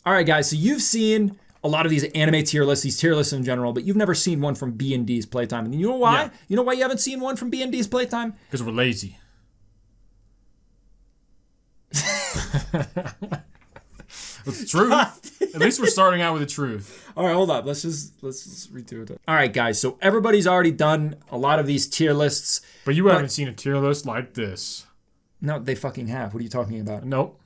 All right, guys. So you've seen a lot of these anime tier lists, these tier lists in general, but you've never seen one from B&D's Playtime. And you know why? Yeah. You know why you haven't seen one from B&D's Playtime? Because we're lazy. It's the truth. At least we're starting out with the truth. All right, hold up. Let's just redo it. All right, guys. So everybody's already done a lot of these tier lists. But you haven't seen a tier list like this. No, they fucking have. What are you talking about? Nope.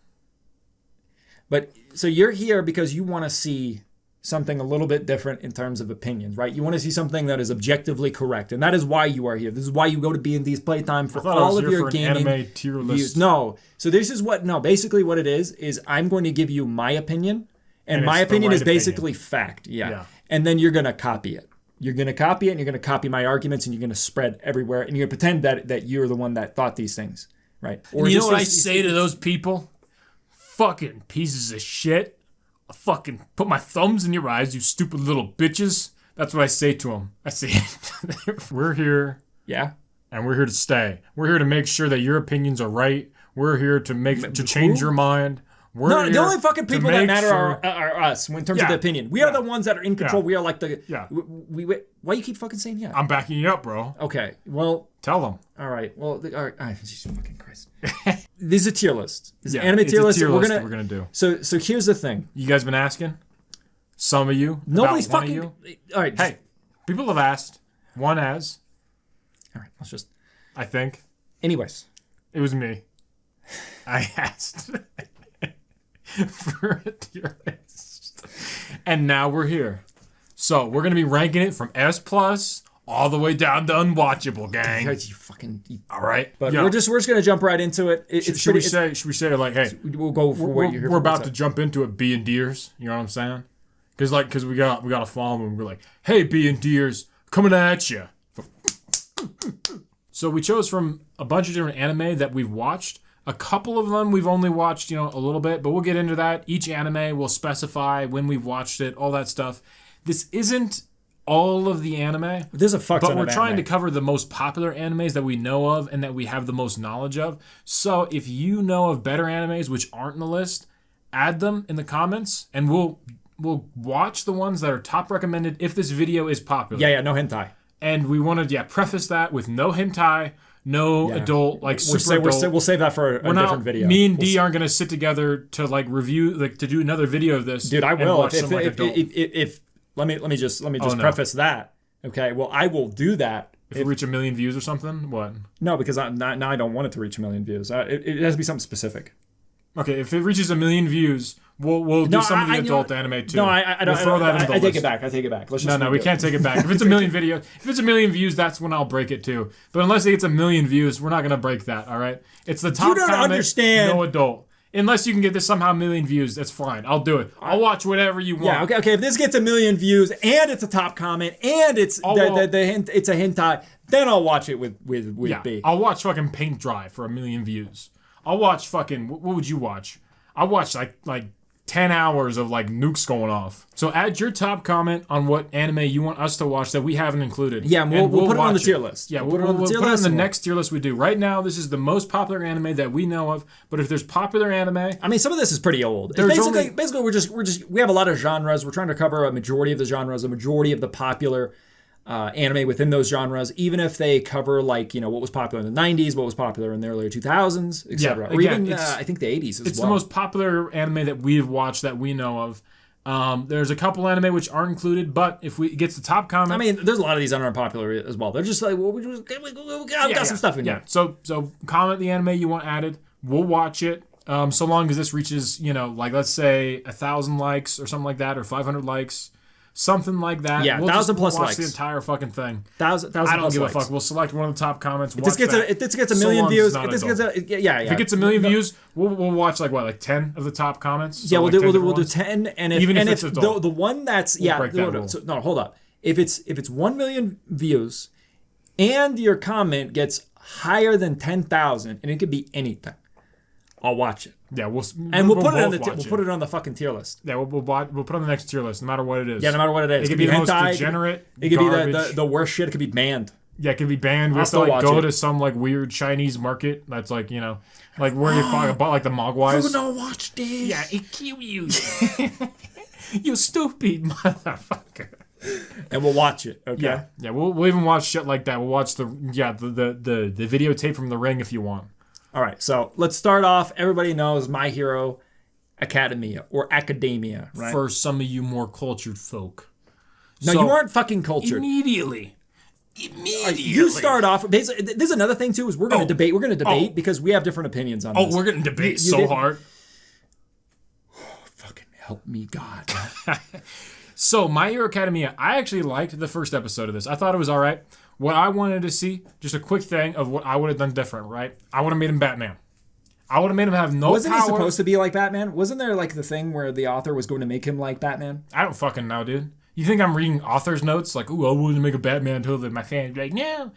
But so you're here because you want to see something a little bit different in terms of opinions, right? You want to see something that is objectively correct, and that is why you are here. This is why you go to B&D's Playtime for all of your gaming anime tier list. views. No, so this is basically what it is I'm going to give you my opinion, and my opinion is basically fact. Yeah, and then you're gonna copy it. You're gonna copy it, and you're gonna copy my arguments, and you're gonna spread everywhere, and you're gonna pretend that you're the one that thought these things, right? Or you know what I say to those people? Fucking pieces of shit. I fucking put my thumbs in your eyes, you stupid little bitches. That's what I say to them. I say, we're here. Yeah. And we're here to stay. We're here to make sure that your opinions are right. We're here to change your mind. No, the only fucking people that matter are us in terms of the opinion. We are the ones that are in control. We are like the... Yeah. Why you keep fucking saying yeah? I'm backing you up, bro. Okay, well... Tell them. All right, well... All right, Jesus fucking Christ. This is a tier list. This is an anime tier list that we're gonna do. So here's the thing. You guys been asking? Some of you? Nobody's fucking... You? All right. Hey, people have asked. One has. All right, let's just... I think. Anyways. It was me. I asked... for a tier list. And now we're here. So we're gonna be ranking it from S+ all the way down to unwatchable, gang. All right, but we're just gonna jump right into it. Should we say like, hey, we'll go for what you're here. We're about to jump into it, B&Ders. You know what I'm saying? Because we got a follow and we're like, hey, B&Ders, coming at you. So we chose from a bunch of different anime that we've watched. A couple of them we've only watched, a little bit, but we'll get into that. Each anime will specify when we've watched it, all that stuff. This isn't all of the anime. There's a fuck ton but we're of trying anime. to cover the most popular animes that we know of and that we have the most knowledge of. So if you know of better animes which aren't in the list, add them in the comments, and we'll watch the ones that are top recommended if this video is popular. Yeah, no hentai. And we want to preface that with no hentai. No adult, super adult. We'll save that for a different video. Me and D aren't going to sit together to review, to do another video of this. Dude, I will. If let me just preface that. Okay, well, I will do that. If we reach 1 million views or something, what? No, because now I don't want it to reach 1 million views. It has to be something specific. Okay, if it reaches 1 million views, we'll do some of the adult anime too. No, I don't. We'll throw that in the list. I take it back. Let's just we can't take it back. If it's 1 million videos, if it's 1 million views, that's when I'll break it too. But unless it gets 1 million views, we're not gonna break that. All right? It's the top comment. No adult. Unless you can get this somehow 1 million views, that's fine. I'll do it. I'll watch whatever you want. Yeah. Okay. If this gets 1 million views and it's a top comment and it's it's a hentai, then I'll watch it with B. I'll watch fucking paint dry for 1 million views. I'll watch fucking. What would you watch? I watched like 10 hours of nukes going off. So add your top comment on what anime you want us to watch that we haven't included. Yeah, we'll put it on the tier list. Yeah, we'll put it on the next tier list we do. Right now, this is the most popular anime that we know of. But if there's popular anime, I mean, some of this is pretty old. Basically, we have a lot of genres. We're trying to cover a majority of the genres, a majority of the popular anime within those genres, even if they cover what was popular in the 90s, what was popular in the earlier 2000s, etc. Or even I think the 80s as well. It's the most popular anime that we've watched that we know of. There's a couple anime which aren't included, but if it gets the top comment, I mean, there's a lot of these that aren't popular as well. They're just like, well, we got some stuff in here. So comment the anime you want added. We'll watch it. So long as this reaches, let's say 1,000 likes or something like that, or 500 likes. Something like that. Yeah, 1,000 plus likes. Watch the entire fucking thing. 1,000 I don't give a fuck. We'll select one of the top comments. If this gets 1 million views, if it gets 1 million views, we'll watch 10 of the top comments. Yeah, we'll do 10, and if the one that's hold up. If it's 1 million views, and your comment gets higher than 10,000, and it could be anything, I'll watch it. Yeah, we'll put it on the fucking tier list. Yeah, we'll put it on the next tier list, no matter what it is. Yeah, no matter what it is. It could be the most degenerate. It could be the worst shit. It could be banned. Yeah, it can be banned. We have to like go to some like weird Chinese market that's like, you know, like where you bought like the Mogwais. You don't watch this. Yeah, it kill you. You stupid motherfucker. And we'll watch it. Okay. Yeah. We'll even watch shit like that. We'll watch the videotape from The Ring if you want. All right. So let's start off. Everybody knows My Hero Academia or Academia, right? For some of you more cultured folk. No, you aren't fucking cultured. Immediately. You start off. Basically, there's another thing too. Is we're going to debate. We're going to debate because we have different opinions on this. We're going to debate hard. Fucking help me, God. So, My Hero Academia, I actually liked the first episode of this. I thought it was all right. What I wanted to see, just a quick thing of what I would have done different, right? I would have made him Batman. I would have made him have no Wasn't power. he supposed to be like Batman? Wasn't there like the thing where the author was going to make him like Batman? I don't fucking know, dude. You think I'm reading author's notes? Like, ooh, I wanted to make a Batman until my fans be like, no,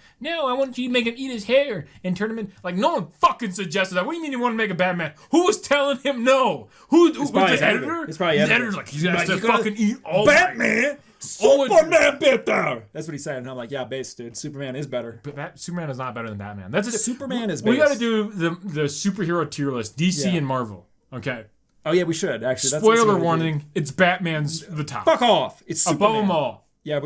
I want you to make him eat his hair and turn him in. Like, no one fucking suggested that. What do you mean you want to make a Batman? Who was telling him no? Who was the editor? It's probably editor. The editor's like, he's going to fucking eat all Batman! Superman better! That's what he said. And I'm like, yeah, base, dude. Superman is better. But Superman is not better than Batman. Superman is base. We got to do the superhero tier list. DC and Marvel. Okay. Oh, yeah, we should, actually. Spoiler warning, it's Batman's the top. Fuck off. It's Superman. Above them all. Yeah,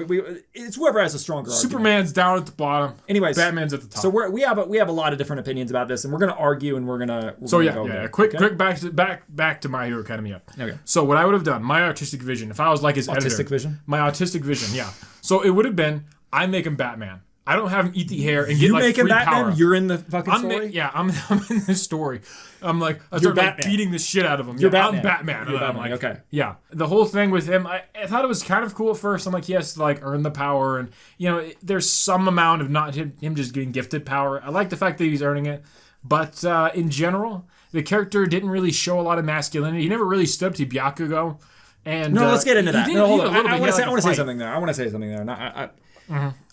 it's whoever has a stronger Superman's argument. Down at the bottom. Anyways, Batman's at the top. So we have a lot of different opinions about this, and we're gonna argue, and we're gonna go quick back to My Hero Academia. Okay. So what I would have done, my artistic vision, if I was like his editor. My autistic vision, yeah. So it would have been, I make him Batman. I don't have him eat the hair and get like free Batman? Power. You're in the fucking story? I'm in this story. I'm like, I start like beating the shit out of him. You're Batman. I'm Batman. You're Batman. I'm like, okay. Yeah. The whole thing with him, I thought it was kind of cool at first. I'm like, he has to like earn the power. And, you know, there's some amount of not him just getting gifted power. I like the fact that he's earning it. But in general, the character didn't really show a lot of masculinity. He never really stood up to Byakugo. And, let's get into that. Hold on. I want to say something there.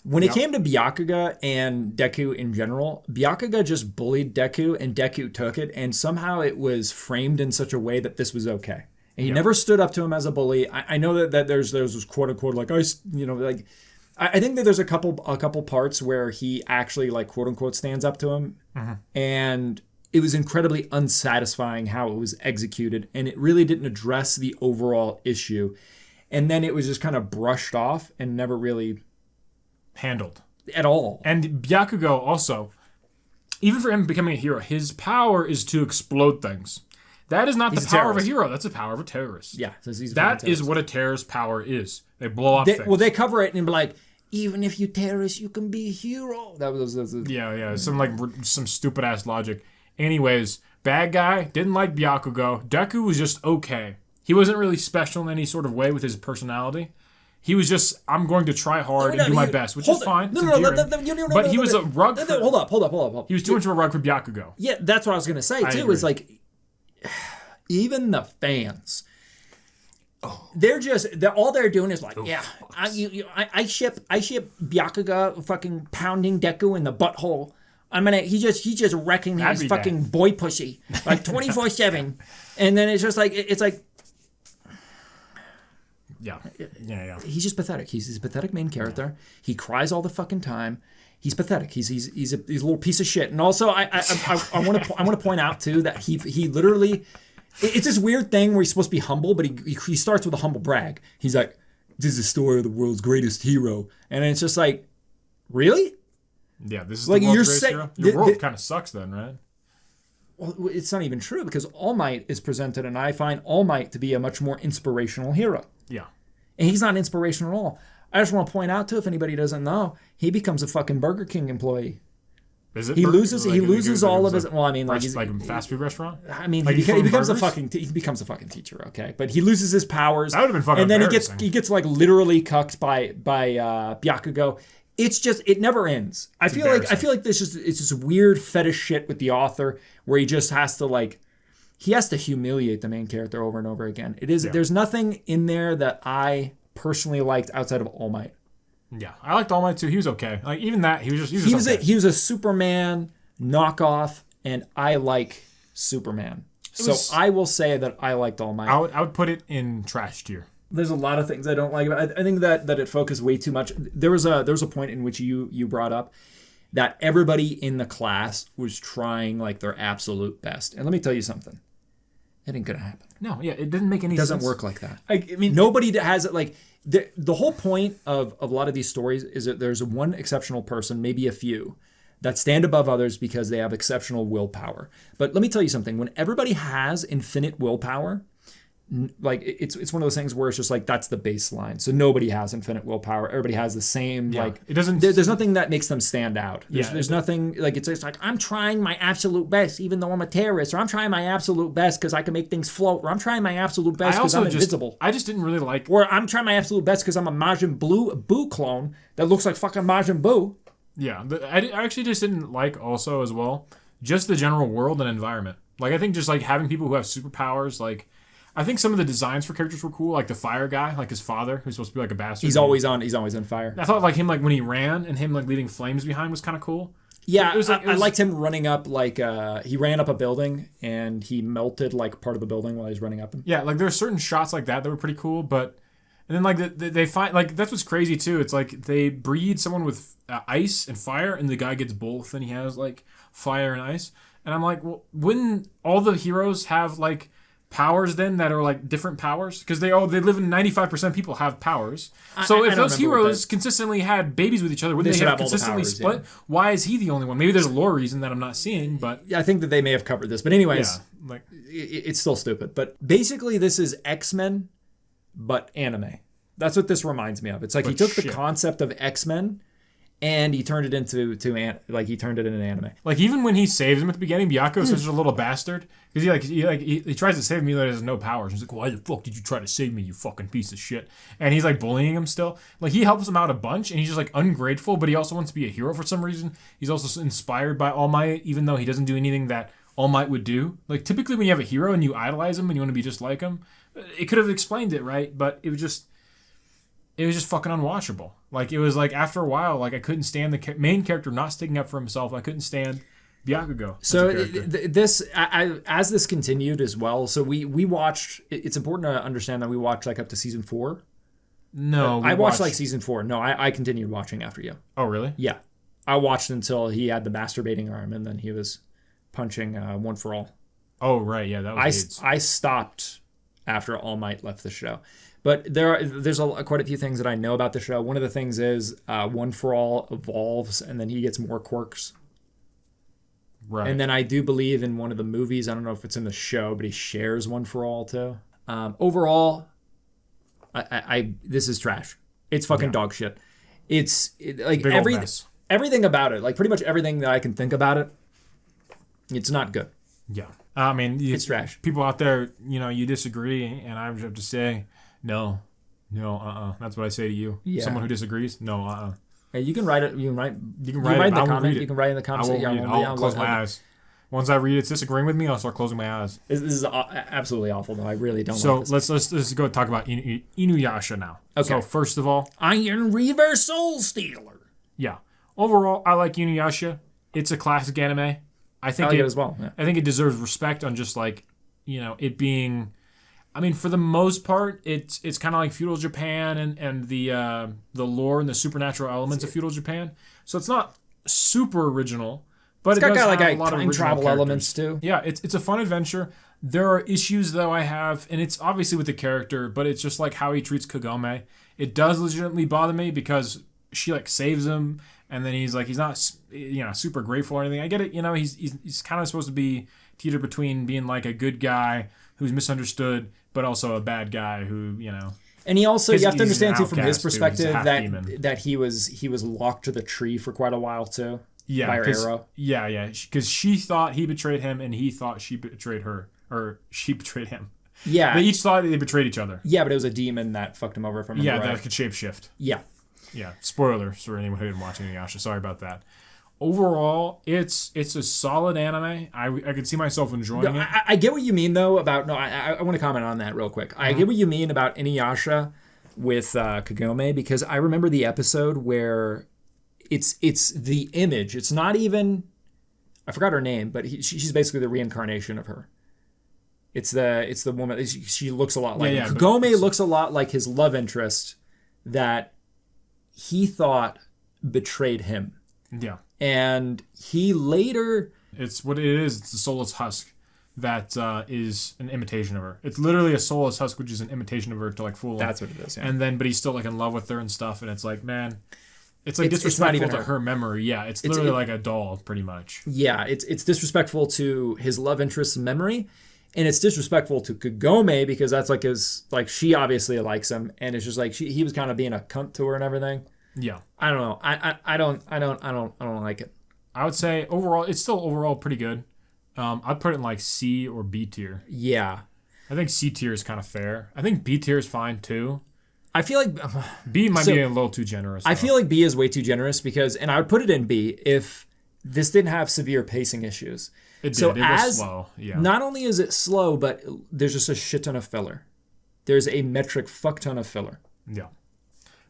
When it came to Byakuga and Deku in general, Byakuga just bullied Deku and Deku took it, and somehow it was framed in such a way that this was okay. And he never stood up to him as a bully. I know that there's this quote unquote like I think that there's a couple parts where he actually like quote unquote stands up to him, and it was incredibly unsatisfying how it was executed, and it really didn't address the overall issue. And then it was just kind of brushed off and never really handled at all. And Byakugo also, even for him becoming a hero, his power is to explode things. That is not the power of a hero. That's the power of a terrorist. Yeah, that is what a terrorist power is. They blow up things. Well, they cover it and be like, even if you terrorist, you can be a hero. That was some stupid ass logic. Anyways, bad guy didn't like Byakugo. Deku was just okay. He wasn't really special in any sort of way with his personality. He was just, I'm going to try hard and do my best, which is fine. But he was a rug. Hold up. He was too much of a rug for Byakugo. Yeah, that's what I was going to say, too, is like, even the fans, all they're doing is like, I ship Byakuga fucking pounding Deku in the butthole. He's just wrecking his fucking boy pussy, like 24/7. And then it's just like, Yeah. He's just pathetic. He's a pathetic main character. He cries all the fucking time. He's pathetic. He's a little piece of shit. And also, I want to point out too that he literally, it's this weird thing where he's supposed to be humble, but he starts with a humble brag. He's like, "This is the story of the world's greatest hero," and it's just like, really? Yeah, this is like the world's greatest hero. Your world kind of sucks then, right? Well, it's not even true because All Might is presented, and I find All Might to be a much more inspirational hero. Yeah. And he's not inspirational at all. I just want to point out, too, if anybody doesn't know, he becomes a fucking Burger King employee. Is it? He loses all of his. Well, I mean, like a fast food restaurant. I mean, he becomes a fucking teacher. Okay, but he loses his powers. That would have been fucking. And then he gets like literally cucked by Byakugo. It's just, it never ends. I feel like it's just weird fetish shit with the author where he just has to humiliate the main character over and over again. There's nothing in there that I personally liked outside of All Might. Yeah, I liked All Might too. He was okay. Like even that, he was okay. He was a Superman knockoff, and I like Superman. I will say that I liked All Might. I would put it in trash tier. There's a lot of things I don't like about it. I think that it focused way too much. There was a point in which you brought up that everybody in the class was trying like their absolute best. And let me tell you something. It ain't gonna happen. No, yeah, it doesn't make any sense. It doesn't work like that. I mean, nobody has it like... The whole point of a lot of these stories is that there's one exceptional person, maybe a few, that stand above others because they have exceptional willpower. But let me tell you something. When everybody has infinite willpower, like it's one of those things where it's just like that's the baseline. So nobody has infinite willpower. Everybody has the same like it doesn't. There's nothing that makes them stand out. There's nothing like it's like I'm trying my absolute best even though I'm a terrorist, or I'm trying my absolute best because I can make things float, or I'm trying my absolute best because I'm invisible. I just didn't really like. Or I'm trying my absolute best because I'm a Majin Buu clone that looks like fucking Majin Buu. Yeah, I actually just didn't like also as well just the general world and environment. Like I think just like having people who have superpowers like. I think some of the designs for characters were cool, like the fire guy, like his father, who's supposed to be like a bastard. He's always on fire. I thought like him, like when he ran and him like leaving flames behind was kind of cool. Yeah, I liked him running up like he ran up a building and he melted like part of the building while he's running up. Yeah, like there are certain shots like that were pretty cool, but and then like they find like that's what's crazy too. It's like they breed someone with ice and fire, and the guy gets both, and he has like fire and ice. And I'm like, well, wouldn't all the heroes have like powers then that are like different powers because they live in 95% people have powers. So if those heroes consistently had babies with each other, wouldn't they have consistently split? Yeah. Why is he the only one? Maybe there's a lore reason that I'm not seeing, but I think that they may have covered this. But anyways, like it's still stupid. But basically, this is X-Men, but anime. That's what this reminds me of. It's like he took the concept of X-Men. And he turned it into an anime. Like even when he saves him at the beginning, Byaku's such a little bastard because he tries to save him, even though he has no powers. He's like, "Why the fuck did you try to save me, you fucking piece of shit?" And he's like bullying him still. Like he helps him out a bunch, and he's just like ungrateful, but he also wants to be a hero for some reason. He's also inspired by All Might, even though he doesn't do anything that All Might would do. Like typically when you have a hero and you idolize him and you want to be just like him, it could have explained it right, but it was just fucking unwatchable. Like, it was like, after a while, like, I couldn't stand the main character not sticking up for himself. I couldn't stand Byakugo. So, as this continued as well, so we watched, it's important to understand that we watched, like, up to season 4. No. I watched, like, season 4. No, I continued watching after you. Oh, really? Yeah. I watched until he had the masturbating arm, and then he was punching One for All. Oh, right. Yeah, that was I stopped after All Might left the show. But there's quite a few things that I know about the show. One of the things is One for All evolves, and then he gets more quirks. Right. And then I do believe in one of the movies, I don't know if it's in the show, but he shares One for All too. Overall, this is trash. It's fucking dog shit. Like everything about it, like pretty much everything that I can think about it, it's not good. Yeah. I mean, it's trash. People out there, you disagree, and I have to say, no, that's what I say to you. Yeah. Someone who disagrees, no, Hey, you can write it. You can write in the comment. You can write in the comments. I'll close my eyes. Once I read it's disagreeing with me, I'll start closing my eyes. This is absolutely awful, though. I really don't. So like this. let's go talk about Inuyasha now. Okay. So first of all, Iron Reaver Soul Stealer. Yeah. Overall, I like Inuyasha. It's a classic anime. I think like it as well. Yeah. I think it deserves respect on just like it being. I mean, for the most part, it's kind of like feudal Japan and the lore and the supernatural elements of feudal Japan. So it's not super original, but it does have a lot of time travel elements too. Yeah, it's a fun adventure. There are issues though I have, and it's obviously with the character, but it's just like how he treats Kagome. It does legitimately bother me because she like saves him, and then he's not super grateful or anything. I get it, he's kind of supposed to be teetered between being like a good guy who's misunderstood, but also a bad guy who, And he also, you have to understand too, from his perspective, that he was locked to the tree for quite a while too. Yeah, by her arrow. Yeah, because she thought he betrayed him, and he thought she betrayed her, or she betrayed him. Yeah, they each thought they betrayed each other. Yeah, but it was a demon that fucked him over from. Yeah, that could shapeshift. Yeah. Spoilers for anyone who didn't watch Inuyasha. Sorry about that. Overall, it's a solid anime. I could see myself enjoying it. I get what you mean though about I want to comment on that real quick. I get what you mean about Inuyasha with Kagome, because I remember the episode where it's the image. It's not even, I forgot her name, but she's basically the reincarnation of her. It's the woman. She looks a lot like Kagome. Looks a lot like his love interest that he thought betrayed him. Yeah. And he later... It's what it is. It's a soulless husk that is an imitation of her. It's literally a soulless husk, which is an imitation of her to like fool him. That's what it is, yeah. And then, but he's still like in love with her and stuff. And it's like, man, it's like disrespectful to her memory. Yeah, it's literally like a doll, pretty much. Yeah, it's disrespectful to his love interest's memory. And it's disrespectful to Kagome because that's like she obviously likes him. And it's just like he was kind of being a cunt to her and everything. Yeah. I don't know. I don't like it. I would say overall, it's still overall pretty good. I'd put it in like C or B tier. Yeah. I think C tier is kind of fair. I think B tier is fine too. I feel like B might be a little too generous. I feel like B is way too generous because, and I would put it in B if this didn't have severe pacing issues. It did. It was slow. Yeah. Not only is it slow, but there's just a shit ton of filler. There's a metric fuck ton of filler. Yeah.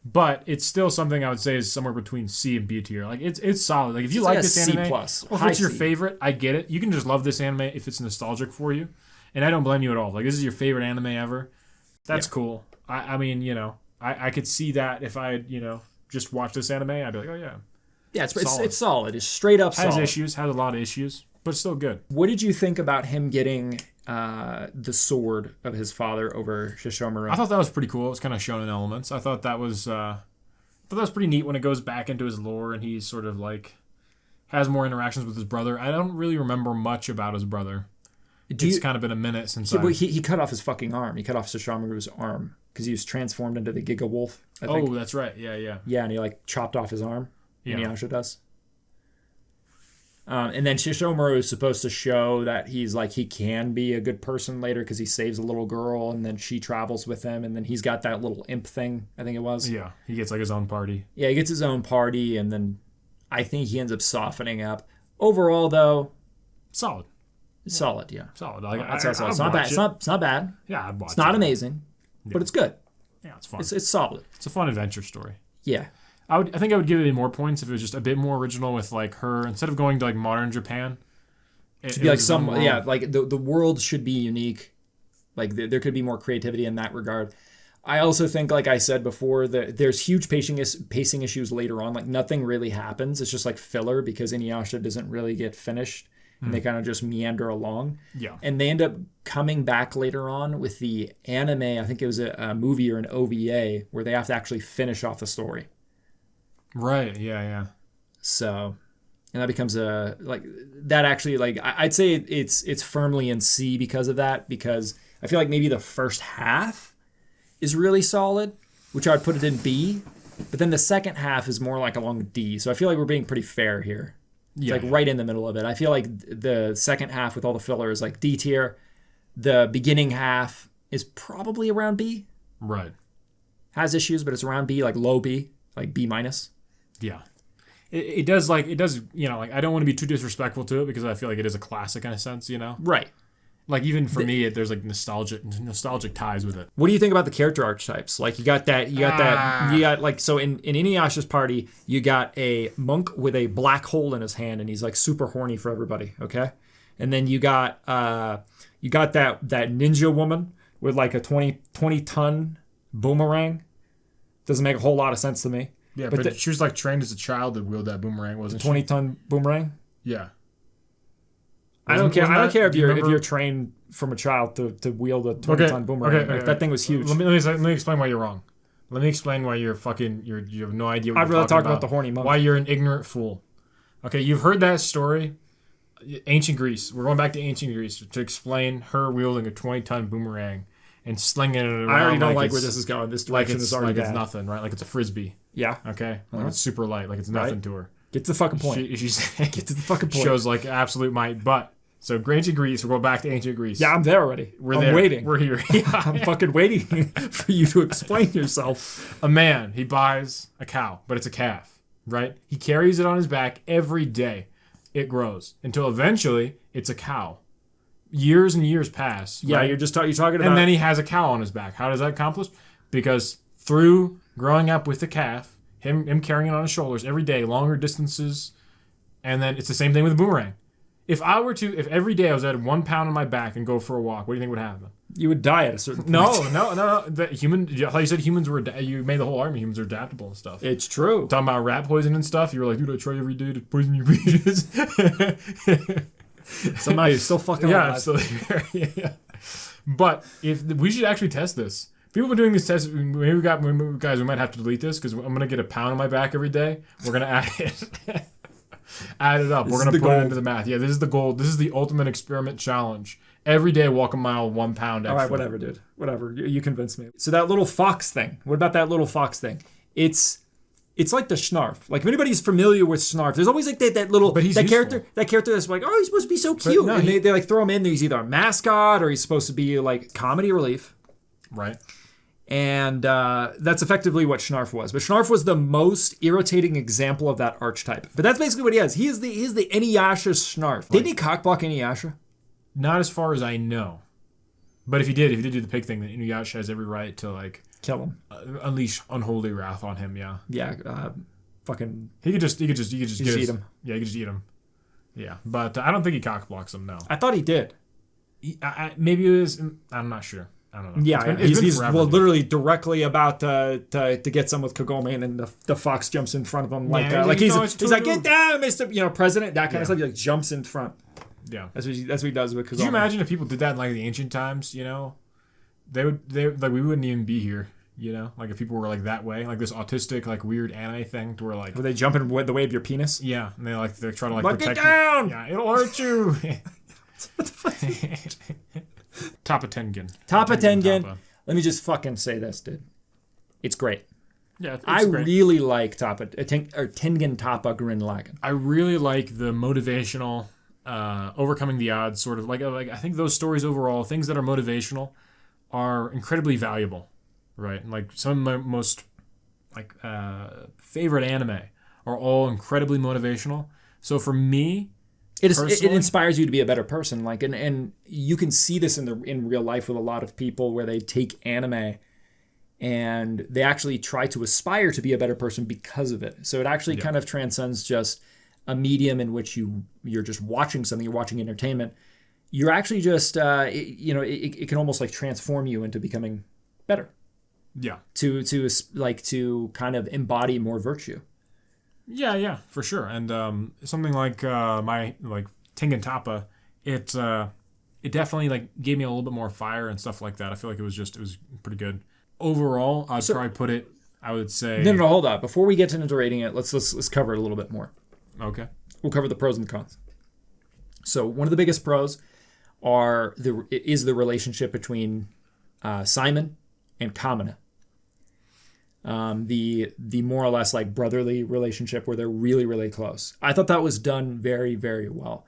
But it's still something I would say is somewhere between C and B tier. Like it's solid. Like if you like this anime, or if it's your favorite, I get it. You can just love this anime if it's nostalgic for you, and I don't blame you at all. Like this is your favorite anime ever. That's cool. I mean, I could see that if I just watched this anime, I'd be like, oh yeah. Yeah, it's solid. It's straight up solid. Has a lot of issues, but it's still good. What did you think about him getting the sword of his father over Shishomaru? I thought that was pretty cool. It was kind of shown in elements. I thought that was pretty neat when it goes back into his lore and he's sort of like has more interactions with his brother. I don't really remember much about his brother. It's kind of been a minute since he cut off his fucking arm. He cut off Shishomaru's arm because he was transformed into the Giga Wolf. I think. Oh, that's right. Yeah. Yeah, and he like chopped off his arm. Yeah. Inuyasha does. And then Shishomaru is supposed to show that he's like he can be a good person later because he saves a little girl and then she travels with him and then he's got that little imp thing, I think it was. Yeah, he gets like his own party. Yeah, he gets his own party and then I think he ends up softening up. Overall, though, solid. It's solid, yeah. Solid. It's not bad. It's not bad. Yeah, I'd watch it. It's not amazing, but it's good. Yeah, it's fun. It's solid. It's a fun adventure story. Yeah. I think I would give it more points if it was just a bit more original with like her instead of going to like modern Japan. It should be like like the world should be unique. Like there could be more creativity in that regard. I also think, like I said before, that there's huge pacing issues later on. Like nothing really happens. It's just like filler because Inuyasha doesn't really get finished. And they kind of just meander along. Yeah. And they end up coming back later on with the anime. I think it was a movie or an OVA where they have to actually finish off the story. Right. Yeah. So, and that becomes I'd say it's firmly in C because of that, because I feel like maybe the first half is really solid, which I would put it in B, but then the second half is more like along D. So I feel like we're being pretty fair here. It's right in the middle of it. I feel like the second half with all the filler is like D tier. The beginning half is probably around B. Right. Has issues, but it's around B, like low B, like B minus. Yeah. It does, I don't want to be too disrespectful to it because I feel like it is a classic in a sense, Right. Like even for me, there's like nostalgic ties with it. What do you think about the character archetypes? Like you got like, so in Inuyasha's party, you got a monk with a black hole in his hand and he's like super horny for everybody. Okay. And then you got that ninja woman with like a 20 ton boomerang. Doesn't make a whole lot of sense to me. Yeah. But she was like trained as a child to wield that boomerang, wasn't she? 20 ton boomerang. Yeah. I don't care if you're trained from a child to wield a 20-ton boomerang. Okay, that thing was huge. Let me explain why you're wrong. Let me explain why you have no idea what I'd rather talk about the horny monk. Why you're an ignorant fool. Okay, you've heard that story. Ancient Greece. We're going back to ancient Greece to explain her wielding a 20-ton boomerang and slinging it around. I already don't like where this is going. This direction is already bad. It's nothing, right? Like it's a frisbee. Yeah. Okay? Like it's super light. Like it's nothing to her. Get to the fucking point. Get to the fucking point. Shows like absolute might. But so ancient Greece, we're going back to ancient Greece. Yeah, I'm there already. I'm waiting. We're here. Yeah. I'm fucking waiting for you to explain yourself. A man, he buys a cow, but it's a calf, right? He carries it on his back every day. It grows until eventually it's a cow. Years and years pass. Yeah, right? You're talking about. And then he has a cow on his back. How does that accomplish? Because through growing up with the calf, him carrying it on his shoulders every day, longer distances, and then it's the same thing with the boomerang. If every day I was at 1 pound on my back and go for a walk, what do you think would happen? You would die at a certain point. No. How you said humans were, you made the whole army, humans are adaptable and stuff. It's true. Talking about rat poison and stuff, you were like, dude, I try every day to poison your penis. Somehow you're still fucking alive. Yeah. But if we should actually test this. People have been doing these tests. Maybe guys, we might have to delete this because I'm gonna get a pound on my back every day. We're gonna add it. Add it up. We're going to put it into the math. Yeah, this is the goal. This is the ultimate experiment challenge. Every day, walk a mile, 1 pound extra. All right, whatever, dude. Whatever. You convinced me. So that little fox thing. What about that little fox thing? It's like the Snarf. Like, if anybody's familiar with Snarf, there's always like that little... But he's character that's like, oh, he's supposed to be so cute. No, and they like throw him in. He's either a mascot or he's supposed to be like comedy relief. Right. And that's effectively what Snarf was. But Snarf was the most irritating example of that archetype. But that's basically what he is. He is the Inuyasha Snarf. Didn't he cockblock Inuyasha? Not as far as I know. But if he did do the pig thing, then Inuyasha has every right to like kill him, unleash unholy wrath on him. Yeah. Yeah. Fucking. He could just eat him. Yeah, he could just eat him. Yeah, but I don't think he cockblocks him. No. I thought he did. Maybe it was. I'm not sure. I don't know. Yeah, he's literally directly about to get some with Kagome, and then the fox jumps in front of him he's like, get down, Mr. President, that kind of stuff. He like jumps in front. Yeah, that's what he does with Kagome. Could you imagine if people did that in like the ancient times? You know, they like we wouldn't even be here. You know, like if people were like that way, like this autistic, like weird anime thing, to where like would they jump in the way of your penis? Yeah, and they try to like protect you. Down. Yeah, it'll hurt you. What the fuck? Toppa tengen. Toppa tengen. Let me just fucking say this, dude. It's great. Yeah, it's I great. really like tengen Toppa gurren lagann. I really like the motivational, overcoming the odds sort of like I think those stories overall, things that are motivational, are incredibly valuable, right? Like some of my most like favorite anime are all incredibly motivational. So for me. It inspires you to be a better person, like, and you can see this in real life with a lot of people where they take anime and they actually try to aspire to be a better person because of it. So it actually kind of transcends just a medium in which you're just watching something, you're watching entertainment. You're actually just it can almost like transform you into becoming better. Yeah. To kind of embody more virtue. Yeah, for sure. And something like my like Tengen Toppa, it definitely like gave me a little bit more fire and stuff like that. I feel like it was pretty good. Overall, I'd probably put it. I would say. No, hold on. Before we get into rating it, let's cover it a little bit more. Okay. We'll cover the pros and the cons. So one of the biggest pros is the relationship between Simon and Kamina. The more or less like brotherly relationship where they're really, really close. I thought that was done very, very well.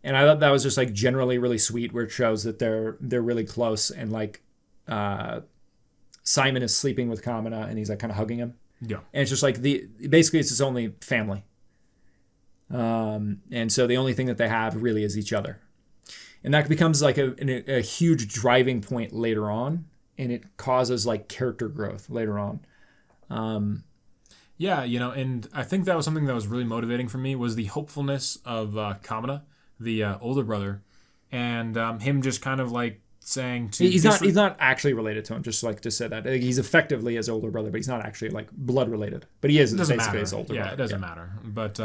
And I thought that was just like generally really sweet, where it shows that they're really close, and like Simon is sleeping with Kamina and he's like kind of hugging him. Yeah. And it's just like basically it's his only family. And so the only thing that they have really is each other. And that becomes like a huge driving point later on, and it causes like character growth later on. Yeah, and I think that was something that was really motivating for me, was the hopefulness of Kamina, the older brother, and him just kind of like saying to he's not actually related to him, just like to say that he's effectively his older brother, but he's not actually like blood related, but he is basically his older brother. Yeah, it doesn't matter. But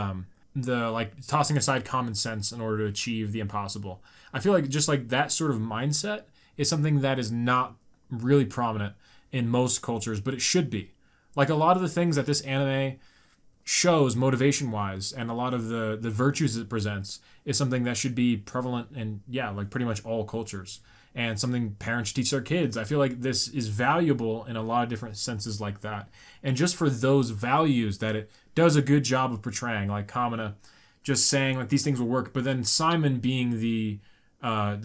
the like tossing aside common sense in order to achieve the impossible, I feel like just like that sort of mindset is something that is not really prominent in most cultures, but it should be. Like a lot of the things that this anime shows motivation-wise, and a lot of the virtues it presents, is something that should be prevalent in, like pretty much all cultures. And something parents teach their kids. I feel like this is valuable in a lot of different senses like that. And just for those values that it does a good job of portraying, like Kamina just saying like these things will work, but then Simon being the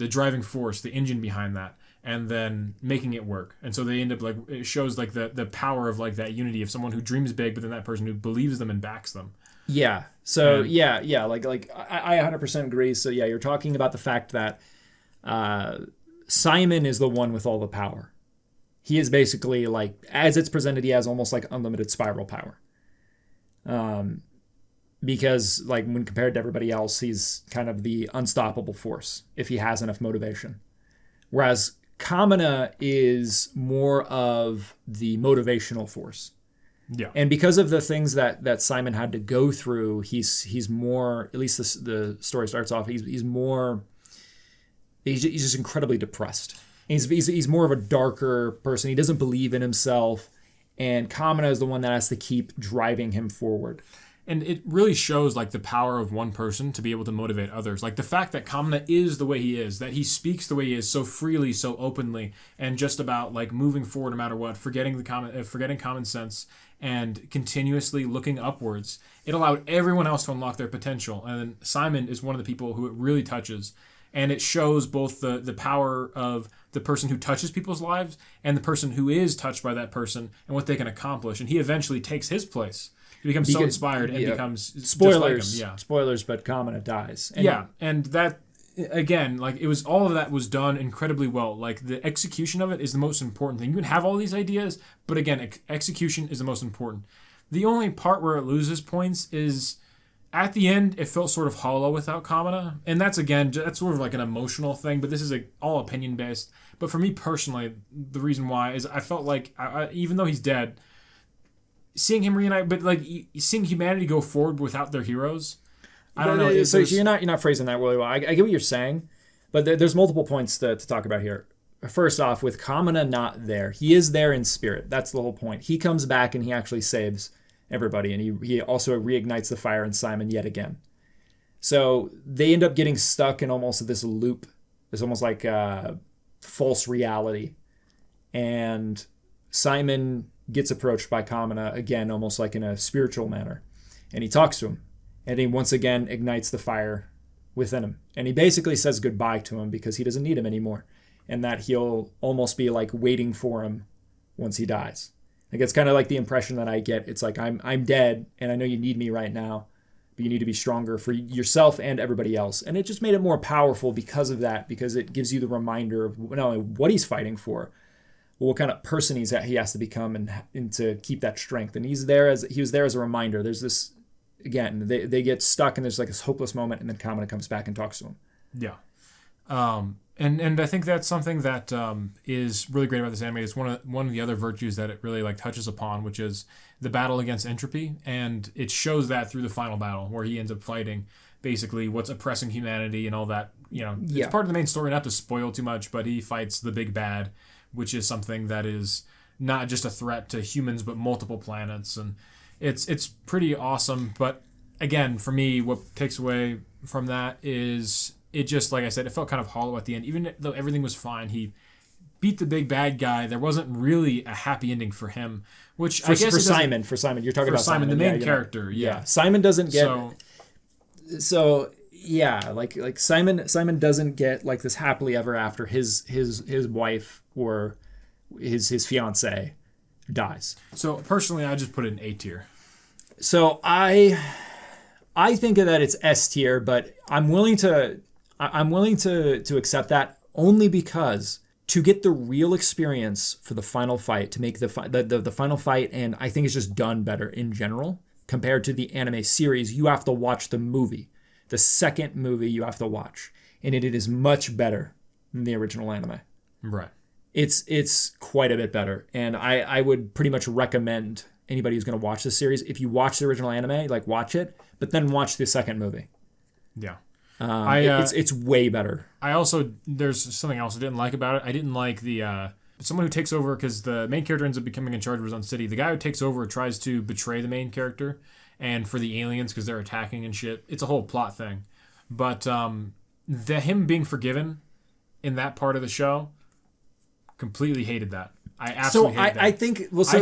driving force, the engine behind that, and then making it work. And so they end up like, it shows like the power of like that unity of someone who dreams big, but then that person who believes them and backs them. Yeah. So yeah. Like I 100% agree. So yeah, you're talking about the fact that Simon is the one with all the power. He is basically like, as it's presented, he has almost like unlimited spiral power. because like when compared to everybody else, he's kind of the unstoppable force if he has enough motivation. Whereas Kamina is more of the motivational force. Yeah. And because of the things that Simon had to go through, he's more, at least the story starts off, he's just incredibly depressed. He's more of a darker person. He doesn't believe in himself. And Kamina is the one that has to keep driving him forward. And it really shows like the power of one person to be able to motivate others. Like the fact that Kamina is the way he is, that he speaks the way he is so freely, so openly, and just about like moving forward no matter what, forgetting common sense and continuously looking upwards. It allowed everyone else to unlock their potential. And Simon is one of the people who it really touches. And it shows both the power of the person who touches people's lives and the person who is touched by that person and what they can accomplish. And he eventually takes his place. He becomes so inspired and becomes spoilers. Just like him. Yeah. Spoilers, but Kamina dies. And that again, like it was all of that was done incredibly well. Like the execution of it is the most important thing. You can have all these ideas, but again, execution is the most important. The only part where it loses points is at the end. It felt sort of hollow without Kamina, and that's sort of like an emotional thing. But this is all opinion based. But for me personally, the reason why is I felt like even though he's dead, seeing him reunite, but like seeing humanity go forward without their heroes, I don't know. So you're not phrasing that really well. I get what you're saying, but there's multiple points to talk about here. First off, with Kamina not there, he is there in spirit. That's the whole point. He comes back and he actually saves everybody, and he also reignites the fire in Simon yet again. So they end up getting stuck in almost this loop. It's almost like a false reality, and Simon gets approached by Kamina again, almost like in a spiritual manner. And he talks to him. And he once again ignites the fire within him. And he basically says goodbye to him because he doesn't need him anymore. And that he'll almost be like waiting for him once he dies. Like it's kind of like the impression that I get. It's like I'm dead and I know you need me right now, but you need to be stronger for yourself and everybody else. And it just made it more powerful because of that, because it gives you the reminder of not only what he's fighting for, what kind of person he has to become and to keep that strength. And he was there as a reminder. There's this, again, they get stuck and there's like this hopeless moment, and then Kamina comes back and talks to him. Yeah. And I think that's something that is really great about this anime. It's one of the other virtues that it really like touches upon, which is the battle against entropy. And it shows that through the final battle where he ends up fighting basically what's oppressing humanity and all that. It's part of the main story, not to spoil too much, but he fights the big bad, which is something that is not just a threat to humans, but multiple planets. And it's pretty awesome. But again, for me, what takes away from that is it just, like I said, it felt kind of hollow at the end. Even though everything was fine, he beat the big bad guy. There wasn't really a happy ending for him, which I guess for Simon, you're talking about Simon, the main character. Yeah. Simon doesn't get like Simon doesn't get like this happily ever after. His wife or his fiance dies. So personally, I just put it in A tier. So I think that it's S tier, but I'm willing to accept that only because to get the real experience for the final fight, to make the final fight, and I think it's just done better in general compared to the anime series. You have to watch the movie, the second movie you have to watch, and it is much better than the original anime. Right. It's quite a bit better, and I would pretty much recommend anybody who's going to watch this series, if you watch the original anime, like watch it, but then watch the second movie. Yeah. It's way better. There's something else I didn't like about it. I didn't like the someone who takes over, because the main character ends up becoming in charge of his own city. The guy who takes over tries to betray the main character, and for the aliens because they're attacking and shit. It's a whole plot thing. But him being forgiven in that part of the show, completely hated that. I absolutely hated that. I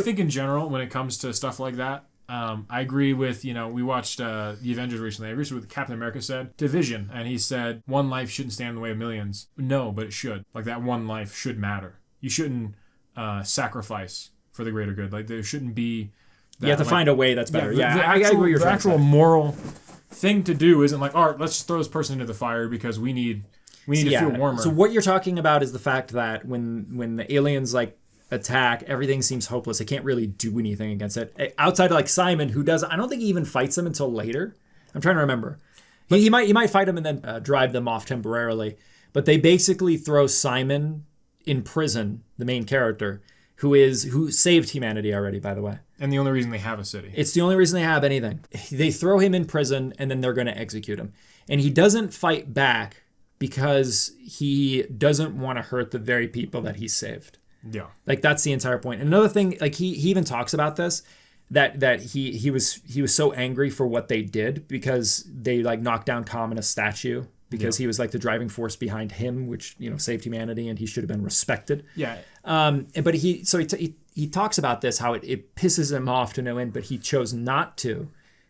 think in general, when it comes to stuff like that, I agree with, we watched The Avengers recently. I agree with what Captain America said. Division. And he said, one life shouldn't stand in the way of millions. No, but it should. Like, that one life should matter. You shouldn't sacrifice for the greater good. Like, there shouldn't be... You have to find a way that's better. The actual moral thing to do isn't like, all right, let's just throw this person into the fire because we need to feel warmer. So what you're talking about is the fact that when the aliens, like, attack, everything seems hopeless. They can't really do anything against it outside of like Simon, who does. I don't think he even fights them until later. I'm trying to remember. He might fight him and then drive them off temporarily. But they basically throw Simon in prison, the main character, who saved humanity already, by the way. And the only reason they have a city. It's the only reason they have anything. They throw him in prison, and then they're going to execute him. And he doesn't fight back because he doesn't want to hurt the very people that he saved. Yeah. Like, that's the entire point. And another thing, like, he even talks about this, that he was so angry for what they did because they, like, knocked down Kamina's statue because he was, like, the driving force behind him, which, you know, saved humanity, and he should have been respected. Yeah. But he talks about this, how it pisses him off to no end, but he chose not to,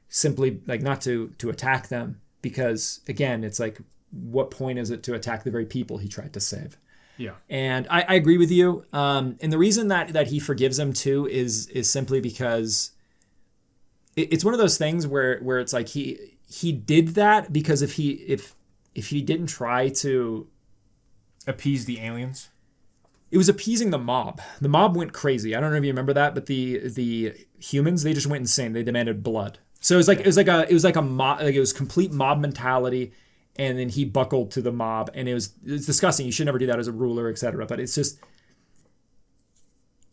simply, like, not to attack them because, again, it's like, what point is it to attack the very people he tried to save? Yeah. And I agree with you. And the reason that he forgives him too is simply because it's one of those things where it's like he did that because if he didn't try to appease the aliens, it was appeasing the mob. The mob went crazy. I don't know if you remember that, but the humans, they just went insane. They demanded blood. So it was complete mob mentality. And then he buckled to the mob, and it's disgusting. You should never do that as a ruler, etc. But it's just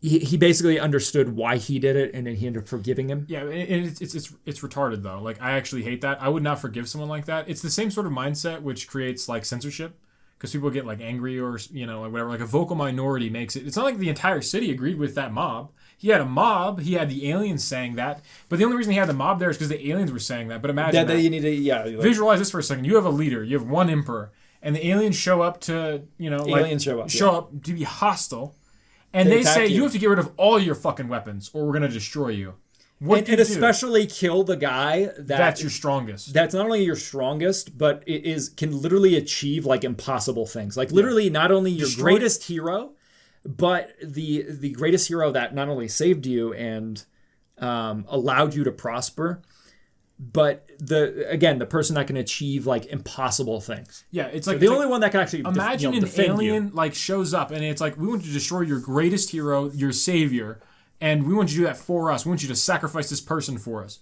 he basically understood why he did it, and then he ended up forgiving him. Yeah, and it's retarded though. Like, I actually hate that. I would not forgive someone like that. It's the same sort of mindset which creates like censorship, because people get like angry or, you know, like whatever. Like, a vocal minority makes it. It's not like the entire city agreed with that mob. He had a mob. He had the aliens saying that. But the only reason he had the mob there is because the aliens were saying that. But imagine that. You need to, visualize this for a second. You have a leader. You have one emperor. And the aliens show up to, you know, show up to be hostile. And they say, you have to get rid of all your fucking weapons or we're going to destroy you. And especially kill the guy that's your strongest. That's not only your strongest, but it can literally achieve like impossible things. Like literally not only your greatest hero, but the greatest hero that not only saved you and allowed you to prosper, but the person that can achieve like impossible things. Yeah, it's like the only one that can actually imagine an alien like shows up and it's like, we want you to destroy your greatest hero, your savior, and we want you to do that for us. We want you to sacrifice this person for us.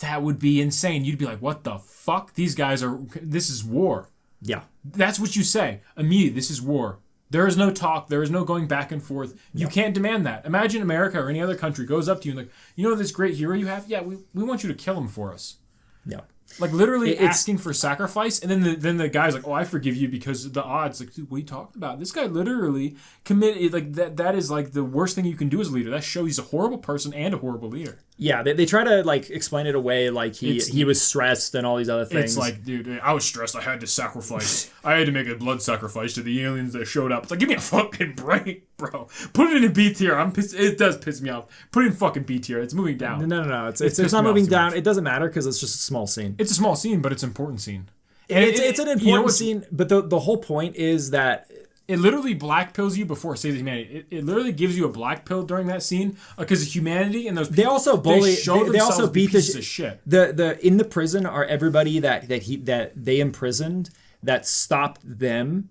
That would be insane. You'd be like, what the fuck? This is war. Yeah. That's what you say. Immediately, this is war. There is no talk. There is no going back and forth. You can't demand that. Imagine America or any other country goes up to you and like, you know this great hero you have? Yeah, we want you to kill him for us. Yeah. Like, literally asking for sacrifice, and then the guy's like, oh, I forgive you because the odds. Like, dude, what are you talking about? This guy literally committed, like, that is, like, the worst thing you can do as a leader. That shows he's a horrible person and a horrible leader. Yeah, they try to, like, explain it away, like he was stressed and all these other things. It's like, dude, I was stressed. I had to sacrifice. I had to make a blood sacrifice to the aliens that showed up. It's like, give me a fucking break, bro. Put it in B tier. I'm pissed. It does piss me off. Put it in fucking B tier. It's moving down. No. It's not moving down. It doesn't matter because it's just a small scene. It's a small scene, but it's an important scene. And it's an important scene, but the whole point is that it literally black pills you before it saves humanity. It literally gives you a black pill during that scene because of humanity and those people. They also bully. They also beat the shit. The in the prison are everybody that they imprisoned that stopped them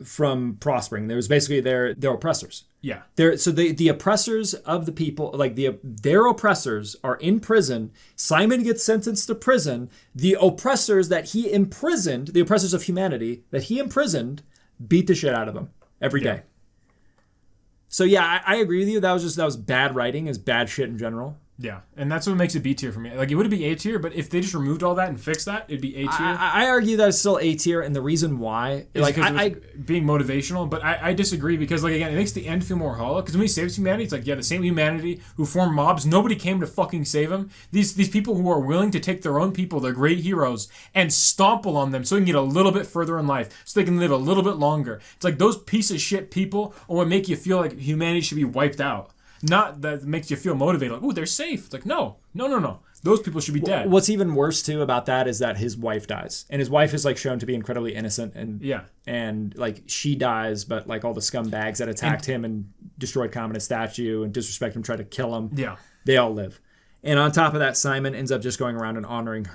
from prospering. There was basically their oppressors. Yeah. So the oppressors of the people, like their oppressors are in prison. Simon gets sentenced to prison. The oppressors that he imprisoned, the oppressors of humanity that he imprisoned, beat the shit out of him every day. So yeah, I agree with you. That was bad writing, is bad shit in general. Yeah, and that's what makes it B tier for me. Like, it would be A tier, but if they just removed all that and fixed that, it'd be A tier. I argue that it's still A tier, and the reason why is like being motivational. But I disagree because, like, again, it makes the end feel more hollow. Because when he saves humanity, it's like, yeah, the same humanity who formed mobs, nobody came to fucking save him. These people who are willing to take their own people, their great heroes, and stomple on them so they can get a little bit further in life, so they can live a little bit longer. It's like those piece of shit people are what make you feel like humanity should be wiped out. Not that makes you feel motivated, like, ooh, they're safe. It's like, no. Those people should be dead. What's even worse, too, about that is that his wife dies. And his wife is, like, shown to be incredibly innocent. And like, she dies, but, like, all the scumbags that attacked him and destroyed Kamina's statue and disrespect him, tried to kill him, they all live. And on top of that, Simon ends up just going around and honoring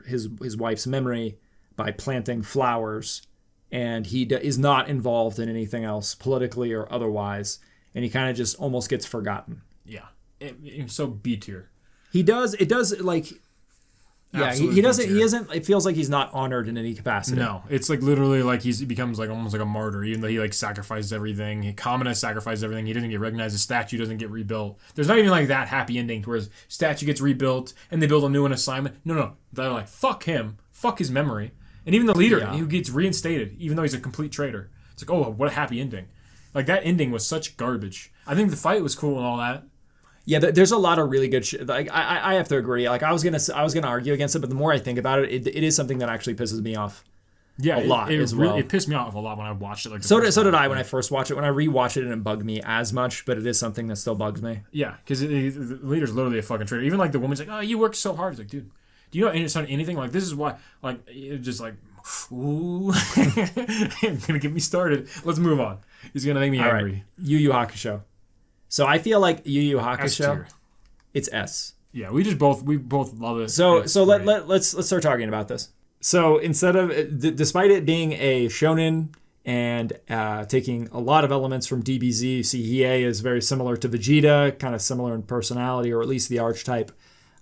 his wife's memory by planting flowers. And he is not involved in anything else, politically or otherwise. And he kind of just almost gets forgotten. Yeah. It's so B tier. It does, like, Yeah, he doesn't. He isn't. It feels like he's not honored in any capacity. No, it's like literally like he becomes like almost like a martyr, even though he like sacrifices everything. Kamina sacrifices everything. He doesn't get recognized. His statue doesn't get rebuilt. There's not even like that happy ending to where his statue gets rebuilt and they build a new one assignment. No, they're like fuck him, fuck his memory, and even the leader who gets reinstated, even though he's a complete traitor. It's like, oh, what a happy ending. Like that ending was such garbage. I think the fight was cool and all that. Yeah, there's a lot of really good shit. Like I have to agree. Like I was gonna argue against it, but the more I think about it, it is something that actually pisses me off. Yeah, a lot as well. It pissed me off a lot when I watched it. Like so did I when I first watched it. When I rewatched it, it didn't bug me as much, but it is something that still bugs me. Yeah, because the leader's literally a fucking traitor. Even like the woman's like, oh, you work so hard. It's like, dude, do you know anything? Like this is why. Like it's just like, ooh, gonna get me started. Let's move on. He's gonna make me angry. Right. Yu Hakusho. So I feel like Yu Hakusho, it's S. Yeah, we both love it. So let's start talking about this. So instead of despite it being a shonen and taking a lot of elements from DBZ, you see Hiei is very similar to Vegeta, kind of similar in personality, or at least the archetype.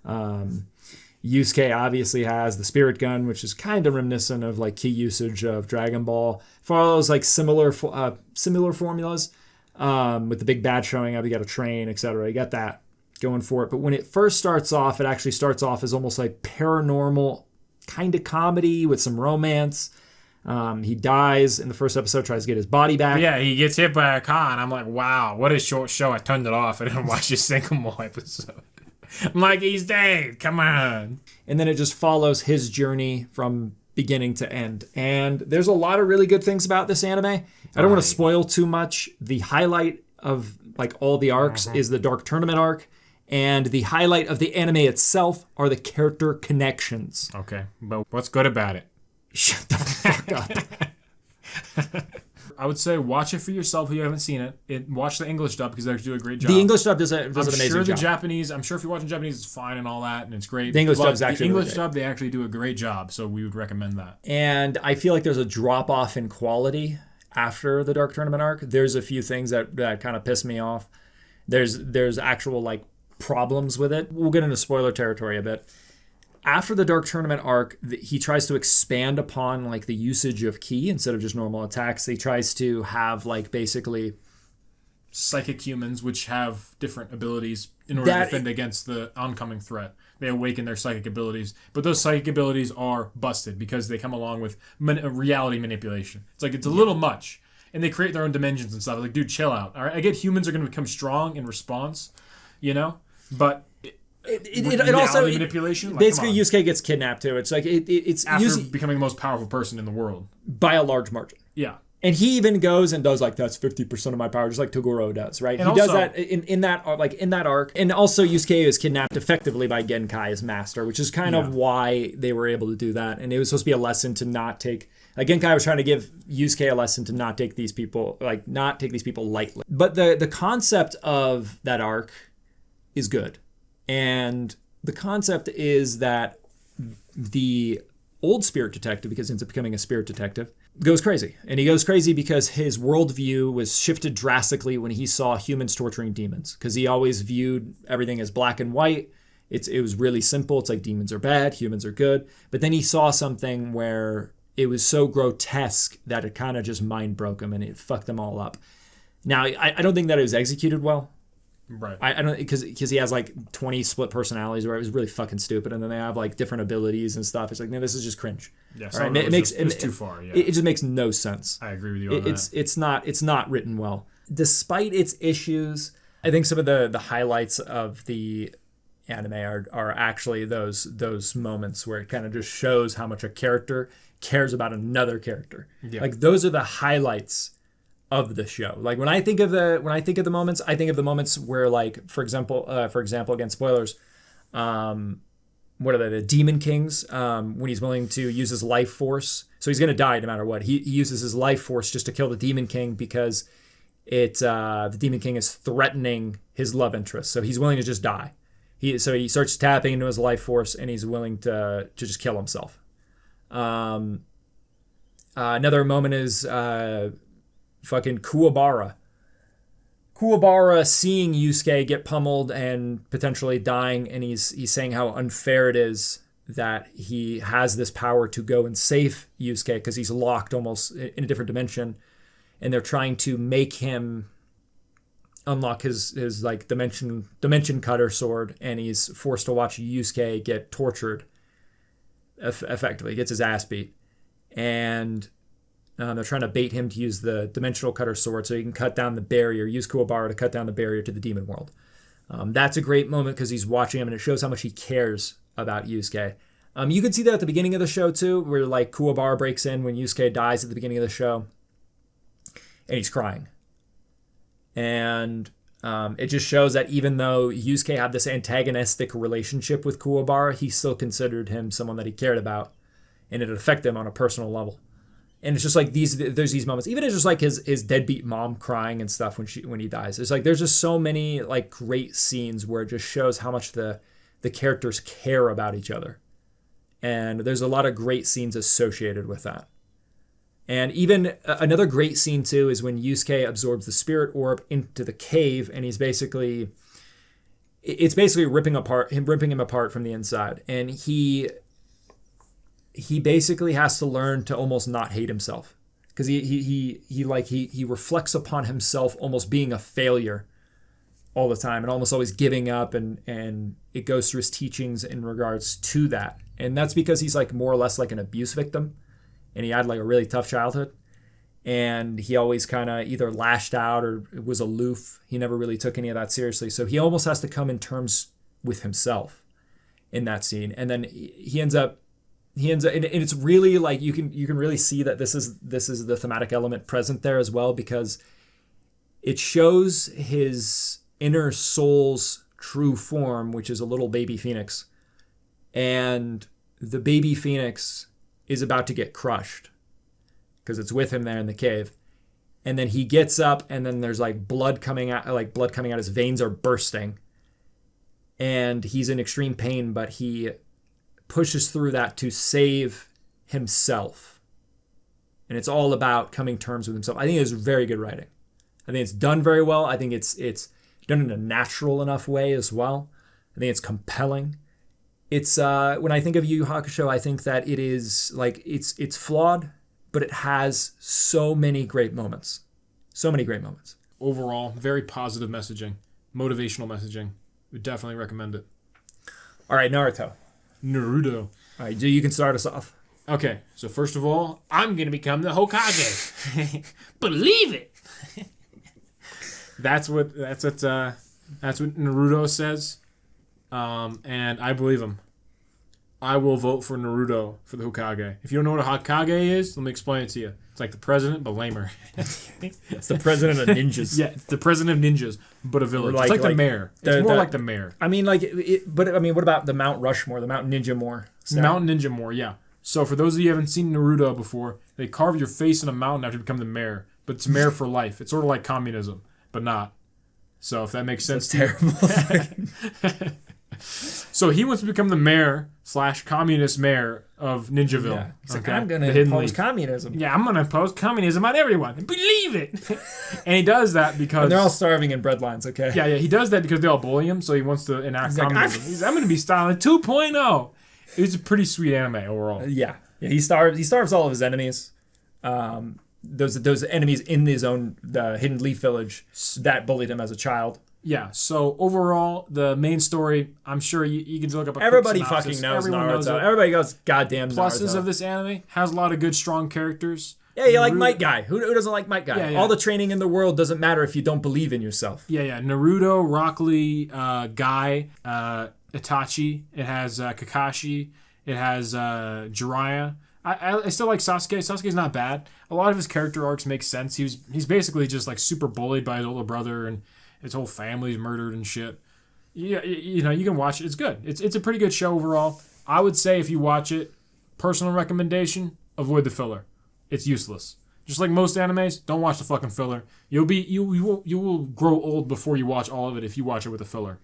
Yusuke obviously has the spirit gun, which is kind of reminiscent of like key usage of Dragon Ball. Follows like similar formulas. With the big bad showing up, you got a train, etc. You got that going for it. But when it first starts off, it actually starts off as almost like paranormal kind of comedy with some romance. He dies in the first episode, tries to get his body back. Yeah, he gets hit by a car, and I'm like, wow, what a short show. I turned it off. I didn't watch a single more episode. I'm like, he's dead. Come on. And then it just follows his journey from beginning to end. And there's a lot of really good things about this anime. I don't want to spoil too much. The highlight of like all the arcs is the Dark Tournament arc. And the highlight of the anime itself are the character connections. Okay, but what's good about it? Shut the fuck up. I would say watch it for yourself if you haven't seen it. Watch the English dub because they do a great job. The English dub does an amazing job. I'm sure the Japanese, I'm sure if you're watching Japanese, it's fine and all that, and it's great. The English dub's actually the English dub, they actually do a great job, so we would recommend that. And I feel like there's a drop off in quality after the Dark Tournament arc. There's a few things that kind of piss me off. There's actual like problems with it. We'll get into spoiler territory a bit. After the Dark Tournament arc, he tries to expand upon like the usage of ki instead of just normal attacks. He tries to have like basically psychic humans which have different abilities in order to defend against the oncoming threat. They awaken their psychic abilities, but those psychic abilities are busted because they come along with reality manipulation. It's like it's a little much, and they create their own dimensions and stuff. Like, dude, chill out. All right, I get humans are going to become strong in response, but. It also manipulation. Like, basically, Yusuke gets kidnapped too. It's like it's after becoming the most powerful person in the world by a large margin. Yeah, and he even goes and does like that's 50% of my power, just like Toguro does, right? And he does that in that arc, and also Yusuke is kidnapped effectively by Genkai, his master, which is kind of why they were able to do that. And it was supposed to be a lesson to not take. Like Genkai was trying to give Yusuke a lesson to not take these people lightly. But the concept of that arc is good. And the concept is that the old spirit detective, because ends up becoming a spirit detective, goes crazy. And he goes crazy because his worldview was shifted drastically when he saw humans torturing demons. Because he always viewed everything as black and white. It was really simple. It's like demons are bad, humans are good. But then he saw something where it was so grotesque that it kind of just mind broke him and it fucked them all up. Now, I don't think that it was executed well. Right. I don't because he has like 20 split personalities where it was really fucking stupid, and then they have like different abilities and stuff. It's like, no, this is just cringe. Yeah, right? It's too far. Yeah, it just makes no sense. I agree with you on that. It's not written well, despite its issues. I think some of the highlights of the anime are actually those moments where it kind of just shows how much a character cares about another character. Yeah. Like those are the highlights of the show. Like when I think of the moments, I think of the moments where, like, for example, again, spoilers, what are they, the Demon Kings, when he's willing to use his life force. So he's gonna die no matter what. He uses his life force just to kill the Demon King because the Demon King is threatening his love interest. So he's willing to just die. He starts tapping into his life force and he's willing to just kill himself. Another moment is fucking Kuwabara. Kuwabara seeing Yusuke get pummeled and potentially dying, and he's saying how unfair it is that he has this power to go and save Yusuke because he's locked almost in a different dimension, and they're trying to make him unlock his like dimension cutter sword, and he's forced to watch Yusuke get tortured. Effectively, gets his ass beat, and they're trying to bait him to use the dimensional cutter sword so he can cut down the barrier, use Kuwabara to cut down the barrier to the demon world. That's a great moment because he's watching him, and it shows how much he cares about Yusuke. You can see that at the beginning of the show too, where like Kuwabara breaks in when Yusuke dies at the beginning of the show, and he's crying. And it just shows that even though Yusuke had this antagonistic relationship with Kuwabara, he still considered him someone that he cared about, and it affected him on a personal level. And it's just like there's these moments, even it's just like his deadbeat mom crying and stuff when he dies. It's like there's just so many like great scenes where it just shows how much the characters care about each other. And there's a lot of great scenes associated with that. And even another great scene too is when Yusuke absorbs the spirit orb into the cave, and it's basically ripping him apart from the inside. And he basically has to learn to almost not hate himself, because he reflects upon himself almost being a failure all the time and almost always giving up, and it goes through his teachings in regards to that. And that's because he's like more or less like an abuse victim, and he had like a really tough childhood, and he always kind of either lashed out or was aloof. He never really took any of that seriously, so he almost has to come in terms with himself in that scene. And then he ends up, and it's really like you can really see that this is the thematic element present there as well, because it shows his inner soul's true form, which is a little baby phoenix, and the baby phoenix is about to get crushed because it's with him there in the cave. And then he gets up, and then there's like blood coming out. His veins are bursting, and he's in extreme pain, but he pushes through that to save himself. And it's all about coming to terms with himself. I think it's very good writing. I think it's done very well. I think it's done in a natural enough way as well. I think it's compelling. It's when I think of Yu Hakusho, I think that it is like it's flawed, but it has so many great moments. So many great moments. Overall, very positive messaging, motivational messaging. We definitely recommend it. All right, Naruto. All right, you can start us off. Okay, so first of all, I'm gonna become the Hokage. Believe it. That's what Naruto says, and I believe him. I will vote for Naruto for the Hokage. If you don't know what a Hokage is, let me explain it to you. It's like the president, but lamer. It's the president of ninjas. Yeah, it's the president of ninjas, but a village. It's like the mayor. It's more like the mayor. I mean, what about the Mount Rushmore, the Mount Ninja More? Mount Ninja More, yeah. So for those of you who haven't seen Naruto before, they carve your face in a mountain after you become the mayor, but it's mayor for life. It's sort of like communism, but not. So if that makes sense to terrible. So he wants to become the mayor / communist mayor of Ninjaville. Yeah. He's like, I'm going to impose communism. Yeah, I'm going to impose communism on everyone. Believe it. And he does that because... And they're all starving in breadlines, okay? Yeah, he does that because they all bully him, so he wants to enact communism. I'm going to be Stalin 2.0. It's a pretty sweet anime overall. Yeah. He starves all of his enemies. Those enemies in the Hidden Leaf Village that bullied him as a child. Yeah, so overall, the main story, I'm sure you can look up a Everybody fucking knows Naruto. Everybody goes, goddamn Naruto. Pluses of this anime, has a lot of good, strong characters. Yeah, you like Might Guy. Who doesn't like Might Guy? Yeah. All the training in the world doesn't matter if you don't believe in yourself. Yeah. Naruto, Rock Lee, Guy, Itachi. It has Kakashi. It has Jiraiya. I still like Sasuke. Sasuke's not bad. A lot of his character arcs make sense. He's basically just like super bullied by his older brother, and his whole family's murdered and shit. Yeah, you can watch it. It's good. It's a pretty good show overall. I would say if you watch it, personal recommendation, avoid the filler. It's useless. Just like most animes, don't watch the fucking filler. You will grow old before you watch all of it if you watch it with a filler.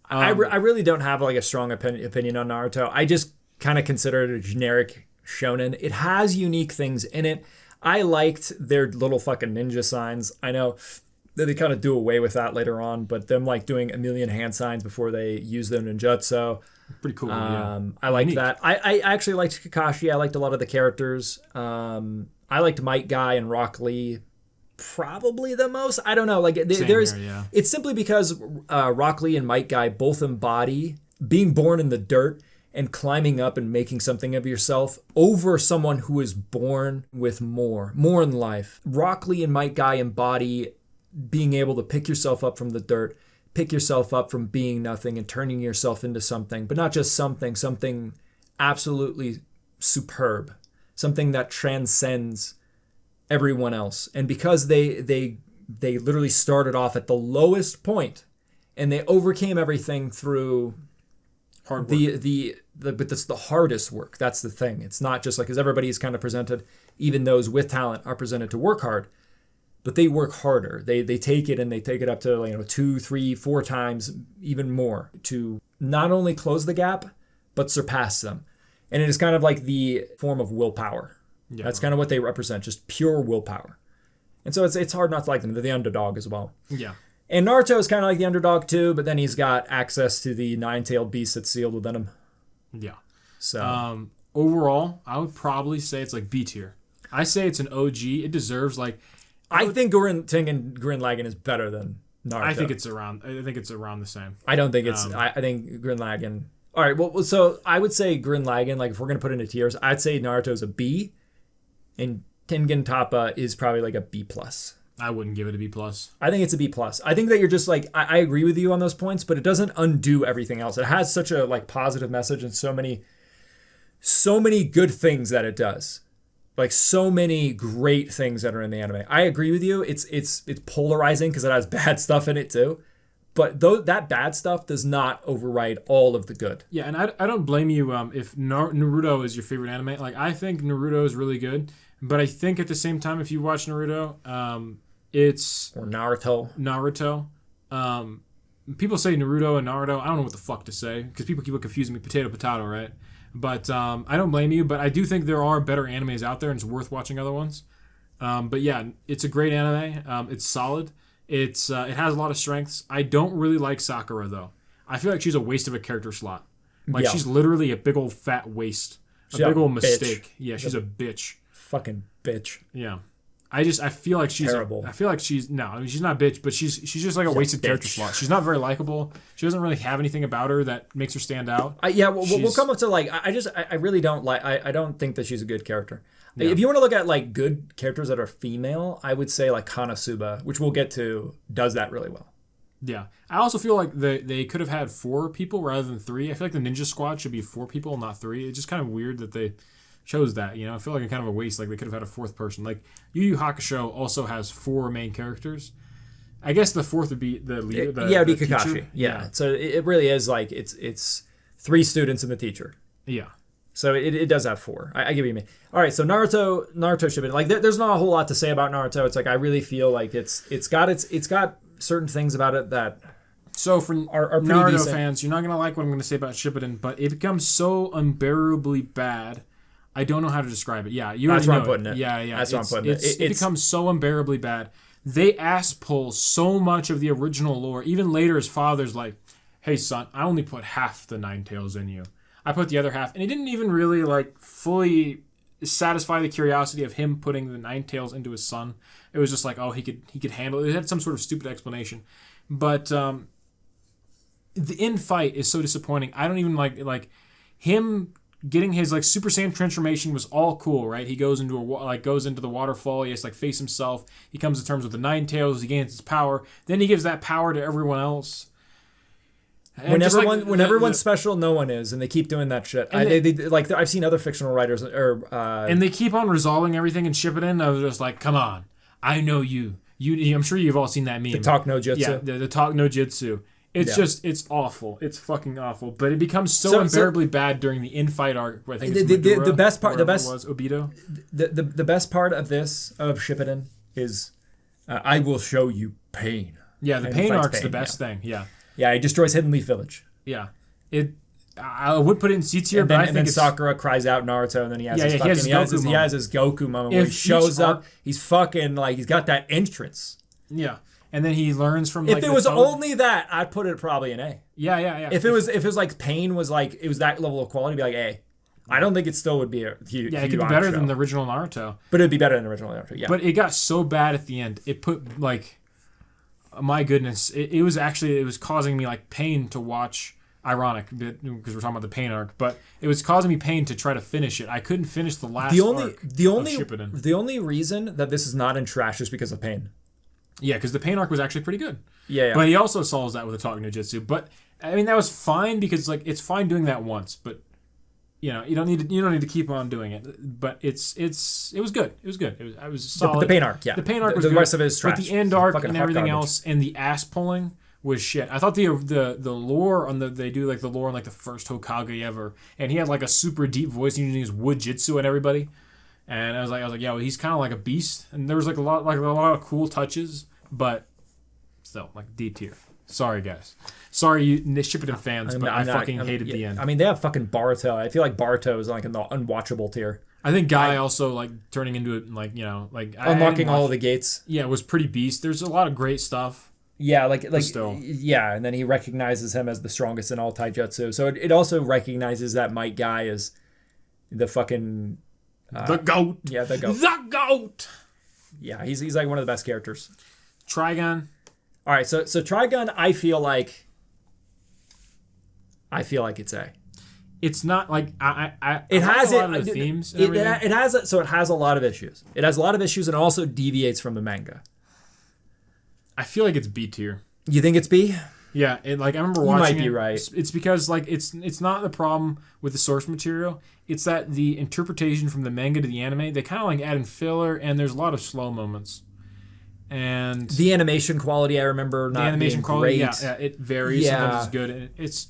I really don't have like a strong opinion on Naruto. I just kind of consider it a generic shonen. It has unique things in it. I liked their little fucking ninja signs. I know They kind of do away with that later on, but them like doing a million hand signs before they use their ninjutsu. Pretty cool. Yeah. I liked that. I actually liked Kakashi. I liked a lot of the characters. I liked Might Guy and Rock Lee probably the most. I don't know. Like it's simply because Rock Lee and Might Guy both embody being born in the dirt and climbing up and making something of yourself over someone who is born with more in life. Rock Lee and Might Guy embody being able to pick yourself up from the dirt, pick yourself up from being nothing and turning yourself into something, but not just something absolutely superb, something that transcends everyone else. And because they literally started off at the lowest point and they overcame everything through hard work. But that's the hardest work. That's the thing. It's not just like, because everybody is kind of presented, even those with talent are presented to work hard, but they work harder. They take it and they take it up to 2, 3, 4 times, even more, to not only close the gap, but surpass them. And it is kind of like the form of willpower. Yeah, that's kind of what they represent, just pure willpower. And so it's hard not to like them. They're the underdog as well. Yeah. And Naruto is kind of like the underdog too, but then he's got access to the 9-tailed beast that's sealed within him. Yeah. So overall, I would probably say it's like B tier. I say it's an OG. It deserves like. I think Tengen Gurren Lagann is better than Naruto. I think it's around the same. I don't think it's. I think Gurren Lagann. All right. Well, so I would say Gurren Lagann. Like if we're gonna put it into tiers, I'd say Naruto's a B, and Tengen Toppa is probably like a B plus. I wouldn't give it a B plus. I think it's a B plus. I think that you're just like I agree with you on those points, but it doesn't undo everything else. It has such a like positive message and so many good things that it does. Like so many great things that are in the anime. I agree with you. It's polarizing because it has bad stuff in it too. But that bad stuff does not override all of the good. Yeah, and I don't blame you if Naruto is your favorite anime. Like I think Naruto is really good, but I think at the same time if you watch Naruto, it's or Naruto. People say Naruto and Naruto. I don't know what the fuck to say because people keep confusing me. Potato, right? But I don't blame you. But I do think there are better animes out there, and it's worth watching other ones. But yeah, it's a great anime. It's solid. It has a lot of strengths. I don't really like Sakura though. I feel like she's a waste of a character slot. Like she's literally a big old fat waste. She's a big old mistake. Bitch. Yeah, she's a bitch. Fucking bitch. Yeah. I feel like she's terrible. I feel like she's not a bitch, but she's just like a wasted character slot. She's not very likable. She doesn't really have anything about her that makes her stand out. We'll come up to like I really don't like I don't think that she's a good character. Yeah. If you want to look at like good characters that are female, I would say like KonoSuba, which we'll get to, does that really well. Yeah. I also feel like they could have had 4 people rather than 3. I feel like the Ninja Squad should be 4 people, not 3. It's just kind of weird that they chose that, I feel like it's kind of a waste. Like they could have had a 4th person. Like Yu Hakusho also has 4 main characters. I guess the 4th would be the leader. It'd be Kakashi. Yeah. So it really is like it's 3 students and the teacher. Yeah. So it does have 4. I give you a minute. All right. So Naruto Shippuden. Like there's not a whole lot to say about Naruto. It's like I really feel like it's got certain things about it that. So for are Naruto decent fans, you're not gonna like what I'm gonna say about Shippuden, but it becomes so unbearably bad. I don't know how to describe it. Yeah, that's where I'm putting it. Yeah. That's where I'm putting it. It becomes so unbearably bad. They ass pull so much of the original lore. Even later, his father's like, "Hey, son, I only put half the 9 tails in you. I put the other half," and he didn't even really like fully satisfy the curiosity of him putting the 9 tails into his son. It was just like, oh, he could handle it. It had some sort of stupid explanation, but the end fight is so disappointing. I don't even like him. Getting his like Super Saiyan transformation was all cool, right? He goes into the waterfall. He has to like face himself. He comes to terms with the 9 tails. He gains his power. Then he gives that power to everyone else. And when everyone's special, no one is, and they keep doing that shit. I've seen other fictional writers and they keep on resolving everything in Shippuden. I was just like, come on, I know you. I'm sure you've all seen that meme. The talk no jutsu. Yeah, the talk no jutsu. It's awful. It's fucking awful. But it becomes so unbearably bad during the infight arc. Where I think the best part was Obito. The best part of Shippuden is I will show you pain. Yeah, the pain arc's the best thing. Yeah. Yeah, he destroys Hidden Leaf Village. Yeah. I would put it in C tier, but I think Sakura cries out Naruto, and then he has his Goku moment where he shows up. He's fucking like he's got that entrance. Yeah. and then he learns from. If it was only that, I'd put it probably an A. Yeah. If it was like pain was like it was that level of quality, it'd be like A. I don't think it still would be a huge. Yeah, it could be better than the original Naruto. But it'd be better than the original Naruto. Yeah. But it got so bad at the end. It put like, my goodness, it was causing me like pain to watch. Ironic because we're talking about the pain arc, but it was causing me pain to try to finish it. I couldn't finish the last arc of Shippuden. The only reason that this is not in trash is because of pain. Yeah, because the pain arc was actually pretty good. Yeah. But he also solves that with a talking no jutsu. But I mean, that was fine because like it's fine doing that once, but you don't need to keep on doing it. But it was good. It was good. I was solid. The pain arc, yeah. The pain arc was the good. rest of it is trash. But the end arc and everything else and the ass pulling was shit. I thought the lore on they do like the lore on like the first Hokage ever, and he had like a super deep voice using his wood jitsu and everybody, and I was like, yeah, well, he's kind of like a beast, and there was like a lot of cool touches, but still like D tier. Sorry guys, sorry you Shippuden fans, but I fucking hated the end. I mean, they have fucking Baruto. I feel like Baruto is like in the unwatchable tier. I think Guy also like turning into it like unlocking all of the gates. Yeah, it was pretty beast. There's a lot of great stuff. Yeah, still. Yeah, and then he recognizes him as the strongest in all taijutsu. So it also recognizes that Might Guy is the fucking the goat. Yeah, the goat. The goat. Yeah, he's like one of the best characters. Trigun. All right, so Trigun, I feel like it's A. It's not like it has a lot of the themes. It has a lot of issues. It has a lot of issues and also deviates from the manga. I feel like it's B tier. You think it's B? Yeah, I remember watching it. You might be right. It's because like it's not the problem with the source material. It's that the interpretation from the manga to the anime, they kind of like add in filler, and there's a lot of slow moments. And the animation quality, I remember not being great. Yeah, it varies. Yeah. Sometimes it's good.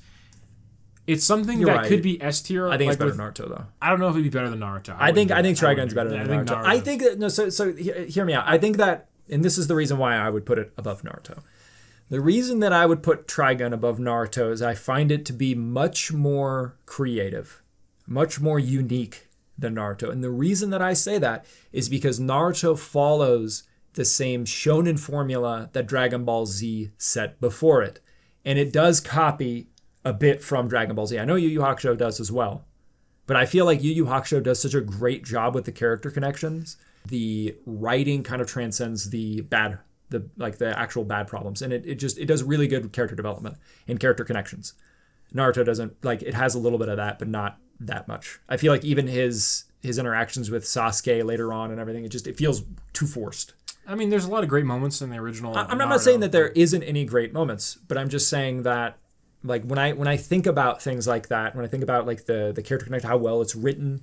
It's something that could be S tier. I think it's better than Naruto, though. I don't know if it'd be better than Naruto. I think Trigun's better than Naruto. I think that So hear me out. I think that. And this is the reason why I would put it above Naruto. The reason that I would put Trigun above Naruto is I find it to be much more creative, much more unique than Naruto. And the reason that I say that is because Naruto follows the same shonen formula that Dragon Ball Z set before it. And it does copy a bit from Dragon Ball Z. I know Yu Yu Hakusho does as well. But I feel like Yu Yu Hakusho does such a great job with the character connections. The writing kind of transcends the actual bad problems, and it does really good character development and character connections. Naruto doesn't it has a little bit of that, but not that much. I feel like even his interactions with Sasuke later on and everything, it feels too forced. I mean, there's a lot of great moments in the original. I'm not saying that there isn't any great moments, but I'm just saying that like when I think about things like that, when I think about like the character connection, how well it's written.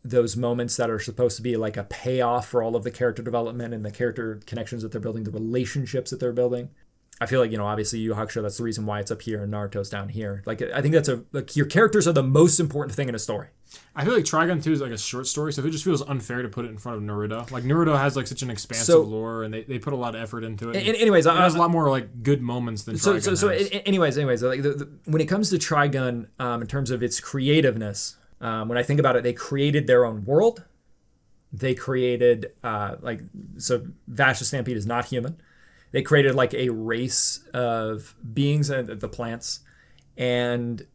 Those moments that are supposed to be like a payoff for all of the character development and the character connections that they're building, the relationships that they're building. I feel like, obviously Yu Yu Hakusho, that's the reason why it's up here and Naruto's down here. Like, I think that's your characters are the most important thing in a story. I feel like Trigun 2 is like a short story, so it just feels unfair to put it in front of Naruto. Like, Naruto has like such an expansive lore, and they put a lot of effort into it. Anyways, it has a lot more like good moments than Trigun has. Anyways, like when it comes to Trigun, in terms of its creativeness, when I think about it, they created their own world. They created Vash the Stampede is not human. They created like a race of beings, the plants, and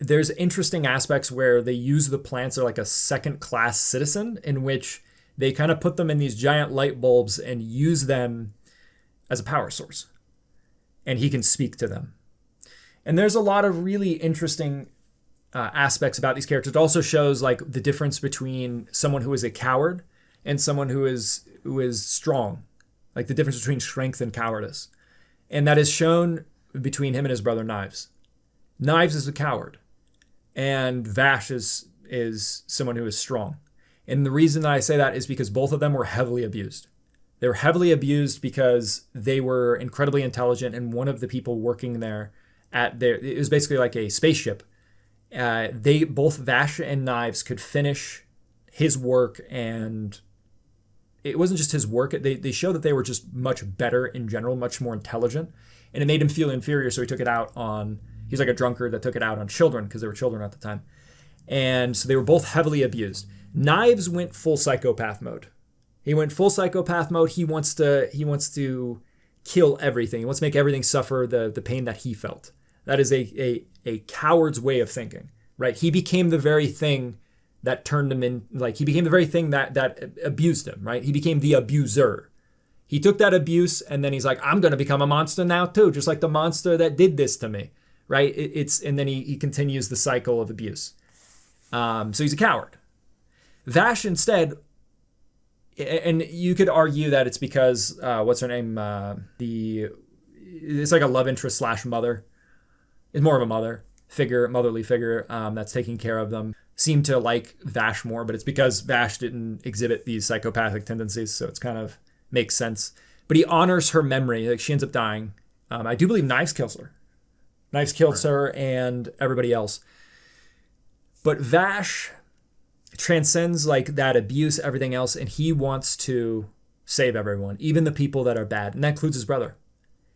there's interesting aspects where they use the plants as like a second-class citizen, in which they kind of put them in these giant light bulbs and use them as a power source, and he can speak to them. And there's a lot of really interesting aspects about these characters. It also shows like the difference between someone who is a coward and someone who is strong, like the difference between strength and cowardice. And that is shown between him and his brother Knives. Knives is a coward, and Vash is someone who is strong. And the reason that I say that is because both of them were heavily abused. They were heavily abused because they were incredibly intelligent, and one of the people working there it was basically like a spaceship. They both, Vash and Knives, could finish his work, and it wasn't just his work. They showed that they were just much better in general, much more intelligent, and it made him feel inferior. So he took it out on. He's like a drunkard that took it out on children because they were children at the time, and so they were both heavily abused. Knives went full psychopath mode. He went full psychopath mode. He wants to kill everything. He wants to make everything suffer the pain that he felt. That is a coward's way of thinking, right? He became the very thing that turned him in, like he became the very thing that abused him, right? He became the abuser. He took that abuse and then he's like, I'm going to become a monster now too, just like the monster that did this to me, right? And then he continues the cycle of abuse. So he's a coward. Vash instead, and you could argue that it's because, what's her name? It's like a love interest / mother. It's more of a motherly figure that's taking care of them. Seem to like Vash more, but it's because Vash didn't exhibit these psychopathic tendencies, so it's kind of makes sense. But he honors her memory. Like she ends up dying. I do believe Knives kills her. Knives kills her and everybody else. But Vash transcends like that abuse, everything else, and he wants to save everyone, even the people that are bad, and that includes his brother.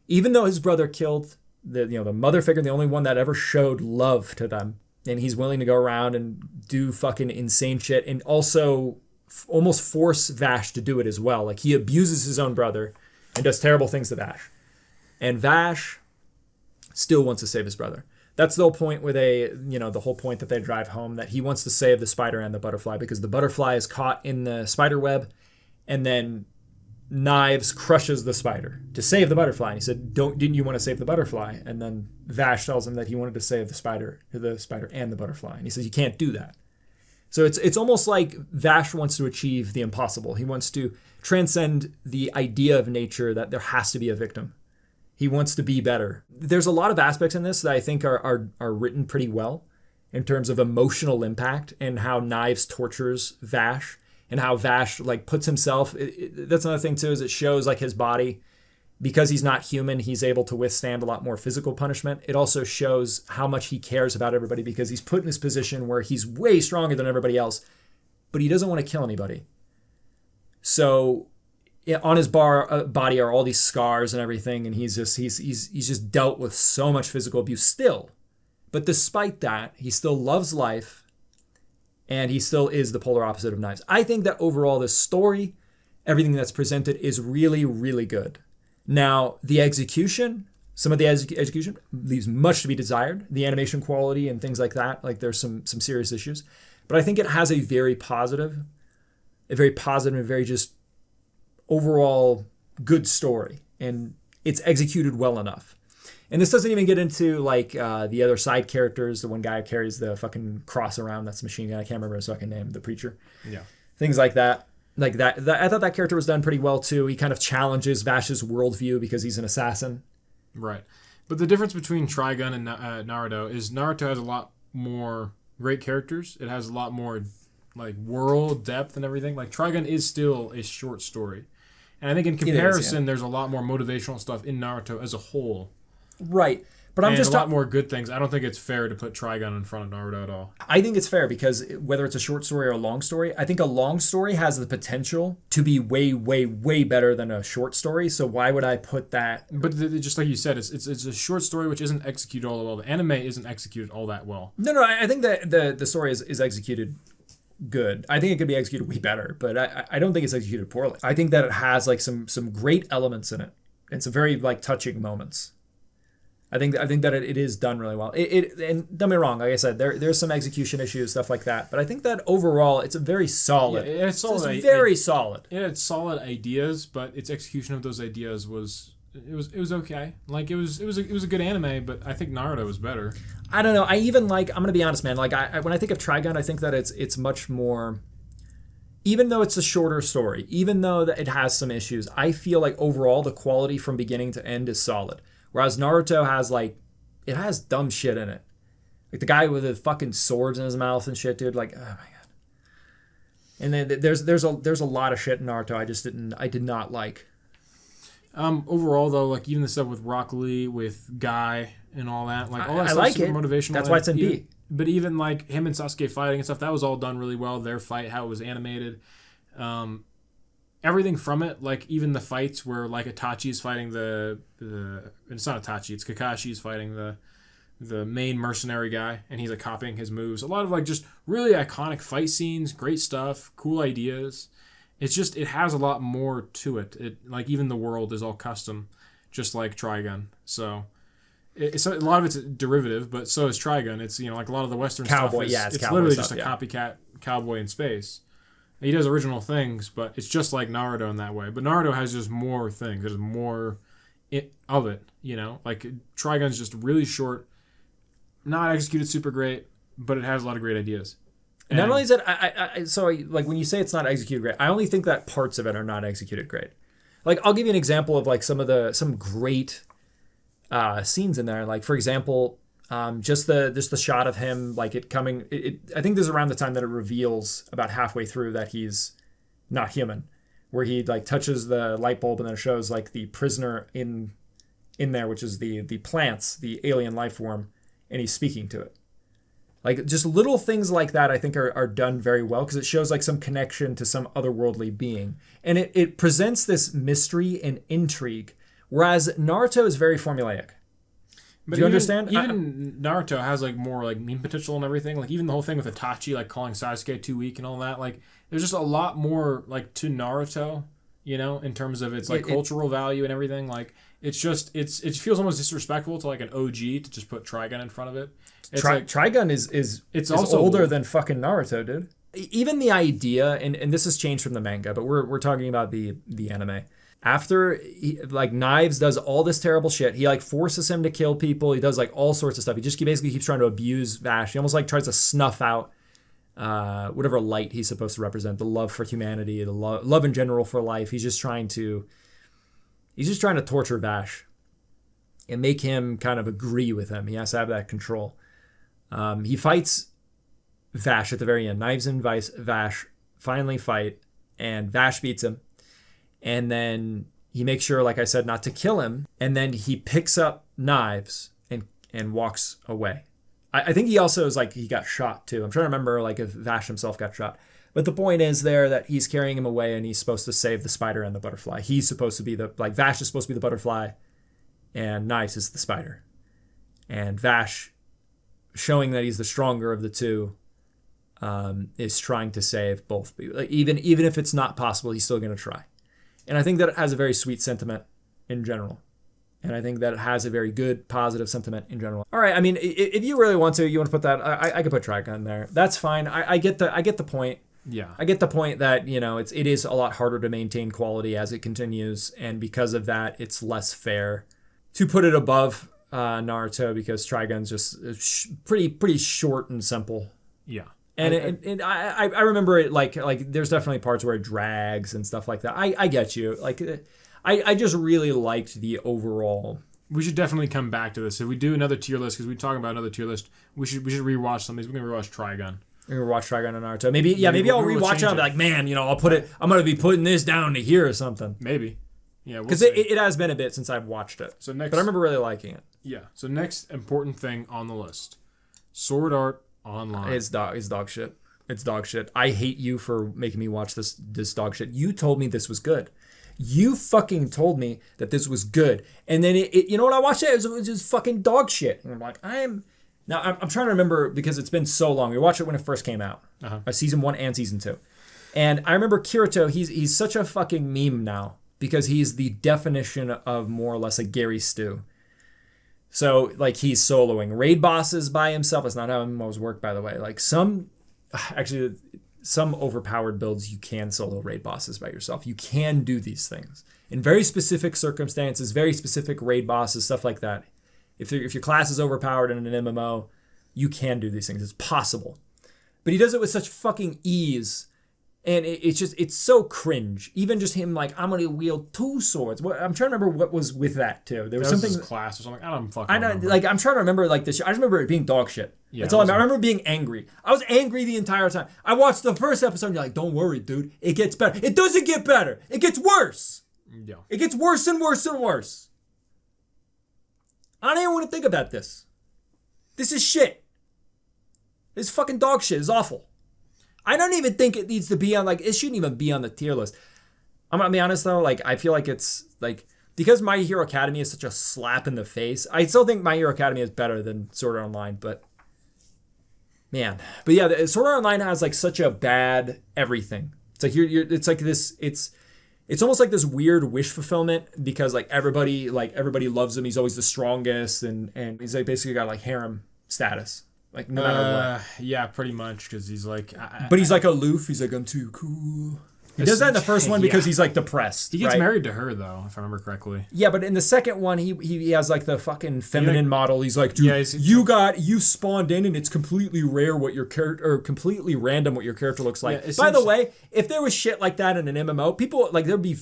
Even though his brother killed the mother figure, the only one that ever showed love to them, and he's willing to go around and do fucking insane shit, and also almost force Vash to do it as well. Like he abuses his own brother and does terrible things to Vash, and Vash still wants to save his brother. That's the whole point where the whole point that they drive home, that he wants to save the spider and the butterfly because the butterfly is caught in the spider web, and then Knives crushes the spider to save the butterfly. And he said, didn't you want to save the butterfly? And then Vash tells him that he wanted to save the spider and the butterfly. And he says, you can't do that. So it's almost like Vash wants to achieve the impossible. He wants to transcend the idea of nature that there has to be a victim. He wants to be better. There's a lot of aspects in this that I think are written pretty well in terms of emotional impact and how Knives tortures Vash and how Vash like puts himself. That's another thing too, is it shows like his body, because he's not human, he's able to withstand a lot more physical punishment. It also shows how much he cares about everybody because he's put in this position where he's way stronger than everybody else, but he doesn't want to kill anybody. So on his body are all these scars and everything, and he's just dealt with so much physical abuse still. But despite that, he still loves life, and he still is the polar opposite of Knives. I think that overall, this story, everything that's presented, is really, really good. Now, the execution, some of the execution leaves much to be desired. The animation quality and things like that, like there's some serious issues. But I think it has a very positive and very just overall good story, and it's executed well enough. And this doesn't even get into like the other side characters. The one guy who carries the fucking cross around, that's Machine Gun. I can't remember his fucking name. The preacher. Yeah. Things like that. Like that. I thought that character was done pretty well too. He kind of challenges Vash's worldview because he's an assassin. Right. But the difference between Trigun and Naruto is Naruto has a lot more great characters. It has a lot more like world depth and everything. Like Trigun is still a short story. And I think in comparison, there's a lot more motivational stuff in Naruto as a whole. Right. But I'm just a lot more good things. I don't think it's fair to put Trigun in front of Naruto at all. I think it's fair because whether it's a short story or a long story, I think a long story has the potential to be way, way, way better than a short story. So why would I put that? But just like you said, it's a short story which isn't executed all that well. The anime isn't executed all that well. No, I think that the story is executed good. I think it could be executed way better, but I don't think it's executed poorly. I think that it has like some great elements in it and some very like touching moments. I think that it is done really well. And don't be wrong, like I said, there's some execution issues, stuff like that. But I think that overall, it's a very solid. Yeah, it's solid. It's very solid. It had solid ideas, but its execution of those ideas was okay. Like it was a good anime, but I think Naruto was better. I don't know. I even like. I'm gonna be honest, man. Like when I think of Trigun, I think that it's much more. Even though it's a shorter story, even though that it has some issues, I feel like overall the quality from beginning to end is solid. Whereas Naruto has dumb shit in it. Like the guy with the fucking swords in his mouth and shit, dude. Like, oh my god. And then there's a lot of shit in Naruto I did not like. Overall though, like even the stuff with Rock Lee, with Guy and all that, like all that stuff like super motivational. That's why it's in B. But even like him and Sasuke fighting and stuff, that was all done really well. Their fight, how it was animated. Everything from it, like even the fights where like Itachi's fighting it's not Itachi, it's Kakashi's fighting the main mercenary guy, and he's like copying his moves. A lot of like just really iconic fight scenes, great stuff, cool ideas, It's just, it has a lot more to it. Like, even the world is all custom, just like Trigun. So, it's a lot of it's derivative, but so is Trigun. It's, like a lot of the Western cowboy, stuff it's literally stuff, just a copycat cowboy in space. He does original things, but it's just like Naruto in that way. But Naruto has just more things. There's more of it, Like, Trigun's just really short, not executed super great, but it has a lot of great ideas. And not only is it, like when you say it's not executed great, I only think that parts of it are not executed great. Like, I'll give you an example of like some great scenes in there. Like, for example, just the shot of him, like it coming. I think this is around the time that it reveals about halfway through that he's not human, where he like touches the light bulb and then it shows like the prisoner in there, which is the plants, the alien life form, and he's speaking to it. Like, just little things like that I think are done very well because it shows like some connection to some otherworldly being. And it presents this mystery and intrigue, whereas Naruto is very formulaic. But do you understand? Even Naruto has like more like meme potential and everything. Like, even the whole thing with Itachi like calling Sasuke too weak and all that. Like, there's just a lot more like to Naruto, in terms of its like cultural value and everything. Like, it's just it feels almost disrespectful to like an OG to just put Trigun in front of it. It's Trigun is also older than fucking Naruto, dude. Even the idea, and this has changed from the manga, but we're talking about the anime. After Knives does all this terrible shit, he like forces him to kill people. He does like all sorts of stuff. He basically keeps trying to abuse Vash. He almost like tries to snuff out whatever light he's supposed to represent, the love for humanity, the love in general for life. He's just trying to torture Vash and make him kind of agree with him. He has to have that control. He fights Vash at the very end. Knives and Vash finally fight, and Vash beats him. And then he makes sure, like I said, not to kill him. And then he picks up Knives and walks away. I think he also is like, he got shot too. I'm trying to remember like if Vash himself got shot. But the point is there that he's carrying him away and he's supposed to save the spider and the butterfly. He's supposed to be Vash is supposed to be the butterfly and Knives is the spider. And Vash, showing that he's the stronger of the two, is trying to save both. Like, even if it's not possible, he's still going to try. And I think that it has a very sweet sentiment in general. And I think that it has a very good, positive sentiment in general. All right, I mean, if you really want to put that, I could put Trigun there. That's fine. I get the point. Yeah. I get the point that, it is a lot harder to maintain quality as it continues. And because of that, it's less fair to put it above Naruto because Trigun's just pretty short and simple. Yeah. And I remember it like there's definitely parts where it drags and stuff like that. I get you. Like, I just really liked the overall. We should definitely come back to this. If we do another tier list, because we're talking about another tier list, we should rewatch some of these. We're gonna rewatch Trigun. We're gonna watch Trigun and Naruto. Maybe I'll rewatch it. I'll be like, man, I'll put it. I'm gonna be putting this down to here or something. Maybe. Yeah. Because it has been a bit since I've watched it. But I remember really liking it. Yeah. So next important thing on the list, Sword Art Online. It's dog shit. It's dog shit. I hate you for making me watch this dog shit. You told me this was good. You fucking told me that this was good. And then you know what, I watched it? It was just fucking dog shit. And I'm like, I'm trying to remember because it's been so long. We watched it when it first came out. Season 1 and Season 2. And I remember Kirito, he's such a fucking meme now because he's the definition of more or less a Gary Stu. So, like, he's soloing raid bosses by himself. That's not how MMOs work, by the way. Like, some overpowered builds, you can solo raid bosses by yourself. You can do these things. In very specific circumstances, very specific raid bosses, stuff like that. If your class is overpowered in an MMO, you can do these things. It's possible. But he does it with such fucking ease. And it's so cringe. Even just him like, I'm going to wield 2 swords. I'm trying to remember what was with that too. There was something. His class or something. I don't fucking remember. Like, I'm trying to remember like this. I just remember it being dog shit. Yeah, that's all I remember being angry. I was angry the entire time. I watched the first episode and you're like, don't worry, dude. It gets better. It doesn't get better. It gets worse. Yeah. It gets worse and worse and worse. I don't even want to think about this. This is shit. This is fucking dog shit. It's awful. I don't even think it needs to be on, like, it shouldn't even be on the tier list. I'm gonna be honest though, like, I feel like it's, like, because My Hero Academy is such a slap in the face, I still think My Hero Academy is better than Sword Art Online, but, man. But yeah, Sword Art Online has, like, such a bad everything It's like it's like this. It's almost like this weird wish fulfillment because like everybody loves him. He's always the strongest, and he's like basically got like harem status. Like no matter what. Yeah, pretty much because he's like. But he's like aloof. He's like, I'm too cool. He does that in the first one because he's like depressed. He gets married to her though, if I remember correctly. Yeah, but in the second one, he has like the fucking feminine model. He's like, dude, you spawned in and it's completely rare what your character, or completely random what your character looks like. Yeah, by the way, if there was shit like that in an MMO, people like there'd be,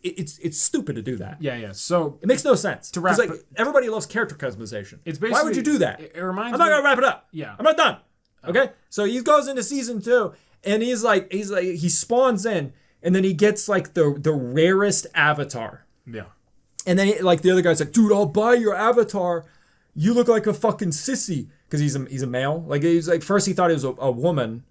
it's stupid to do that. Yeah. So it makes no sense. Because like everybody loves character customization. It's basically, why would you do that? It reminds. I'm not gonna wrap it up. Yeah, I'm not done. Okay, so he goes into season 2 and he spawns in. And then he gets like the rarest avatar. Yeah. And then like the other guy's like, dude, I'll buy your avatar. You look like a fucking sissy. Because he's a male. Like he's like, first he thought he was a woman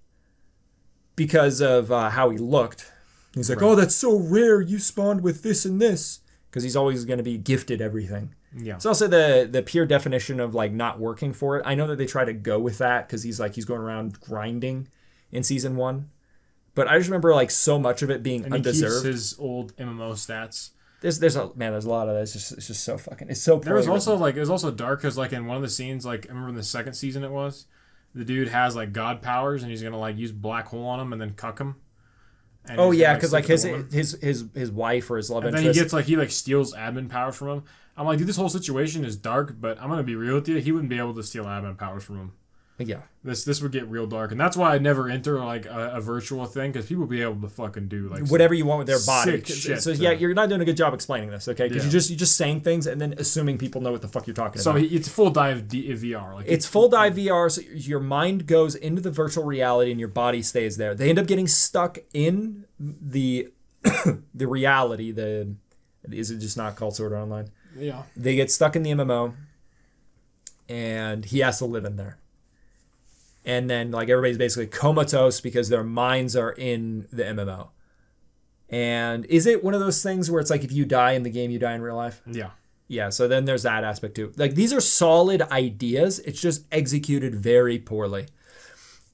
because of how he looked. He's like, oh, that's so rare. You spawned with this and this. Because he's always going to be gifted everything. Yeah. It's also the pure definition of like not working for it. I know that they try to go with that because he's going around grinding in season 1. But I just remember like so much of it being undeserved. He keeps his old MMO stats. There's a lot of that. It's just so fucking. It's so. There was also like it was also dark because like in one of the scenes, like I remember in the second season the dude has like god powers and he's gonna like use black hole on him and then cuck him. Oh yeah, because like his wife or his love interest. And then he gets he steals admin powers from him. I'm like, dude, this whole situation is dark, but I'm gonna be real with you. He wouldn't be able to steal admin powers from him. Yeah, this would get real dark, and that's why I never enter like a virtual thing because people be able to fucking do like whatever you want with their body. Shit, so yeah, you're not doing a good job explaining this, okay? Because you're just saying things and then assuming people know what the fuck you're talking about. So it's full dive VR. Like it's full dive VR. So your mind goes into the virtual reality and your body stays there. They end up getting stuck in the the reality. Is it just not called Sword Art Online? Yeah. They get stuck in the MMO, and he has to live in there. And then like everybody's basically comatose because their minds are in the MMO. And is it one of those things where it's like if you die in the game, you die in real life? Yeah. Yeah, so then there's that aspect too. Like these are solid ideas. It's just executed very poorly.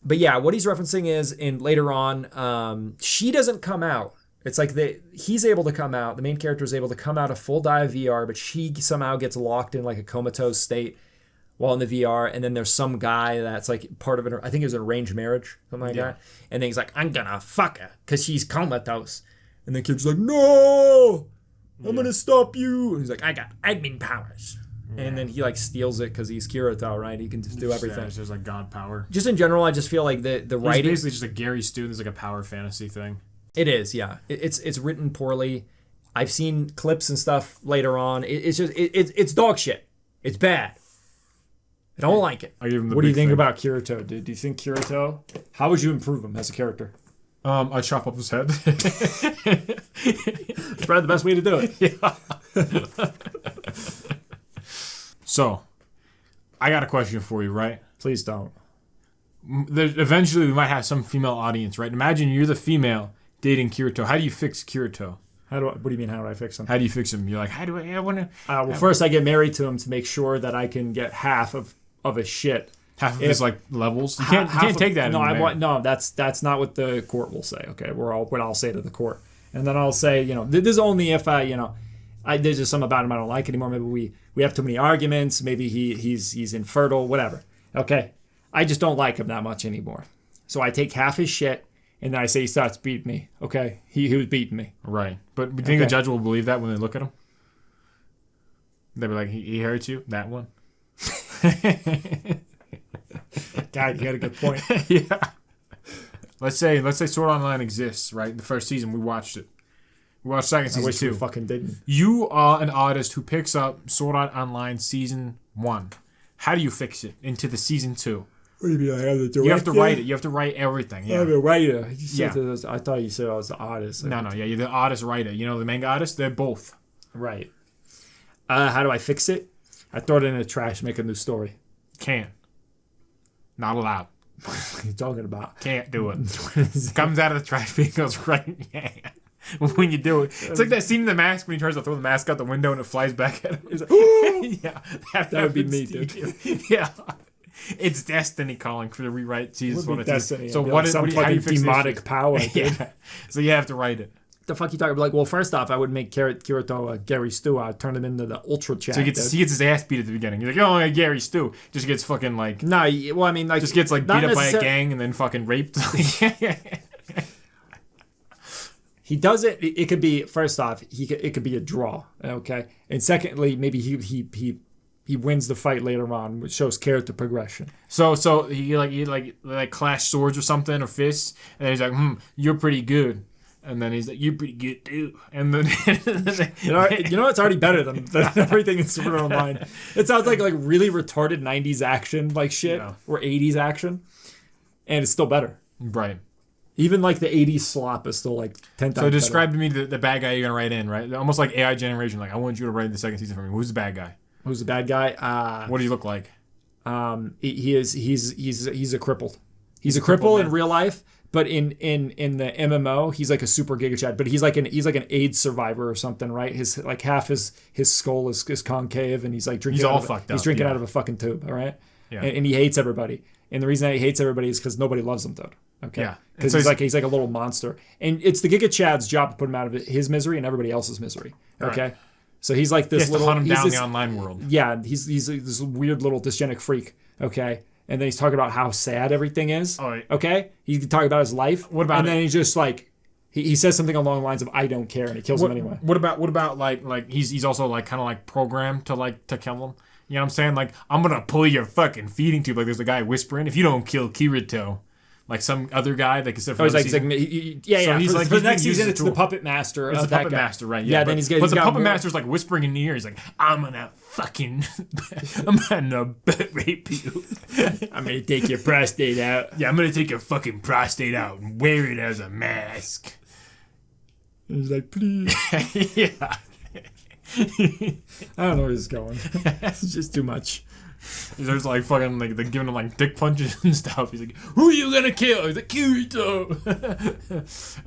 But yeah, what he's referencing is in later on, she doesn't come out. It's like he's able to come out. The main character is able to come out of full dive VR, but she somehow gets locked in like a comatose state while in the VR, and then there's some guy that's like part of it. I think it was an arranged marriage, something like that. And then he's like, I'm gonna fuck her because she's comatose. And the kid's like, no, I'm gonna stop you. And he's like, I got admin powers. Yeah. And then he like steals it because he's Kirito, right? He can just do everything. Yeah, there's like god power. Just in general, I just feel like the writing. It's basically just a Gary Stu. It's like a power fantasy thing. It is, yeah. It's written poorly. I've seen clips and stuff later on. It's dog shit. It's bad. I don't like it. I give him the what do you think about Kirito, dude? Do you think Kirito? How would you improve him as a character? I chop off his head. It's probably the best way to do it. Yeah. So, I got a question for you, right? Please don't. Eventually, we might have some female audience, right? Imagine you're the female dating Kirito. How do you fix Kirito? What do you mean, how do I fix him? How do you fix him? You're like, I want to... well, first I get married to him to make sure that I can get half of his shit. Half of his, like, levels? You can't take that. No, that's not what the court will say, okay? What I'll say to the court. And then I'll say, this is only if there's just something about him I don't like anymore. Maybe we have too many arguments. Maybe he's infertile, whatever. Okay? I just don't like him that much anymore. So I take half his shit, and then I say he starts beating me. Okay? He was beating me. Right. But do you think the judge will believe that when they look at him? They'll be like, he hurt you? That one? God, you got a good point. Yeah. Let's say Sword Art Online exists, right? The first season, we watched it. We watched second season, I wish too. We fucking didn't. You are an artist who picks up Sword Art Online Season 1. How do you fix it into the Season 2? What do you mean? I have to direct You have to write it. You have to write everything. Yeah. I have to write it. I thought you said I was the artist. No. Yeah, you're the artist-writer. You know, the manga artist, they're both. Right. How do I fix it? I throw it in the trash, make a new story. Can't. Not allowed. What are you talking about? Can't do it. Comes out of the trash bin, goes right in your hand. When you do it. It's like that scene in The Mask when he tries to throw the mask out the window and it flies back at him. He's like, yeah. That would be me, dude. Yeah. It's destiny calling for the rewrite season. Would be destiny. So what is some fucking demonic power? Yeah. So you have to write it. The fuck you talking about? Like, well, first off, I would make Kirito a Gary Stu. I'd turn him into the Ultra Chat. So he gets his ass beat at the beginning. He's like, oh, yeah, Gary Stu. Just gets fucking like... Nah, well, I mean, like... Just gets like beat up by a gang and then fucking raped. He does it. It could be, first off, it could be a draw, okay? And secondly, maybe he wins the fight later on, which shows character progression. So he clash swords or something, or fists, and he's like, you're pretty good. And then he's like, you're pretty good too. And then you know it's already better than everything in Sword Art Online. It sounds like really retarded 90s action like shit, or 80s action, and it's still better. Right. Even like the 80s slop is still like 10 times So describe better. to me the bad guy you're gonna write in, right? Almost like AI generation. Like, I want you to write the second season for me. Who's the bad guy? Who's the bad guy? What do you look like? He's a crippled. He's a cripple in real life. But in the MMO, he's like a super Giga Chad. But he's like an AIDS survivor or something, right? His like half his skull is concave, and he's like drinking. He's all fucked up. He's drinking out of a fucking tube, all right? Yeah. And he hates everybody. And the reason that he hates everybody is because nobody loves him, dude. Okay. Yeah. Because he's like a little monster, and it's the Giga Chad's job to put him out of his misery and everybody else's misery. Okay. Right. So he's like this little. To hunt him down in the online world. Yeah. He's this weird little dysgenic freak. Okay. And then he's talking about how sad everything is. All right. Okay? He's talking about his life. What about And then he's just like, he says something along the lines of, I don't care, and he kills him anyway. What about like he's also like kind of like programmed to kill him? You know what I'm saying? Like, I'm going to pull your fucking feeding tube. Like, there's a guy whispering, if you don't kill Kirito. Like some other guy that can sit for he's for the next season, it's the puppet master. It's the puppet master, right? Yeah, then he's got the puppet master's like whispering in the ear. He's like, I'm gonna rape you. I'm gonna take your prostate out. Yeah, I'm gonna take your fucking prostate out and wear it as a mask. And he's like, please. Yeah. I don't know where this is going. It's just too much. There's like fucking like they're giving him like dick punches and stuff. He's like, who are you gonna kill? He's like, Kirito.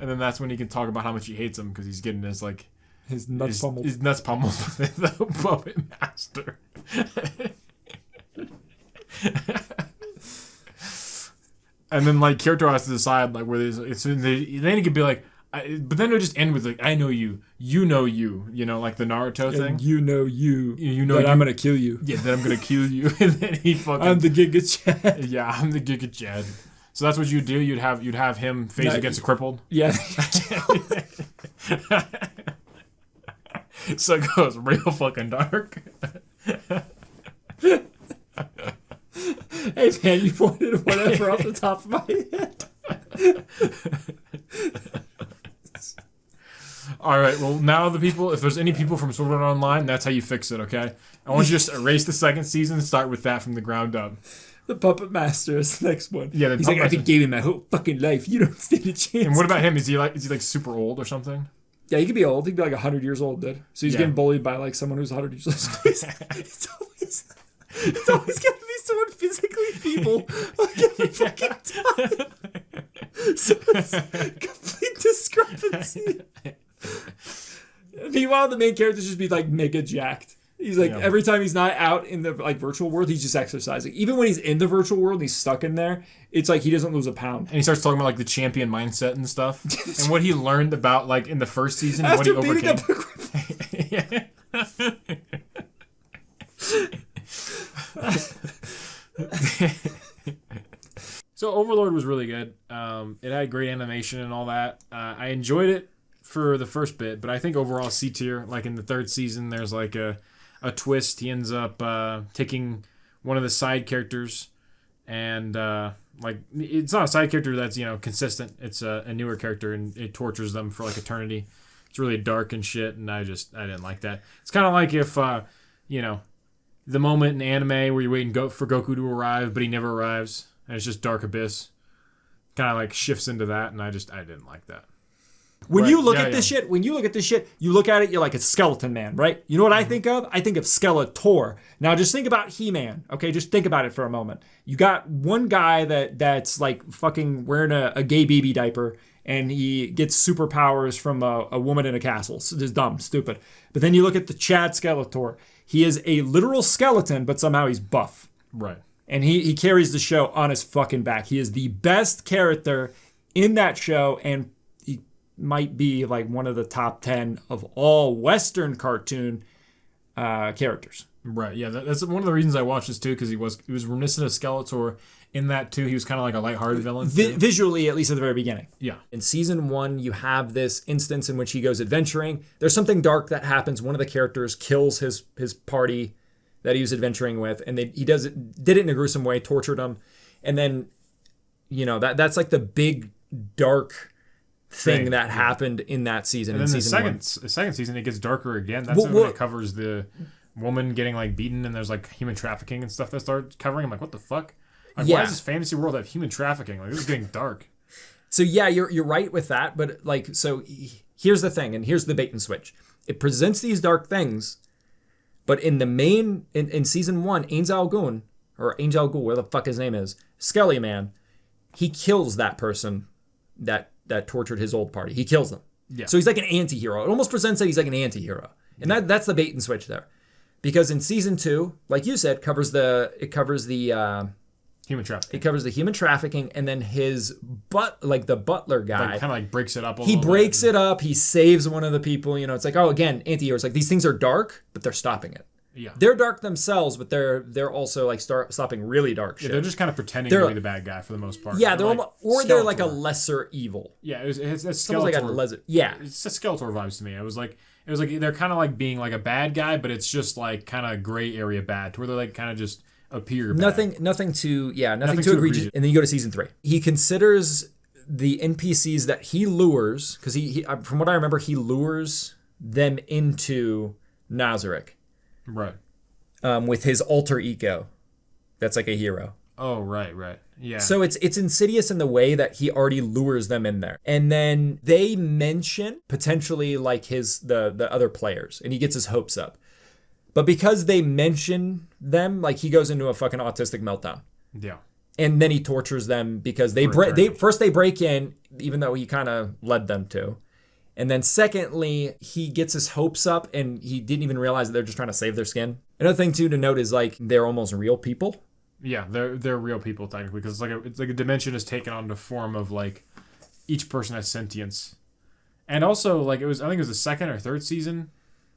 And then that's when he can talk about how much he hates him because he's getting his like his nuts pummeled. His nuts pummeled by the puppet master. And then like Kirito has to decide like where then he could be like. But then it'll just end with like, I know you, you know like the Naruto thing. You know that I'm gonna kill you. Yeah, that I'm gonna kill you. And then he fucking. I'm the Giga Chad. Yeah, I'm the Giga Chad. So that's what you'd do. You'd have him face against a crippled. Yeah. So it goes real fucking dark. Hey man, you pointed whatever off the top of my head. All right, well, now if there's any people from Sword Art Online, that's how you fix it, okay? I want you to just erase the second season and start with that from the ground up. The Puppet Master is the next one. Yeah, he's like, I've been gaming my whole fucking life. You don't stand a chance. And what about him? Is he like super old or something? Yeah, he could be old. He could be like 100 years old, dude. So he's getting bullied by like someone who's 100 years old. It's always going to be someone physically feeble like every fucking time. So it's complete discrepancy. Meanwhile, the main characters just be like mega jacked. He's like every time he's not out in the like virtual world, he's just exercising. Even when he's in the virtual world and he's stuck in there, it's like he doesn't lose a pound. And he starts talking about like the champion mindset and stuff, and what he learned about like in the first season, and what he overcame. So Overlord was really good. It had great animation and all that. I enjoyed it for the first bit, but I think overall C tier. Like in the third season, there's like a twist. He ends up taking one of the side characters, and like it's not a side character that's consistent. It's a newer character, and it tortures them for like eternity. It's really dark and shit, and I didn't like that. It's kind of like if the moment in anime where you're waiting for Goku to arrive, but he never arrives, and it's just dark abyss. Kind of like shifts into that, and I didn't like that. When you look at this shit, you look at it, you're like, it's Skeleton Man, right? You know what I think of? I think of Skeletor. Now just think about He-Man, okay? Just think about it for a moment. You got one guy that's like fucking wearing a gay baby diaper, and he gets superpowers from a woman in a castle. So just dumb, stupid. But then you look at the Chad Skeletor. He is a literal skeleton, but somehow he's buff. Right. And he carries the show on his fucking back. He is the best character in that show, and he might be like one of the top 10 of all Western cartoon characters. Right, yeah, that's one of the reasons I watched this too, because he was reminiscent of Skeletor in that too. He was kind of like a lighthearted villain. Visually, at least at the very beginning. Yeah. In season 1, you have this instance in which he goes adventuring. There's something dark that happens. One of the characters kills his party that he was adventuring with, and did it in a gruesome way, tortured them, and then, that's like the big dark thing that happened in that season. And then the second season, it gets darker again. That's when it covers the woman getting like beaten, and there's like human trafficking and stuff that starts covering. I'm like, what the fuck? Like, why does this fantasy world have human trafficking? Like, this is getting dark. So yeah, you're right with that, but like, so here's the thing, and here's the bait and switch. It presents these dark things, but in the main in season 1, Angel Ghul, where the fuck his name is, Skelly Man, he kills that person that tortured his old party. He kills them. Yeah. So he's like an anti-hero. It almost presents that he's like an anti-hero. And that's the bait and switch there. Because in season 2, like you said, it covers the human trafficking. It covers the human trafficking, and then his the butler guy, kind of like breaks it up He breaks it up, he saves one of the people, it's like, oh, again, anti-heroes. Like, these things are dark, but they're stopping it. Yeah. They're dark themselves, but they're also like stopping really dark shit. Yeah, they're just kind of pretending to be the bad guy for the most part. Yeah, they're like a lesser evil. Yeah, it's Skeletor. Like a lesser. Yeah, it's a Skeletor vibes to me. It was like they're kind of like being like a bad guy, but it's just like kind of gray area bad, to where they're like kind of just appear bad. Nothing too egregious. And then you go to season 3. He considers the NPCs that he lures, because he from what I remember, he lures them into Nazarick. Right. With his alter ego, that's like a hero. Oh, right. Yeah. So it's insidious in the way that he already lures them in there. And then they mention potentially like the other players, and he gets his hopes up. But because they mention them, like, he goes into a fucking autistic meltdown. Yeah. And then he tortures them because they break in, even though he kind of led them to. And then secondly, he gets his hopes up, and he didn't even realize that they're just trying to save their skin. Another thing too to note is like they're almost real people. Yeah, they're real people technically, because it's like a dimension is taken on the form of like each person has sentience. And also like I think it was the second or third season,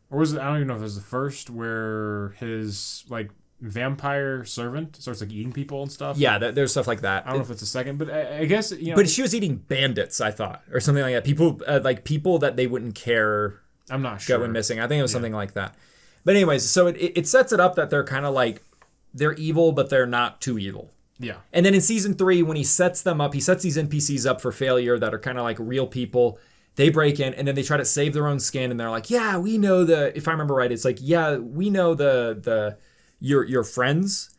or was it? I don't even know if it was the first, where his like vampire servant starts like eating people and stuff. Yeah, there's stuff like that. I don't know if it's the second, but I guess But she was eating bandits, I thought, or something like that. People that they wouldn't care. I'm not sure. Going missing. I think it was something like that. But anyways, so it sets it up that they're kind of like they're evil, but they're not too evil. Yeah. And then in season 3, when he sets them up, he sets these NPCs up for failure that are kind of like real people. They break in, and then they try to save their own skin, and they're like, yeah, we know if I remember right, it's like, yeah, we know your friends.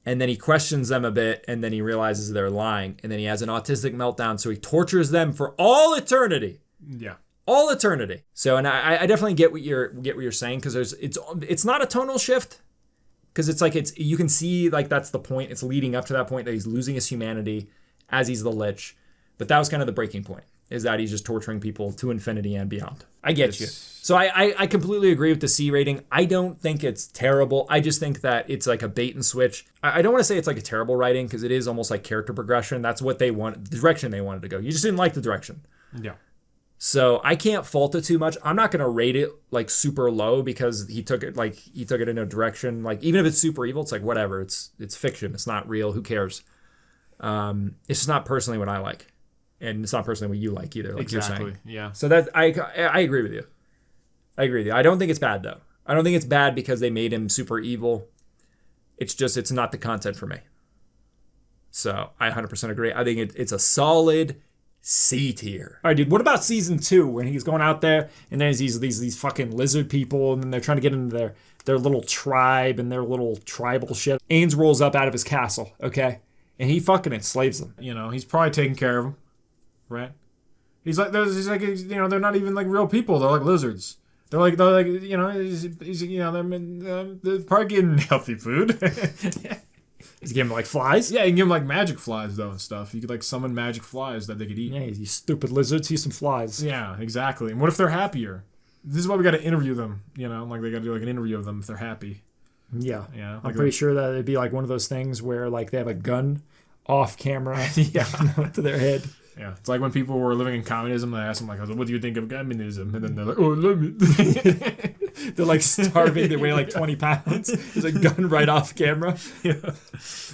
And then he questions them a bit, and then he realizes they're lying, and then he has an autistic meltdown, so he tortures them for all eternity. Yeah. All eternity. So, and I definitely get what you're saying, because it's not a tonal shift, because it's like you can see like that's the point. It's leading up to that point that he's losing his humanity as he's the Lich, but that was kind of the breaking point, is that he's just torturing people to infinity and beyond. I get you. So I completely agree with the C rating. I don't think it's terrible. I just think that it's like a bait and switch. I don't want to say it's like a terrible writing, because it is almost like character progression. That's what they want, the direction they wanted to go. You just didn't like the direction. Yeah. So I can't fault it too much. I'm not going to rate it like super low, because he took it in a direction, like, even if it's super evil, it's like, whatever. It's fiction. It's not real. Who cares? It's just not personally what I like. And it's not personally what you like either, like exactly. You're saying. Yeah. So that I agree with you. I don't think it's bad, though. I don't think it's bad because they made him super evil. It's just, it's not the content for me. So I 100% agree. I think it's a solid C tier. All right, dude. What about season 2, when he's going out there and there's these fucking lizard people, and then they're trying to get into their little tribe and their little tribal shit. Ains rolls up out of his castle, okay, and he fucking enslaves them. He's probably taking care of them, right? He's like they're not even like real people. They're like lizards. They're like they're probably getting healthy food. He's giving them like flies? Yeah, you can give them like magic flies though and stuff. You could like summon magic flies that they could eat. Yeah, you stupid lizards, here's some flies. Yeah, exactly. And what if they're happier? This is why we got to interview them, like they got to do like an interview of them if they're happy. Yeah. Yeah. I'm pretty sure that it'd be like one of those things where like they have a gun off camera to their head. Yeah. It's like when people were living in communism, they asked them, like, what do you think of communism? And then they're like, oh, love it. They're like starving. They weigh like 20 pounds. There's a gun right off camera. Yeah.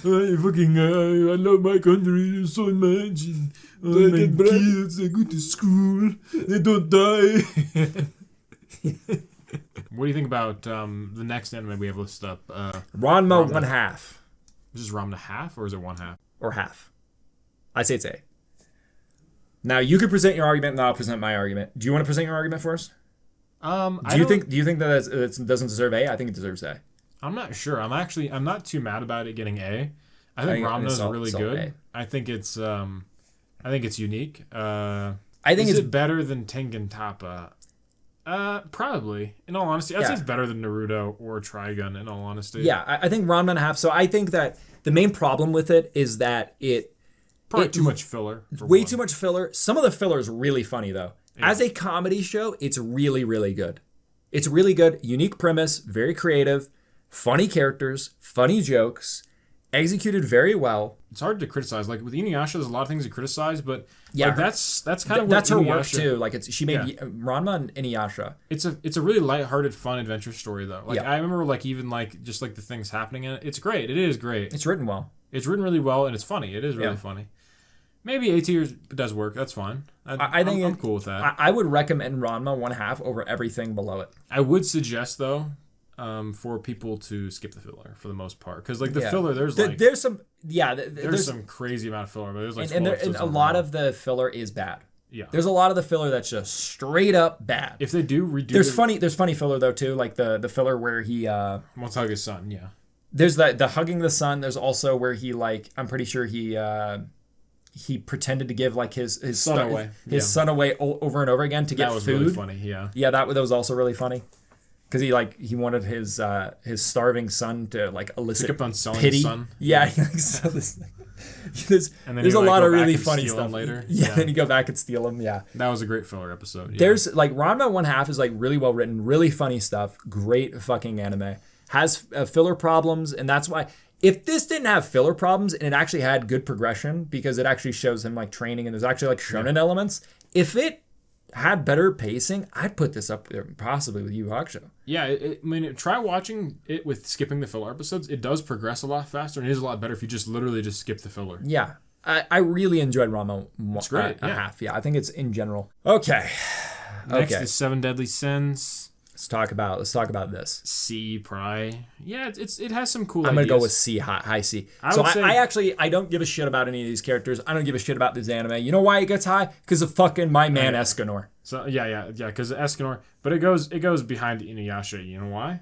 I love my country so much. And, my kids, they go to school. They don't die. What do you think about the next anime we have listed up? Ranma 1/2. Is this Ranma half or is it 1/2? Or half. I say it's A. Now you could present your argument and I'll present my argument. Do you want to present your argument first? Do you think that it doesn't deserve A? I think it deserves A. I'm not sure. I'm not too mad about it getting A. I think Ranma's really good. A. I think it's unique. I think it's better than Tengen Toppa. Probably. In all honesty, I'd say it's better than Naruto or Trigun. In all honesty, yeah, I think Ranma 1/2. So I think that the main problem with it is that probably too much filler. Too much filler. Some of the filler is really funny though. Yeah. As a comedy show, it's really, really good. It's really good. Unique premise, very creative, funny characters, funny jokes, executed very well. It's hard to criticize. Like with Inuyasha, there's a lot of things to criticize, but like, that's kind of that's her work too. Like she made Ranma and Inuyasha. It's a really lighthearted, fun adventure story though. Like I remember like even like just like the things happening in it. It's great. It is great. It's written well. It's written really well and it's funny. It is really funny. Maybe A tier does work. That's fine. I think I'm cool with that. I would recommend Ranma 1/2 over everything below it. I would suggest though, for people to skip the filler for the most part, because like the filler, there's some crazy amount of filler, but there's like and a lot of the filler is bad. Yeah, there's a lot of the filler that's just straight up bad. If they do redo, there's funny filler though too, like the filler where he wants to hug his son. Yeah, there's the hugging the son. There's also where he like I'm pretty sure he pretended to give like his son away over and over again to get food. That was really funny. Yeah, that was also really funny. Because he wanted his starving son to like elicit kept on selling pity. His son. Yeah, he like sell this thing. There's a lot of really funny stuff later. Yeah, then you go back and steal him. Yeah, that was a great filler episode. Yeah. There's like Ranma 1/2 is like really well written, really funny stuff, great fucking anime. Has filler problems, and that's why if this didn't have filler problems and it actually had good progression because it actually shows him like training and there's actually like shonen elements. If it had better pacing, I'd put this up there possibly with Yu Hakusho. Yeah, try watching it with skipping the filler episodes. It does progress a lot faster, and it is a lot better if you just literally just skip the filler. Yeah, I really enjoyed Ranma 1/2. Yeah, I think it's in general. Okay. Next is 7 Deadly Sins. Let's talk about this. C, probably. Yeah, it has some cool I'm ideas. going to go with C, high C. I don't give a shit about any of these characters. I don't give a shit about this anime. You know why it gets high? Because of fucking my man Escanor. So yeah, because of Escanor. But it goes behind Inuyasha. You know why?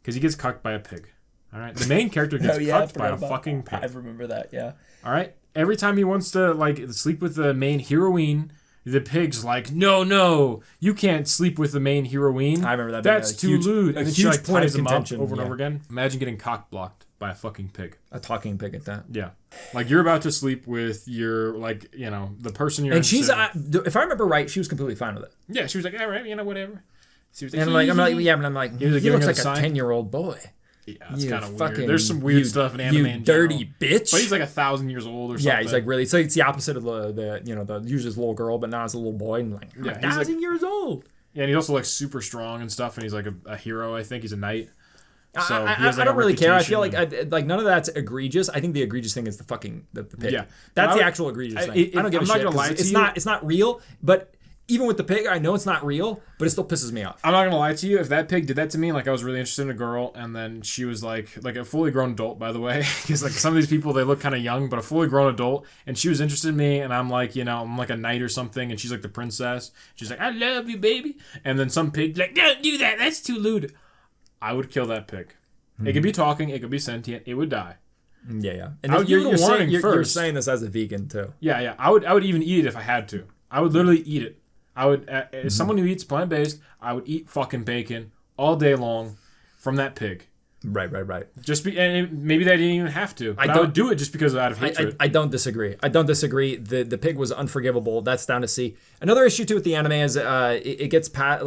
Because he gets cucked by a pig. All right? The main character gets cucked by a fucking pig. I remember that, yeah. All right? Every time he wants to like sleep with the main heroine, the pig's like, no, you can't sleep with the main heroine. I remember that. That's too lewd. And then she like ties him up over and over again. Imagine getting cock blocked by a fucking pig. A talking pig at that. Yeah. Like you're about to sleep with your like, the person you're. And she's, if I remember right, she was completely fine with it. Yeah, she was like, all right, whatever. She was like, he looks like a 10-year-old boy. Yeah, it's kind of weird. There's some weird stuff in anime in dirty general. Bitch. But he's like 1,000 years old or something. Yeah, he's like really. So it's the opposite of the usually this little girl, but now it's a little boy and like 1,000 years old. Yeah, and he's also like super strong and stuff, and he's like a hero. I think he's a knight. So I don't really care. I feel like none of that's egregious. I think the egregious thing is the pig. Yeah, that's the actual egregious thing. I don't give a shit. I'm not gonna lie to you. It's not real, but. Even with the pig, I know it's not real, but it still pisses me off. I'm not gonna lie to you. If that pig did that to me, like I was really interested in a girl, and then she was like a fully grown adult, by the way, because like some of these people they look kind of young, but a fully grown adult, and she was interested in me, and I'm like, I'm like a knight or something, and she's like the princess. She's like, I love you, baby, and then some pig like, don't do that. That's too lewd. I would kill that pig. Mm-hmm. It could be talking. It could be sentient. It would die. Yeah. And you're saying this as a vegan too. Yeah. I would even eat it if I had to. I would literally eat it. I would, as someone who eats plant-based, I would eat fucking bacon all day long from that pig. Right. And maybe they didn't even have to. But I would do it just because out of hatred. I don't disagree. The pig was unforgivable. That's down to C. Another issue too with the anime is it gets past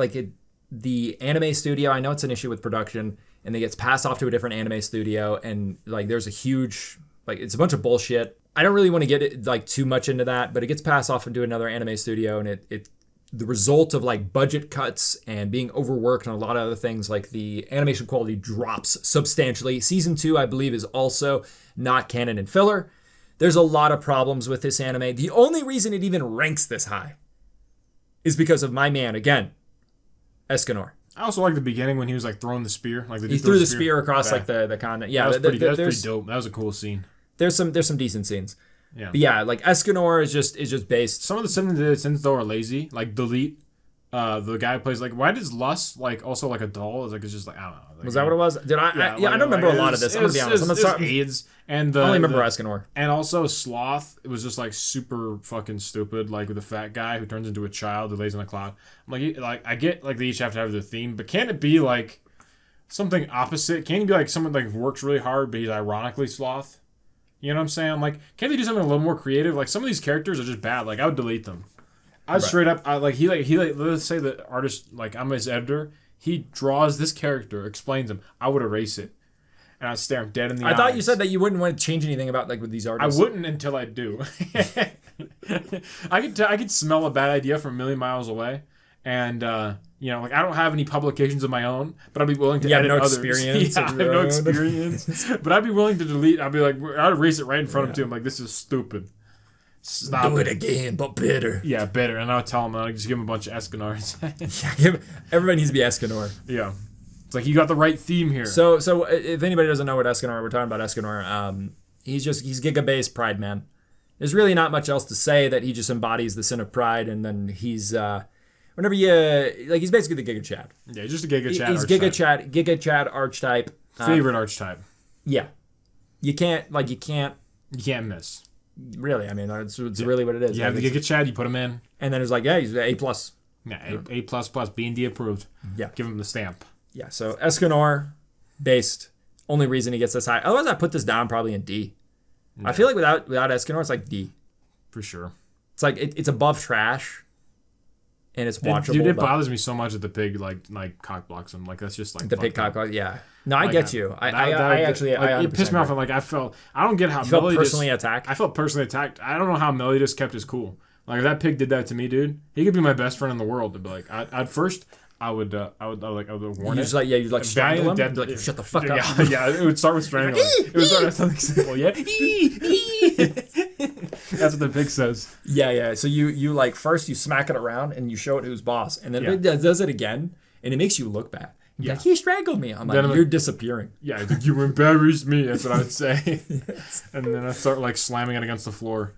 the anime studio. I know it's an issue with production. and it gets passed off to a different anime studio, and like there's a huge it's a bunch of bullshit. I don't really want to get like too much into that, but it gets passed off into another anime studio, and it the result of like budget cuts and being overworked and a lot of other things, like the animation quality drops substantially. Season 2, I believe, is also not canon and filler. There's a lot of problems with this anime. The only reason it even ranks this high is because of my man, again, Escanor. I also like the beginning when he was like throwing the spear. Like he threw the spear across like the continent. Yeah, that was pretty dope. That was a cool scene. There's some decent scenes. Yeah. But yeah, like Escanor is just based. Some of the sins though are lazy. Like Delete, the guy who plays like, why does Lust like also like a doll? It's just like I don't know. Like, was that what it was? Did I? I don't remember a lot of this. I'm gonna be honest. I'm gonna start. AIDS and I only remember Escanor. And also Sloth. It was just like super fucking stupid. Like with the fat guy who turns into a child who lays in a cloud. I'm like I get like they each have to have their theme, but can it be like something opposite? Can it be like someone like works really hard, but he's ironically Sloth? You know what I'm saying? Like, can't they do something a little more creative? Like, some of these characters are just bad. Like, I would delete them. I'd straight up, he let's say the artist, like, I'm his editor. He draws this character, explains him. I would erase it. And I'd stare him dead in the eyes. I thought you said that you wouldn't want to change anything about, like, with these artists. I wouldn't until I do. I could smell a bad idea from a million miles away. And, you know, like, I don't have any publications of my own, but I'd be willing to edit others. Experience. Yeah, I have no experience. But I'd be willing to delete. I'd be like, I'd erase it right in front of him. Like, this is stupid. Stop Do it again, but better. Yeah, better. And I'll tell him, I'll just give him a bunch of Escanors. Everybody needs to be Escanor. Yeah. It's like, you got the right theme here. So if anybody doesn't know what Escanor, we're talking about Escanor. He's Giga-based Pride Man. There's really not much else to say that he just embodies the sin of pride, and then he's... Whenever you he's basically the Giga Chad. Yeah, just a Giga Chad. He's Giga Chad archetype. Favorite archetype. Yeah, you can't miss. Really, I mean, it's really what it is. You have the Giga Chad, you put him in, and then it's like, yeah, he's A+. Yeah, A++, B&D approved. Yeah, give him the stamp. Yeah, so Escanor based. Only reason he gets this high. Otherwise, I put this down probably in D. Yeah. I feel like without Escanor, it's like D. For sure. It's like it's above trash. And it's watchable. Dude, it bothers me so much that the pig like cock blocks him. Like that's just like the pig cock blocks. Yeah. No, I get you. I it pissed me off. And like I don't get how you felt personally attacked. I felt personally attacked. I don't know how Melody just kept his cool. Like if that pig did that to me, dude, he could be my best friend in the world. But like I would warn it. You'd like strangle him. Dead, like, shut the fuck up. Yeah, it would start with strangling. It would start with something simple. Yeah. That's what the pig says. Yeah. So you like first you smack it around and you show it who's boss, and then it does it again, and it makes you look bad. Like, he strangled me. I'm like, you're disappearing. Yeah, I think you embarrassed me. That's what I would say. Yes. And then I start like slamming it against the floor,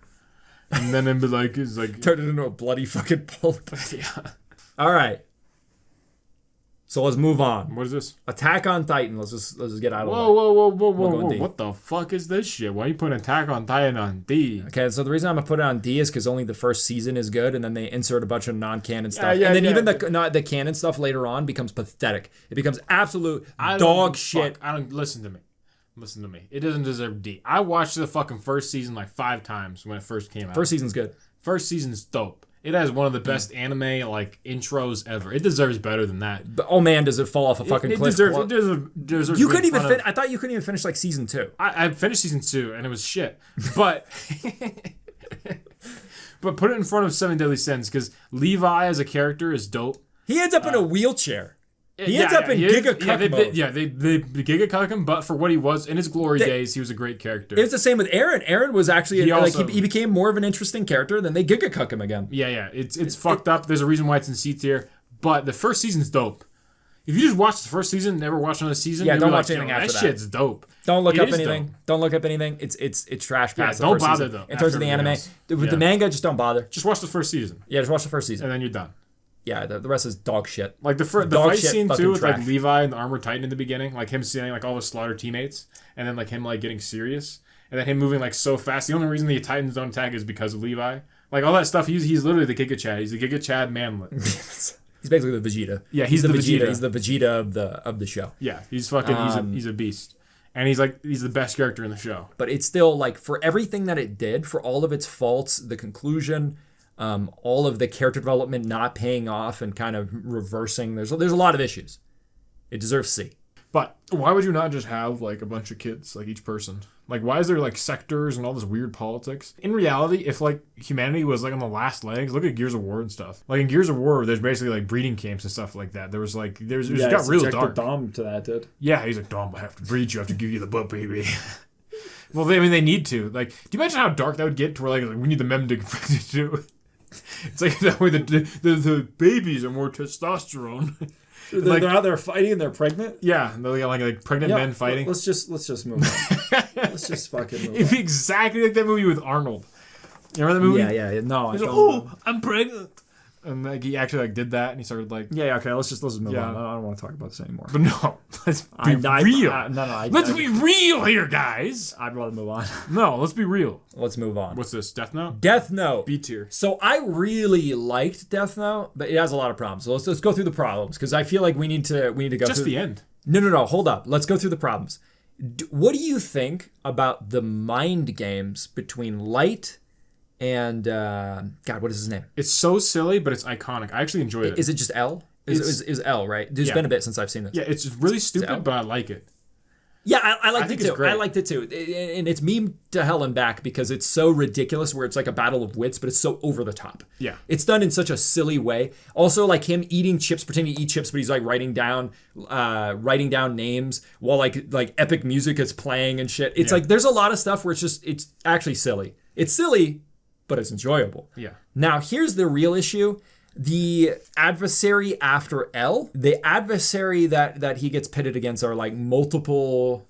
and then it'd be like, it's like turn it into a bloody fucking pulp. Yeah. All right. So let's move on. What is this? Attack on Titan. Let's just get out of the way. Whoa. What the fuck is this shit? Why are you putting Attack on Titan on D? Okay, so the reason I'm going to put it on D is because only the first season is good, and then they insert a bunch of non-canon stuff. And then even the canon stuff later on becomes pathetic. It becomes absolute dog shit. Listen to me. It doesn't deserve D. I watched the fucking first season like 5 times when it first came out. First season's good. First season's dope. It has one of the best anime like intros ever. It deserves better than that. But, oh man, does it fall off a fucking cliff? It deserves. You couldn't even I thought you couldn't even finish like season 2. I finished season 2 and it was shit. But but put it in front of 7 Deadly Sins because Levi as a character is dope. He ends up in a wheelchair. He ends up in Giga Cuck mode. They Giga Cuck him, but for what he was in his glory days, he was a great character. It was the same with Eren. Eren was actually he became more of an interesting character, then they Giga Cuck him again. Yeah. It's fucked up. There's a reason why it's in C tier, but the first season's dope. If you just watch the first season, never watch another season, don't watch anything after that. That shit's dope. Don't look up anything. Dope. Don't look up anything. It's trash past the first season. Don't bother though. In terms of the anime, with the manga, just don't bother. Just watch the first season. Yeah, just watch the first season, and then you're done. Yeah, the rest is dog shit. Like the fight scene too with like Levi and the Armored Titan in the beginning, like him seeing like all his slaughtered teammates, and then like him like getting serious, and then him moving like so fast. The only reason the Titans don't attack is because of Levi. Like all that stuff, he's literally the Giga Chad. He's the Giga Chad manlet. He's basically the Vegeta. Yeah, he's the Vegeta. He's the Vegeta of the show. Yeah, he's fucking he's a beast. And he's the best character in the show. But it's still like for everything that it did, for all of its faults, the conclusion, all of the character development not paying off and kind of reversing. There's a lot of issues. It deserves C. But why would you not just have like a bunch of kids, like each person? Like, why is there like sectors and all this weird politics? In reality, if like humanity was like on the last legs, look at Gears of War and stuff. Like in Gears of War, there's basically like breeding camps and stuff like that. There was like it got real dark. Dom to that, dude. Yeah, he's like, Dom, I have to breed you. I have to give you the butt, baby. Well, they need to. Like, do you imagine how dark that would get to where like we need the men to do? It's like that way the babies are more testosterone. They're out there fighting and they're pregnant? Yeah, they're like pregnant men fighting. Let's just move on. Let's just fucking move on. It'd be exactly like that movie with Arnold. You remember that movie? Yeah. No, He's like, oh, I'm pregnant. And like he actually like did that and he started like... Yeah, okay, let's just move on. I don't want to talk about this anymore. But no, let's be real. Let's be real here, guys. I'd rather move on. No, let's be real. Let's move on. What's this, Death Note? Death Note. B tier. So I really liked Death Note, but it has a lot of problems. So let's go through the problems, because I feel like we need to go just through... the end. No, hold up. Let's go through the problems. What do you think about the mind games between Light and God, what is his name? It's so silly, but it's iconic. I actually enjoyed it. Is it just L? Is L, right? There's been a bit since I've seen this. Yeah, it's really stupid, but I like it. Yeah, I liked it too. I liked it too. And it's meme to hell and back because it's so ridiculous where it's like a battle of wits, but it's so over the top. Yeah. It's done in such a silly way. Also, like him eating chips, pretending to eat chips, but he's like writing down names while like epic music is playing and shit. It's like there's a lot of stuff where it's actually silly. It's silly, but it's enjoyable. Yeah. Now, here's the real issue. The adversary after L, the adversary that he gets pitted against are like multiple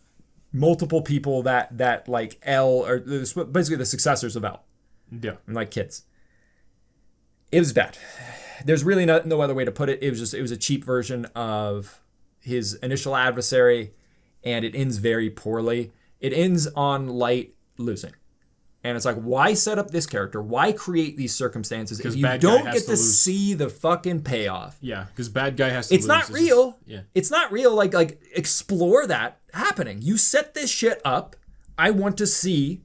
people that like L are basically the successors of L. Yeah. And like kids. It was bad. There's really no other way to put it. It was a cheap version of his initial adversary, and it ends very poorly. It ends on Light losing. And it's like, why set up this character? Why create these circumstances if you don't get to see the fucking payoff? Yeah, because bad guy has to lose. It's not real. It's not real. Like explore that happening. You set this shit up. I want to see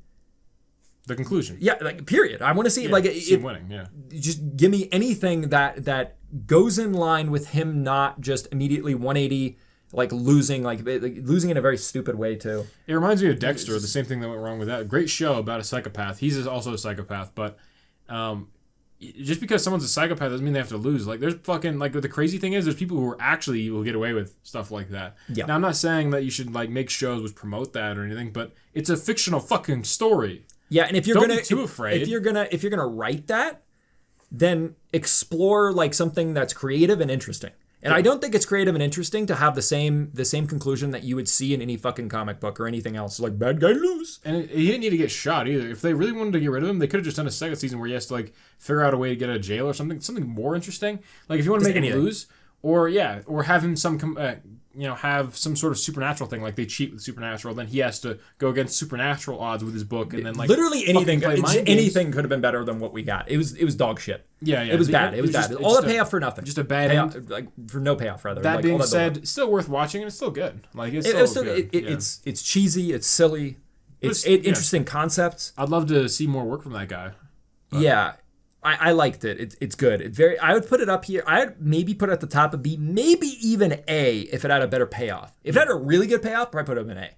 the conclusion. Yeah, like period. I want to see winning. Yeah. Just give me anything that goes in line with him not just immediately 180. Like losing in a very stupid way too. It reminds me of Dexter, the same thing that went wrong with that. Great show about a psychopath. He's also a psychopath, but just because someone's a psychopath doesn't mean they have to lose. Like there's fucking like the crazy thing is there's people who will get away with stuff like that. Yeah. Now I'm not saying that you should like make shows which promote that or anything, but it's a fictional fucking story. Yeah, and if you're Don't be too afraid. If you're gonna write that, then explore like something that's creative and interesting. And I don't think it's creative and interesting to have the same conclusion that you would see in any fucking comic book or anything else. Like, bad guy lose. And he didn't need to get shot either. If they really wanted to get rid of him, they could have just done a second season where he has to like figure out a way to get out of jail or something more interesting. Like if you want to make him lose, or have him have some sort of supernatural thing, like they cheat with supernatural, then he has to go against supernatural odds with his book, and then like literally anything could have been better than what we got. It was dog shit. Yeah. It was bad. It was bad. All the payoff for nothing. Just a bad end. Like for no payoff rather. That being said, still worth watching, and it's still good. Like it's still good. It's cheesy. It's silly. It's interesting concepts. I'd love to see more work from that guy. But. Yeah. I liked it. It's good. I would put it up here. I'd maybe put it at the top of B, maybe even A if it had a better payoff. If it had a really good payoff, I'd put it in A.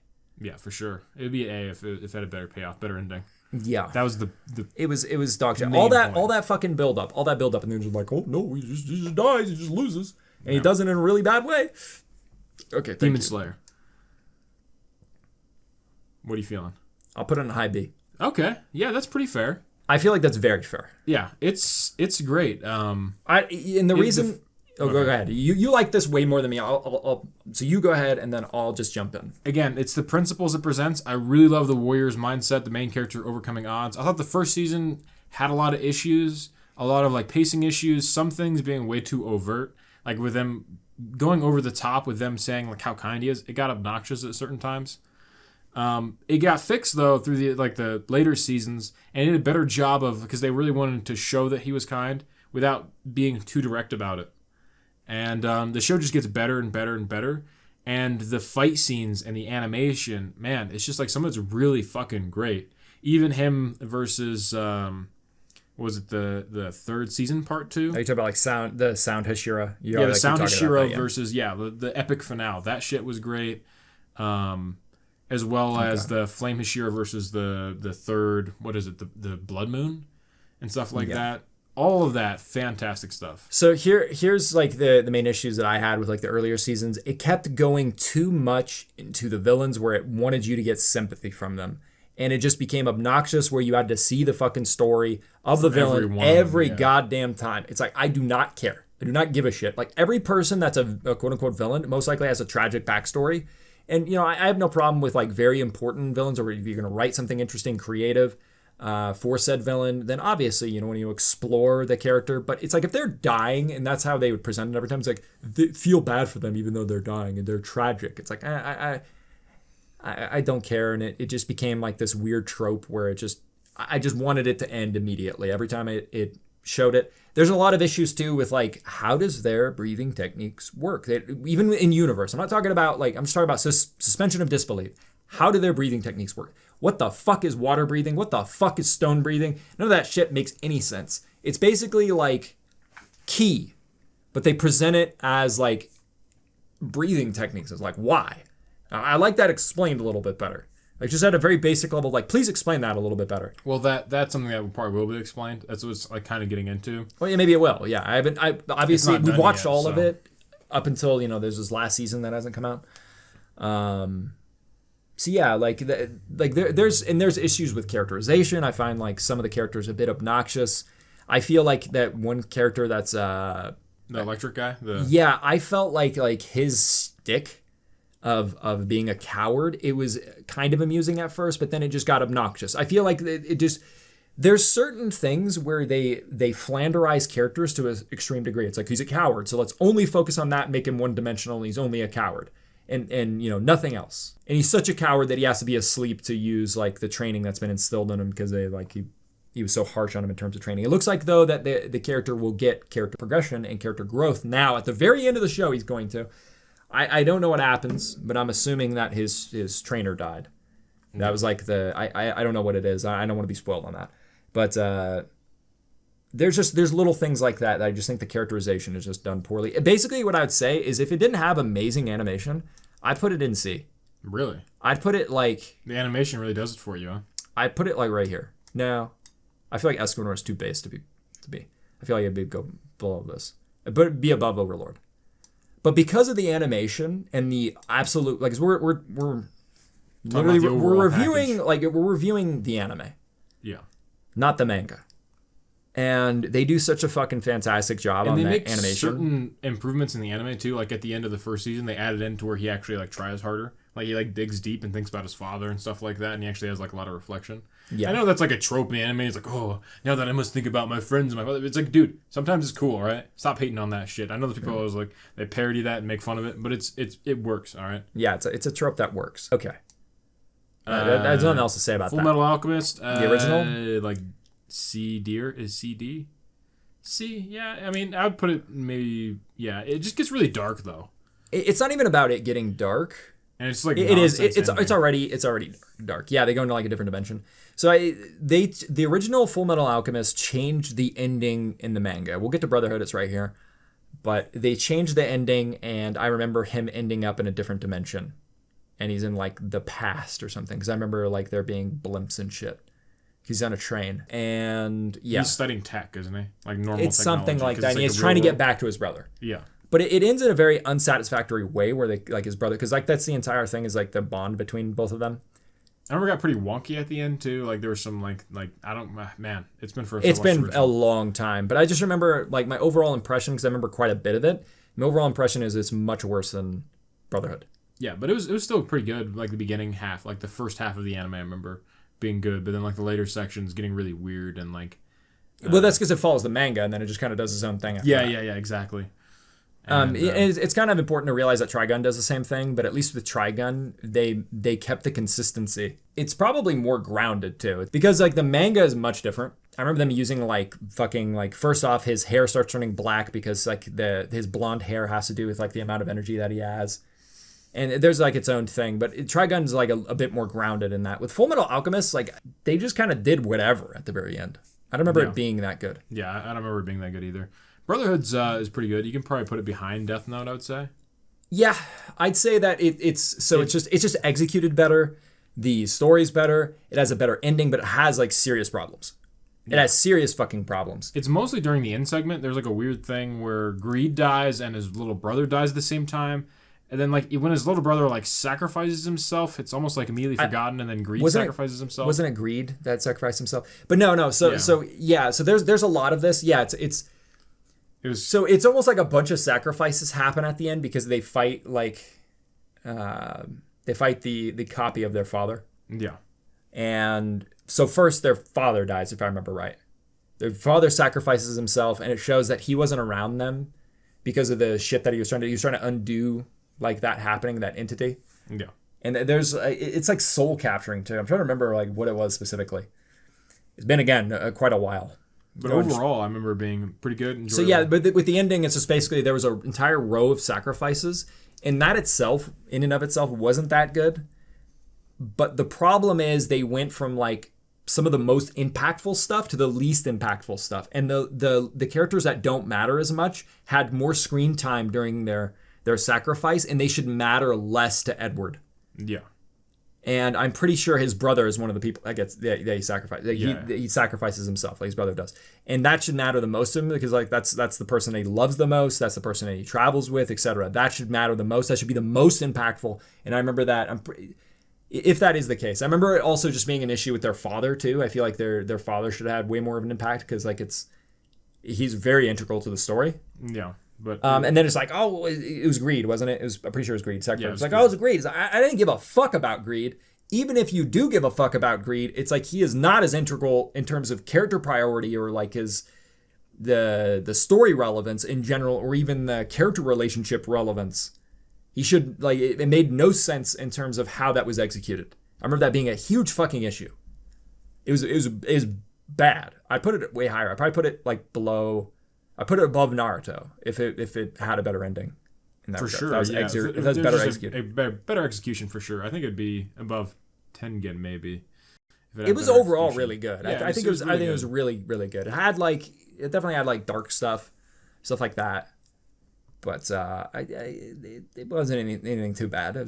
Yeah, for sure. It would be an A if it had a better payoff, better ending. Yeah. That was the It was dog shit. All that fucking build up, and then just like, oh no, he just dies, he just loses. And he does it in a really bad way. Okay, Demon Slayer. What are you feeling? I'll put it in a high B. Okay. Yeah, that's pretty fair. I feel like that's very fair. Yeah, it's great. Go ahead. You like this way more than me. So you go ahead, and then I'll just jump in. Again, it's the principles it presents. I really love the warrior's mindset, the main character overcoming odds. I thought the first season had a lot of issues, a lot of like pacing issues, some things being way too overt, like with them going over the top with them saying like how kind he is. It got obnoxious at certain times. It got fixed though through the later seasons, and it did a better job of because they really wanted to show that he was kind without being too direct about it. And the show just gets better and better and better. And the fight scenes and the animation, man, it's just like some of it's really fucking great. Even him versus was it the third season, part 2? Are you talking about like the sound Hashira? The sound Hashira versus the epic finale. That shit was great. As well as the flame Hashira versus the third, what is it, the blood moon and stuff like that. All of that fantastic stuff. So here's like the main issues that I had with like the earlier seasons. It kept going too much into the villains where it wanted you to get sympathy from them. And it just became obnoxious where you had to see the fucking story of the villain every goddamn time. It's like, I do not care. I do not give a shit. Like every person that's a quote unquote villain most likely has a tragic backstory. And, you know, I have no problem with like very important villains, or if you're going to write something interesting, creative for said villain, then obviously, you know, when you explore the character, but it's like if they're dying and that's how they would present it every time, it's like they feel bad for them even though they're dying and they're tragic. It's like, I don't care. And it just became like this weird trope where I just wanted it to end immediately every time it showed it. There's a lot of issues too with like, how does their breathing techniques work? Even in universe, I'm not talking about like, I'm just talking about suspension of disbelief. How do their breathing techniques work? What the fuck is water breathing? What the fuck is stone breathing? None of that shit makes any sense. It's basically like ki, but they present it as like breathing techniques. It's like, why? I like that explained a little bit better. Like just at a very basic level, like please explain that a little bit better. Well, that's something that probably will be explained. That's what's like kind of getting into. Well, yeah, maybe it will. Yeah, I obviously we've watched all of it up until, you know, there's this last season that hasn't come out. So yeah, there's issues with characterization. I find like some of the characters a bit obnoxious. I feel like that one character that's the electric guy. Yeah, I felt like his stick of being a coward, it was kind of amusing at first, but then it just got obnoxious. I feel like it just, there's certain things where they flanderize characters to an extreme degree. It's like, he's a coward, so let's only focus on that, make him one-dimensional, and he's only a coward. And you know, nothing else. And he's such a coward that he has to be asleep to use like the training that's been instilled in him because he was so harsh on him in terms of training. It looks like though that the character will get character progression and character growth now at the very end of the show. He's going to. I don't know what happens, but I'm assuming that his trainer died. That was like I don't know what it is. I don't want to be spoiled on that. But there's little things like that I just think the characterization is just done poorly. Basically, what I would say is if it didn't have amazing animation, I'd put it in C. Really? I'd put it like... The animation really does it for you, huh? I'd put it like right here. No. I feel like Escanor is too base to be. I feel like it'd go below this. But it'd be above Overlord. But because of the animation and the absolute, like, we're reviewing package. We're reviewing the anime, not the manga, and they do such a fucking fantastic job on that animation. And they make certain improvements in the anime too. Like at the end of the first season, they added in to where he actually like tries harder. Like he like digs deep and thinks about his father and stuff like that, and he actually has like a lot of reflection. Yeah, I know that's like a trope in the anime. It's like, oh, now that I must think about my friends and my father. It's like, dude, sometimes it's cool, all right? Stop hating on that shit. I know that people always like they parody that and make fun of it, but it works, all right? Yeah, it's a trope that works. Okay, there's nothing else to say about Fullmetal Alchemist, the original, like C D. C, yeah. I mean, I would put it maybe. Yeah, it just gets really dark though. It's not even about it getting dark. And it's like it's already dark. Yeah, they go into like a different dimension. So the original Fullmetal Alchemist changed the ending in the manga. We'll get to Brotherhood, it's right here. But they changed the ending, and I remember him ending up in a different dimension. And he's in like the past or something. Because I remember like there being blimps and shit. He's on a train. And yeah. He's studying tech, isn't he? Like normal it's technology. Something like that. And he's trying to get back to his brother. Yeah. But it ends in a very unsatisfactory way where they like his brother, because like that's the entire thing is like the bond between both of them. I remember it got pretty wonky at the end too. Like there was some like I don't man. It's been a long time, but I just remember like my overall impression, because I remember quite a bit of it. My overall impression is it's much worse than Brotherhood. Yeah, but it was still pretty good. Like the beginning half, like the first half of the anime, I remember being good, but then like the later sections getting really weird and like. Well, that's because it follows the manga, and then it just kind of does its own thing. Yeah, exactly. And, it's kind of important to realize that Trigun does the same thing, but at least with Trigun, they kept the consistency. It's probably more grounded too, because like the manga is much different. I remember them using like fucking like first off his hair starts turning black because like his blonde hair has to do with like the amount of energy that he has, and there's like its own thing. But Trigun's like a bit more grounded in that. With Fullmetal Alchemist, like they just kind of did whatever at the very end. I don't remember it being that good. Yeah, I don't remember it being that good either. Brotherhood's is pretty good. You can probably put it behind Death Note, I would say. Yeah, I'd say that it's just executed better. The story's better. It has a better ending, but it has like serious problems. It has serious fucking problems. It's mostly during the end segment. There's like a weird thing where Greed dies and his little brother dies at the same time. And then like when his little brother like sacrifices himself, it's almost like immediately forgotten, and then Greed sacrifices himself. Wasn't it Greed that sacrificed himself? But no. So there's a lot of this. Yeah, it's almost like a bunch of sacrifices happen at the end because they fight the copy of their father. Yeah. And so first their father dies, if I remember right. Their father sacrifices himself, and it shows that he wasn't around them because of the shit that he was trying to undo, like that happening, that entity. Yeah. And it's like soul capturing too. I'm trying to remember like what it was specifically. It's been again quite a while. But overall, I remember it being pretty good. Enjoyable. So yeah, but with the ending, it's just basically there was an entire row of sacrifices, and that itself, in and of itself, wasn't that good. But the problem is they went from like some of the most impactful stuff to the least impactful stuff, and the characters that don't matter as much had more screen time during their sacrifice, and they should matter less to Edward. Yeah. And I'm pretty sure his brother is one of the people that gets he sacrificed. He sacrifices himself, like his brother does, and that should matter the most to him because like that's the person that he loves the most. That's the person that he travels with, etc. That should matter the most. That should be the most impactful. And I remember that. If that is the case, I remember it also just being an issue with their father too. I feel like their father should have had way more of an impact because like he's very integral to the story. Yeah. But and then it's like, oh, it was Greed, wasn't it? I'm pretty sure it was Greed. Yeah, it's like, oh, it was Greed. It's like, I didn't give a fuck about Greed. Even if you do give a fuck about Greed, it's like he is not as integral in terms of character priority or like the story relevance in general, or even the character relationship relevance. He should like it made no sense in terms of how that was executed. I remember that being a huge fucking issue. It was bad. I'd put it way higher. I'd probably put it like below. I put it above Naruto if it had a better ending. In that for regard. sure, if that was better executed. A better execution for sure. I think it'd be above Tengen maybe. It was overall really good. Yeah, I think it was really, really good. It definitely had like dark stuff like that. But it wasn't anything too bad. I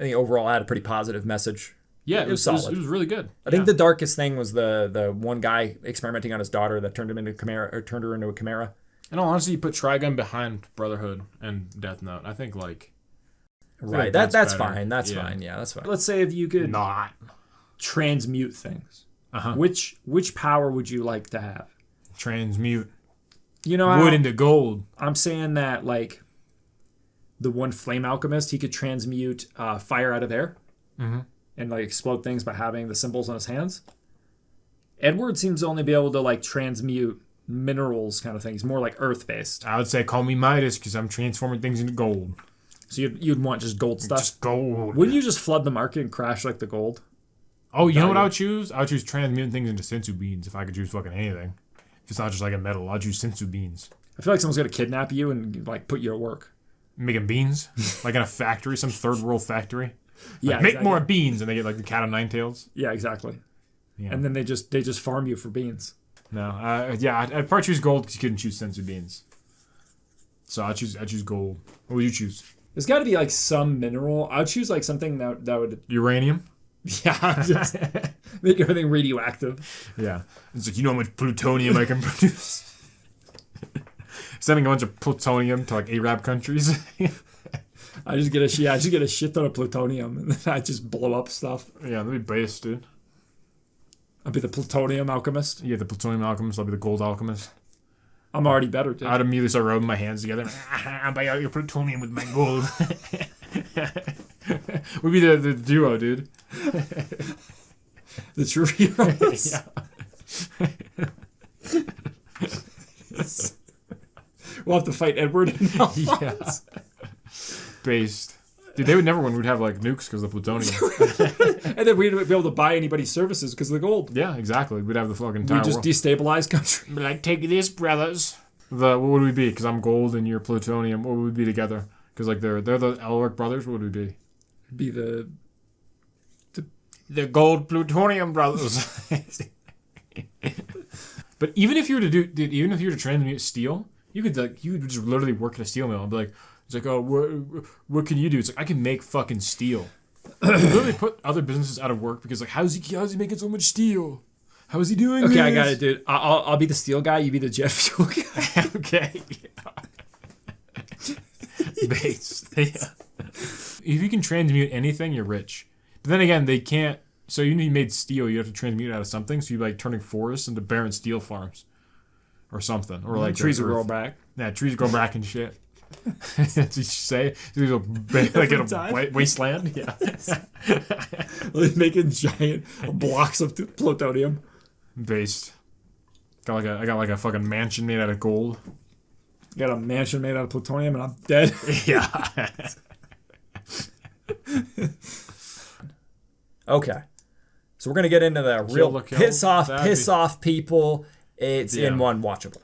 think overall it had a pretty positive message. Yeah, it was solid. It was really good. I think the darkest thing was the one guy experimenting on his daughter that turned her into a chimera. And honestly, you put Trigun behind Brotherhood and Death Note. I think like right. That's fine. That's fine. Yeah, that's fine. Let's say if you could not transmute things, which power would you like to have? Transmute. You know, wood into gold. I'm saying that like the one flame alchemist, he could transmute fire out of air. Mm-hmm. And like explode things by having the symbols on his hands. Edward seems to only be able to like transmute minerals kind of things, more like earth based. I would say call me Midas because I'm transforming things into gold. So you'd want just gold stuff? Just gold. Wouldn't you just flood the market and crash like the gold? Oh, you know what I would choose? I would choose transmuting things into sensu beans if I could choose fucking anything. If it's not just like a metal, I'd choose sensu beans. I feel like someone's gonna kidnap you and like put you to work. Making beans? Like in a factory, some third world factory? Yeah, like, make more beans, and they get like the cat of nine tails. Yeah, exactly. Yeah. And then they just farm you for beans. No, I'd probably choose gold because you couldn't choose sensu beans. So I choose gold. What would you choose? There's got to be like some mineral. I would choose like something that would uranium. Yeah, just make everything radioactive. Yeah, it's like, you know how much plutonium I can produce. Sending a bunch of plutonium to like Arab countries. I just get a shit ton of plutonium and then I just blow up stuff. Yeah, that'd be base, dude. I'll be the plutonium alchemist. Yeah, the plutonium alchemist. I'll be the gold alchemist. I'm already better, dude. I'd immediately start rubbing my hands together. I'll buy out your plutonium with my gold. We'd be the duo, dude. The true heroes. Yeah. We'll have to fight Edward and Alphonse. Yeah. Based. Dude, they would never win. We'd have like nukes because of the plutonium. And then we'd be able to buy anybody's services because of the gold. Yeah, exactly. We'd have the fucking entire world. We'd just destabilize country. Be like, take this, brothers. What would we be? Because I'm gold and you're plutonium. What would we be together? Because like they're the Elric brothers. What would we be? Be the gold plutonium brothers. But even if you were to even if you were to transmute steel, you could just literally work at a steel mill and be like, it's like, oh, what can you do? It's like, I can make fucking steel. You literally put other businesses out of work because like, how's he making so much steel? How is he doing this? Okay, I got it, dude. I'll be the steel guy. You be the jet fuel guy. Okay. Base. Yeah. If you can transmute anything, you're rich. But then again, they can't. So you made steel, you have to transmute it out of something. So you're like turning forests into barren steel farms, or something, or like trees will grow back. Yeah, trees grow back and shit. That's what you say. Like in a wasteland. Yeah. Like making giant blocks of plutonium. Based. I got like a fucking mansion made out of gold. Got a mansion made out of plutonium and I'm dead. Yeah. Okay. So we're going to get into the real piss off people. It's in one watchable.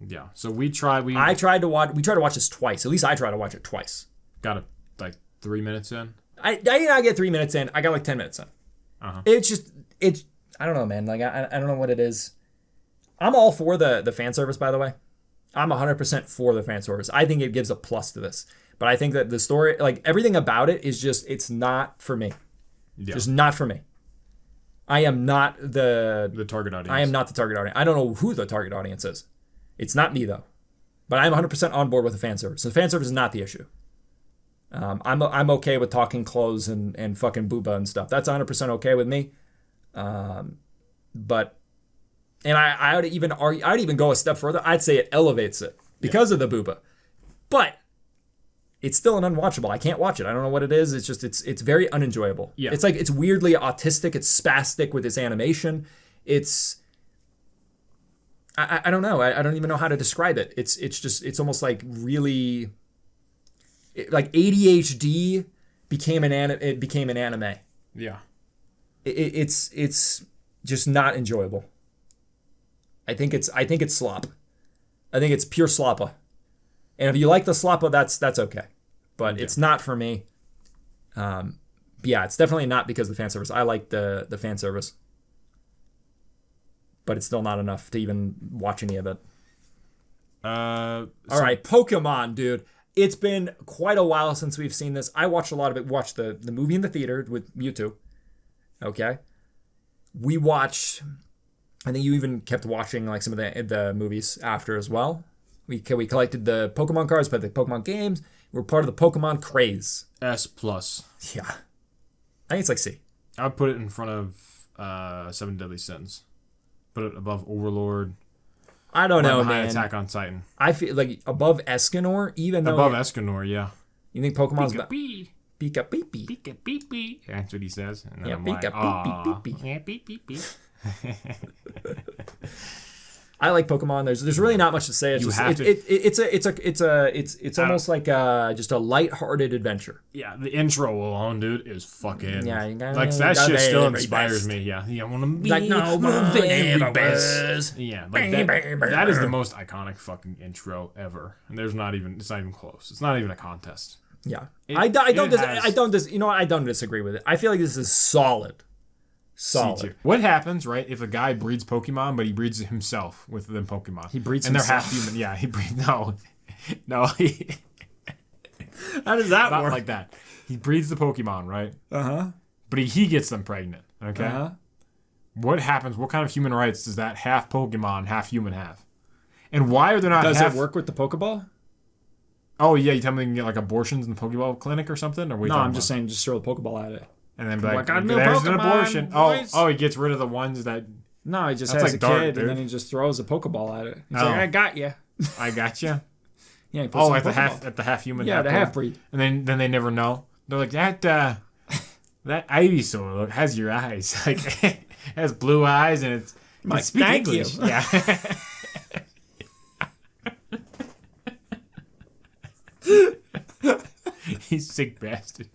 Yeah. So we tried to watch this twice. At least I tried to watch it twice. Got it like 3 minutes in. I did not get 3 minutes in. I got like 10 minutes in. Uh-huh. It's I don't know, man. Like I don't know what it is. I'm all for the fan service, by the way. I'm 100% for the fan service. I think it gives a plus to this. But I think that the story, like everything about it is just, it's not for me. Yeah. Just not for me. I am not the target audience. I am not the target audience. I don't know who the target audience is. It's not me though. But I'm 100% on board with the fan service. The fan service is not the issue. I'm okay with talking clothes and fucking booba and stuff. That's 100% okay with me. But I would even argue, I'd even go a step further. I'd say it elevates it because of the booba. But it's still an unwatchable. I can't watch it. I don't know what it is. It's just it's very unenjoyable. Yeah. It's like it's weirdly autistic. It's spastic with its animation. It's I don't know. I don't even know how to describe it. It's almost like really like ADHD became an anime. Yeah. It's just not enjoyable. I think it's slop. I think it's pure sloppa. And if you like the sloppa, that's okay. But it's not for me. Yeah, it's definitely not because of the fan service. I like the fan service. But it's still not enough to even watch any of it. All right, Pokemon, dude. It's been quite a while since we've seen this. I watched a lot of it. Watched the movie in the theater with Mewtwo. Okay. We watched... I think you even kept watching like some of the movies after as well. We collected the Pokemon cards, played the Pokemon games. We're part of the Pokemon craze. S+. Yeah. I think it's like C. I would put it in front of Seven Deadly Sins. Put it above Overlord. I don't know, man. Attack on Titan. I feel like above Escanor, even though... Above Escanor, yeah. You think Pokemon's... Pika-pee. Pika-pee-pee. That's what he says. And then Pika-pee-pee-pee. Yeah, pee-pee-pee. I like Pokemon. There's really not much to say. It's almost like just a light-hearted adventure. Yeah, the intro alone, dude, is fucking like that shit still inspires me. Yeah, I want to be like no very best. Yeah, like that is the most iconic fucking intro ever, and it's not even close. It's not even a contest. Yeah, I don't disagree with it. I feel like this is solid. Solid. What happens, right, if a guy breeds Pokemon, but he breeds himself with them Pokemon? He breeds and himself. They're half human. Yeah, he breeds. No. How does that Not work? like that. He breeds the Pokemon, right? Uh-huh. But he gets them pregnant, okay? Uh-huh. What happens? What kind of human rights does that half Pokemon, half human have? And why are there not Does it work with the Pokeball? Oh, yeah, you tell me they can get like abortions in the Pokeball clinic or something? Or no, I'm just saying just throw the Pokeball at it. And then be like, there's an abortion. Boys. Oh, he gets rid of the ones that... No, he just has like a kid, dude. And then he just throws a Pokeball at it. He's like, I got you. I got you? Yeah, he puts at the half human. Yeah, the half breed. And then they never know. They're like, that Ivysaur has your eyes. Like, it has blue eyes and it's speaks thank English. You. Yeah. He's sick bastard.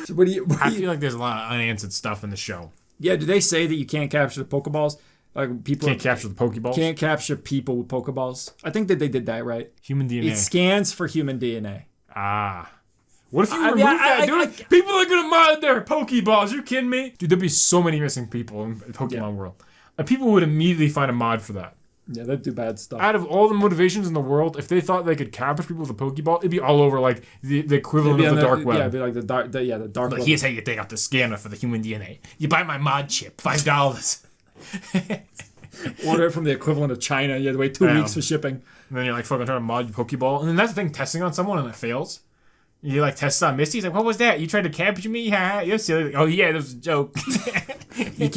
So I feel like there's a lot of unanswered stuff in the show. Yeah, do they say that you can't capture the Pokeballs? Like people can't capture the Pokeballs? Can't capture people with Pokeballs. I think that they did that right. Human DNA. It scans for human DNA. Ah. What if you remove that, dude? People are gonna mod their Pokeballs. You kidding me? Dude, there'd be so many missing people in Pokemon world. People would immediately find a mod for that. Yeah, they'd do bad stuff. Out of all the motivations in the world, if they thought they could capture people with a Pokeball, it'd be all over like the equivalent of the dark web. Yeah, it'd be like the dark web. Here's how you take out the scanner for the human DNA. You buy my mod chip, $5. Order it from the equivalent of China. You had to wait 2 weeks for shipping. And then you're like fucking trying to mod your Pokeball. And then that's the thing, testing on someone and it fails. You like test on Misty. He's like, what was that? You tried to capture me? Ha, you're silly. Oh yeah, that was a joke. You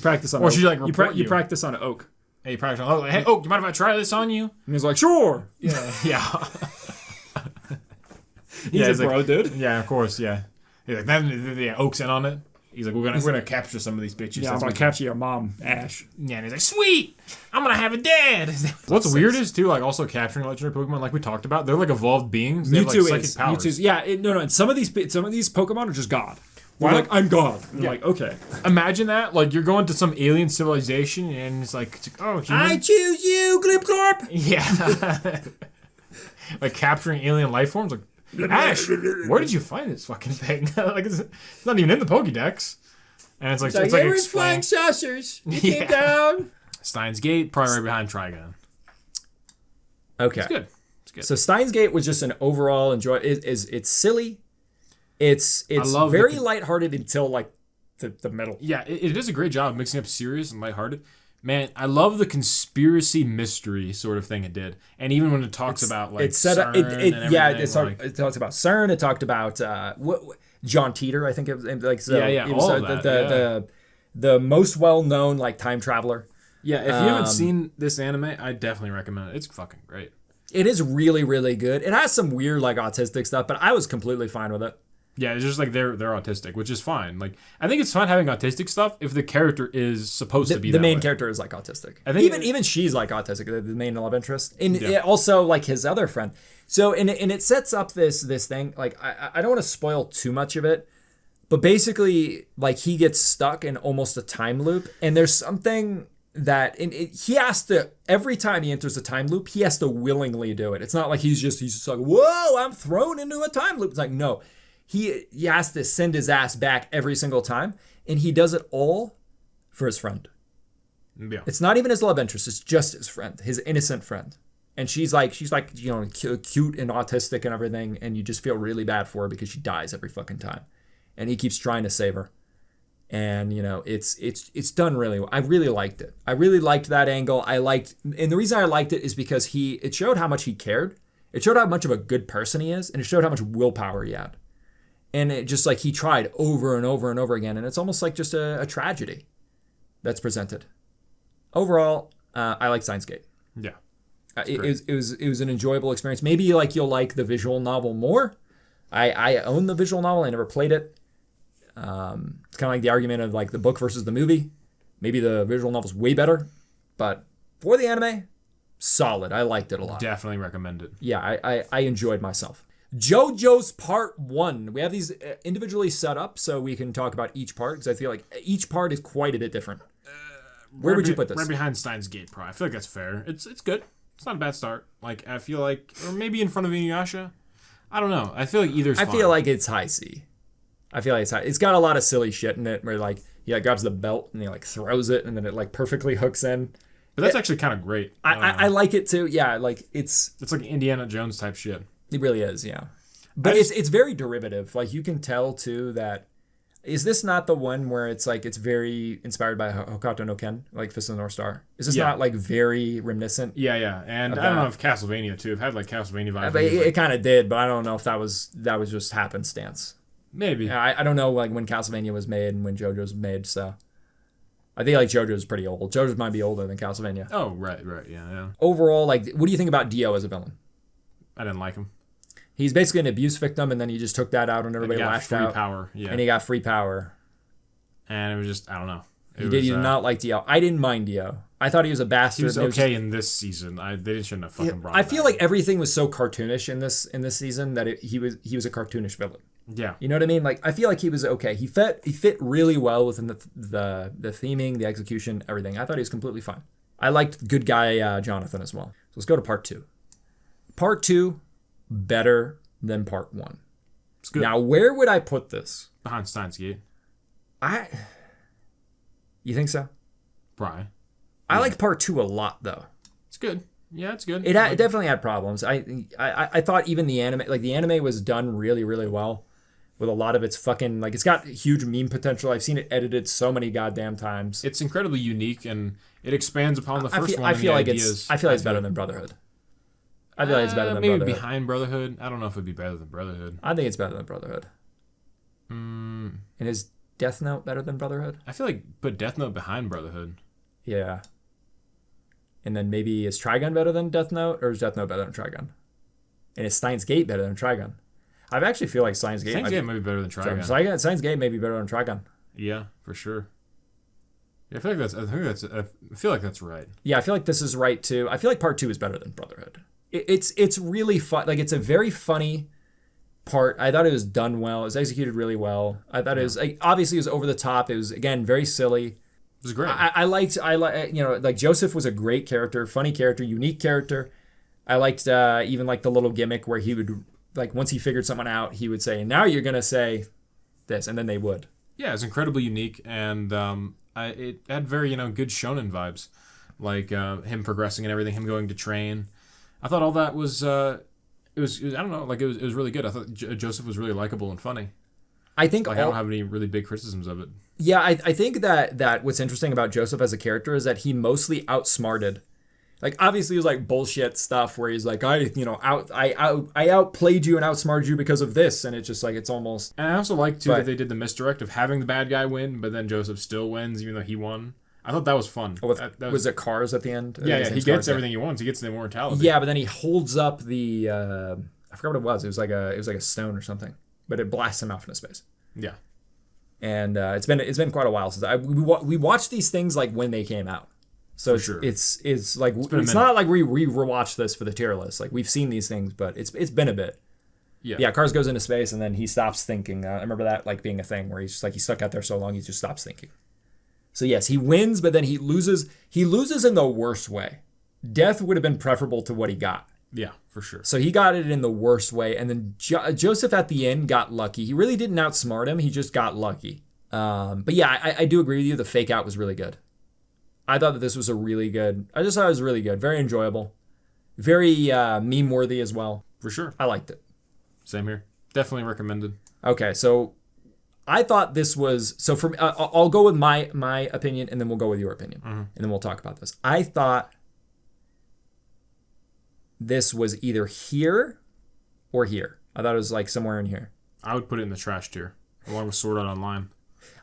practice on. Or should you like report you practice on Oak. Hey, you practice on Oak. Like, hey, Oak, you mind if I try this on you? And he's like, sure. Yeah. He's a bro, dude. Yeah, of course. Yeah. He's like, then Oak's in on it. He's like, we're gonna capture some of these bitches. Yeah, I'm gonna capture your mom, Ash. Yeah, and he's like, sweet, I'm gonna have a dad. What's weird is too, like also capturing legendary Pokemon, like we talked about, they're like evolved beings. They have, like, psychic powers. Mewtwo's, yeah, no. And some of these Pokemon are just God. They're like, I'm God. And like, okay. Imagine that, like you're going to some alien civilization, and it's like oh, human? I choose you, Glip Glorp. Yeah. Like capturing alien life forms, like. Ash, where did you find this fucking thing? Like it's not even in the Pokédex, and it's like you're in flying saucers. You came down. Steins Gate, probably right behind Trigun. Okay, it's good. So Steins Gate was just an overall enjoy. It's silly. It's very lighthearted until like the middle. Yeah, it does a great job mixing up serious and lighthearted. Man, I love the conspiracy mystery sort of thing it did, and even when it talks about like CERN it talks about CERN. It talked about John Teeter. I think it was like the most well known like time traveler. Yeah, if you haven't seen this anime, I definitely recommend it. It's fucking great. It is really really good. It has some weird like autistic stuff, but I was completely fine with it. Yeah, it's just like they're autistic, which is fine. Like I think it's fun having autistic stuff if the character is supposed to be the main way. Character is like autistic. I think even she's like autistic, the main love interest, and it also like his other friend. So and it sets up this thing. Like I don't want to spoil too much of it, but basically like he gets stuck in almost a time loop, and there's something that he has to every time he enters a time loop, he has to willingly do it. It's not like he's just like whoa, I'm thrown into a time loop. It's like no. He has to send his ass back every single time, and he does it all for his friend. Yeah. It's not even his love interest; it's just his friend, his innocent friend. And she's like cute and autistic and everything, and you just feel really bad for her because she dies every fucking time, and he keeps trying to save her. And it's done really well. I really liked it. I really liked that angle. And the reason I liked it is because it showed how much he cared. It showed how much of a good person he is, and it showed how much willpower he had. And it just like he tried over and over and over again. And it's almost like just a tragedy that's presented. Overall, I like Steins Gate. Yeah. It was an enjoyable experience. Maybe like you'll like the visual novel more. I own the visual novel. I never played it. It's kind of like the argument of like the book versus the movie. Maybe the visual novel's way better. But for the anime, solid. I liked it a lot. Definitely recommend it. Yeah, I enjoyed myself. JoJo's Part 1. We have these individually set up so we can talk about each part because I feel like each part is quite a bit different. Where would you put this? Right behind Steins Gate, probably. I feel like that's fair. It's good. It's not a bad start. Like, I feel like, or maybe in front of Inuyasha. I don't know. I feel like either's fine. I feel like it's high C. I feel like it's high. It's got a lot of silly shit in it where like he like grabs the belt and he like throws it and then it like perfectly hooks in. But that's actually kind of great. I like it too. Yeah, like it's like Indiana Jones type shit. It really is, yeah. But it's very derivative. Like you can tell too that is this not the one where it's like it's very inspired by Hokuto no Ken, like Fist of the North Star? Is this not like very reminiscent? Yeah. And I don't know if Castlevania too. I've had like Castlevania vibes. It kind of did, but I don't know if that was just happenstance. Maybe. I don't know like when Castlevania was made and when JoJo's was made, so I think like JoJo's pretty old. JoJo's might be older than Castlevania. Oh, right, yeah. Overall, like what do you think about Dio as a villain? I didn't like him. He's basically an abuse victim, and then he just took that out on everybody, lashed out. Power, yeah. And he got free power. And it was just, I don't know. He did not like Dio. I didn't mind Dio. I thought he was a bastard. He was okay in this season. They shouldn't have fucking brought him I feel like everything was so cartoonish in this season that he was a cartoonish villain. Yeah. You know what I mean? Like I feel like he was okay. He fit really well within the theming, the execution, everything. I thought he was completely fine. I liked good guy Jonathan as well. So let's go to part 2. Part 2, better than part 1. It's good. Now, where would I put this? Behind Steins Gate. You think so? Probably. I like part 2 a lot, though. It's good. Yeah, it's good. It definitely had problems. I thought even the anime was done really, really well with a lot of its fucking, like, it's got huge meme potential. I've seen it edited so many goddamn times. It's incredibly unique, and it expands upon the first one. I feel like it's better than Brotherhood. I feel like it's better than maybe Brotherhood. Maybe behind Brotherhood. I don't know if it'd be better than Brotherhood. I think it's better than Brotherhood. And is Death Note better than Brotherhood? I feel like put Death Note behind Brotherhood. Yeah. And then maybe is Trigun better than Death Note, or is Death Note better than Trigun? And is Steins Gate better than Trigun? I actually feel like Steins Gate might be better than Trigun. Steins Gate may be better than Trigun. Yeah, for sure. Yeah, I feel like that's right. Yeah, I feel like this is right too. I feel like part 2 is better than Brotherhood. It's really fun. Like, it's a very funny part. I thought it was done well. It was executed really well. I thought it was, like, obviously it was over the top. It was, again, very silly. It was great. I liked, like, Joseph was a great character, funny character, unique character. I liked even, like, the little gimmick where he would, like, once he figured someone out, he would say, now you're going to say this, and then they would. Yeah, it's incredibly unique, and it had very, good shonen vibes. Like, him progressing and everything, him going to train. I thought all that was, it was I don't know, like, it was really good. I thought Joseph was really likable and funny. I don't have any really big criticisms of it. Yeah, I think that what's interesting about Joseph as a character is that he mostly outsmarted. Like, obviously it was like bullshit stuff where he's like, I outplayed you and outsmarted you because of this, and it's just like, it's almost. And I also like too that they did the misdirect of having the bad guy win, but then Joseph still wins even though he won. I thought that was fun. Was it Cars at the end? Yeah, he gets everything he wants. He gets the immortality. Yeah, but then he holds up the I forgot what it was. It was like a stone or something, but it blasts him off into space. Yeah. And it's been quite a while since we watched these things like when they came out. So it's not like we rewatched this for the tier list. Like, we've seen these things, but it's been a bit. Yeah. Cars goes into space and then he stops thinking. I remember that like being a thing where he's just like, he's stuck out there so long he just stops thinking. So yes, he wins, but then he loses. He loses in the worst way. Death would have been preferable to what he got. Yeah, for sure. So he got it in the worst way, and then Joseph at the end got lucky. He really didn't outsmart him. He just got lucky. But yeah, I do agree with you. The fake out was really good. I thought that this was I just thought it was really good. Very enjoyable. Very meme worthy as well. For sure. I liked it. Same here. Definitely recommended. Okay, so I thought this was, so for me, I'll go with my opinion, and then we'll go with your opinion. And then we'll talk about this. I thought this was either here or here. I thought it was like somewhere in here. I would put it in the trash tier, along with Sword Art Online.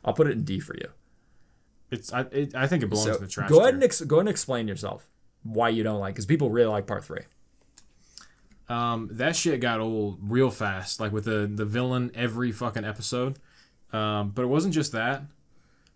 I'll put it in D for you. I think it belongs in the trash tier. Go ahead and explain yourself why you don't like, because people really like part 3. That shit got old real fast, like with the villain every fucking episode. But it wasn't just that.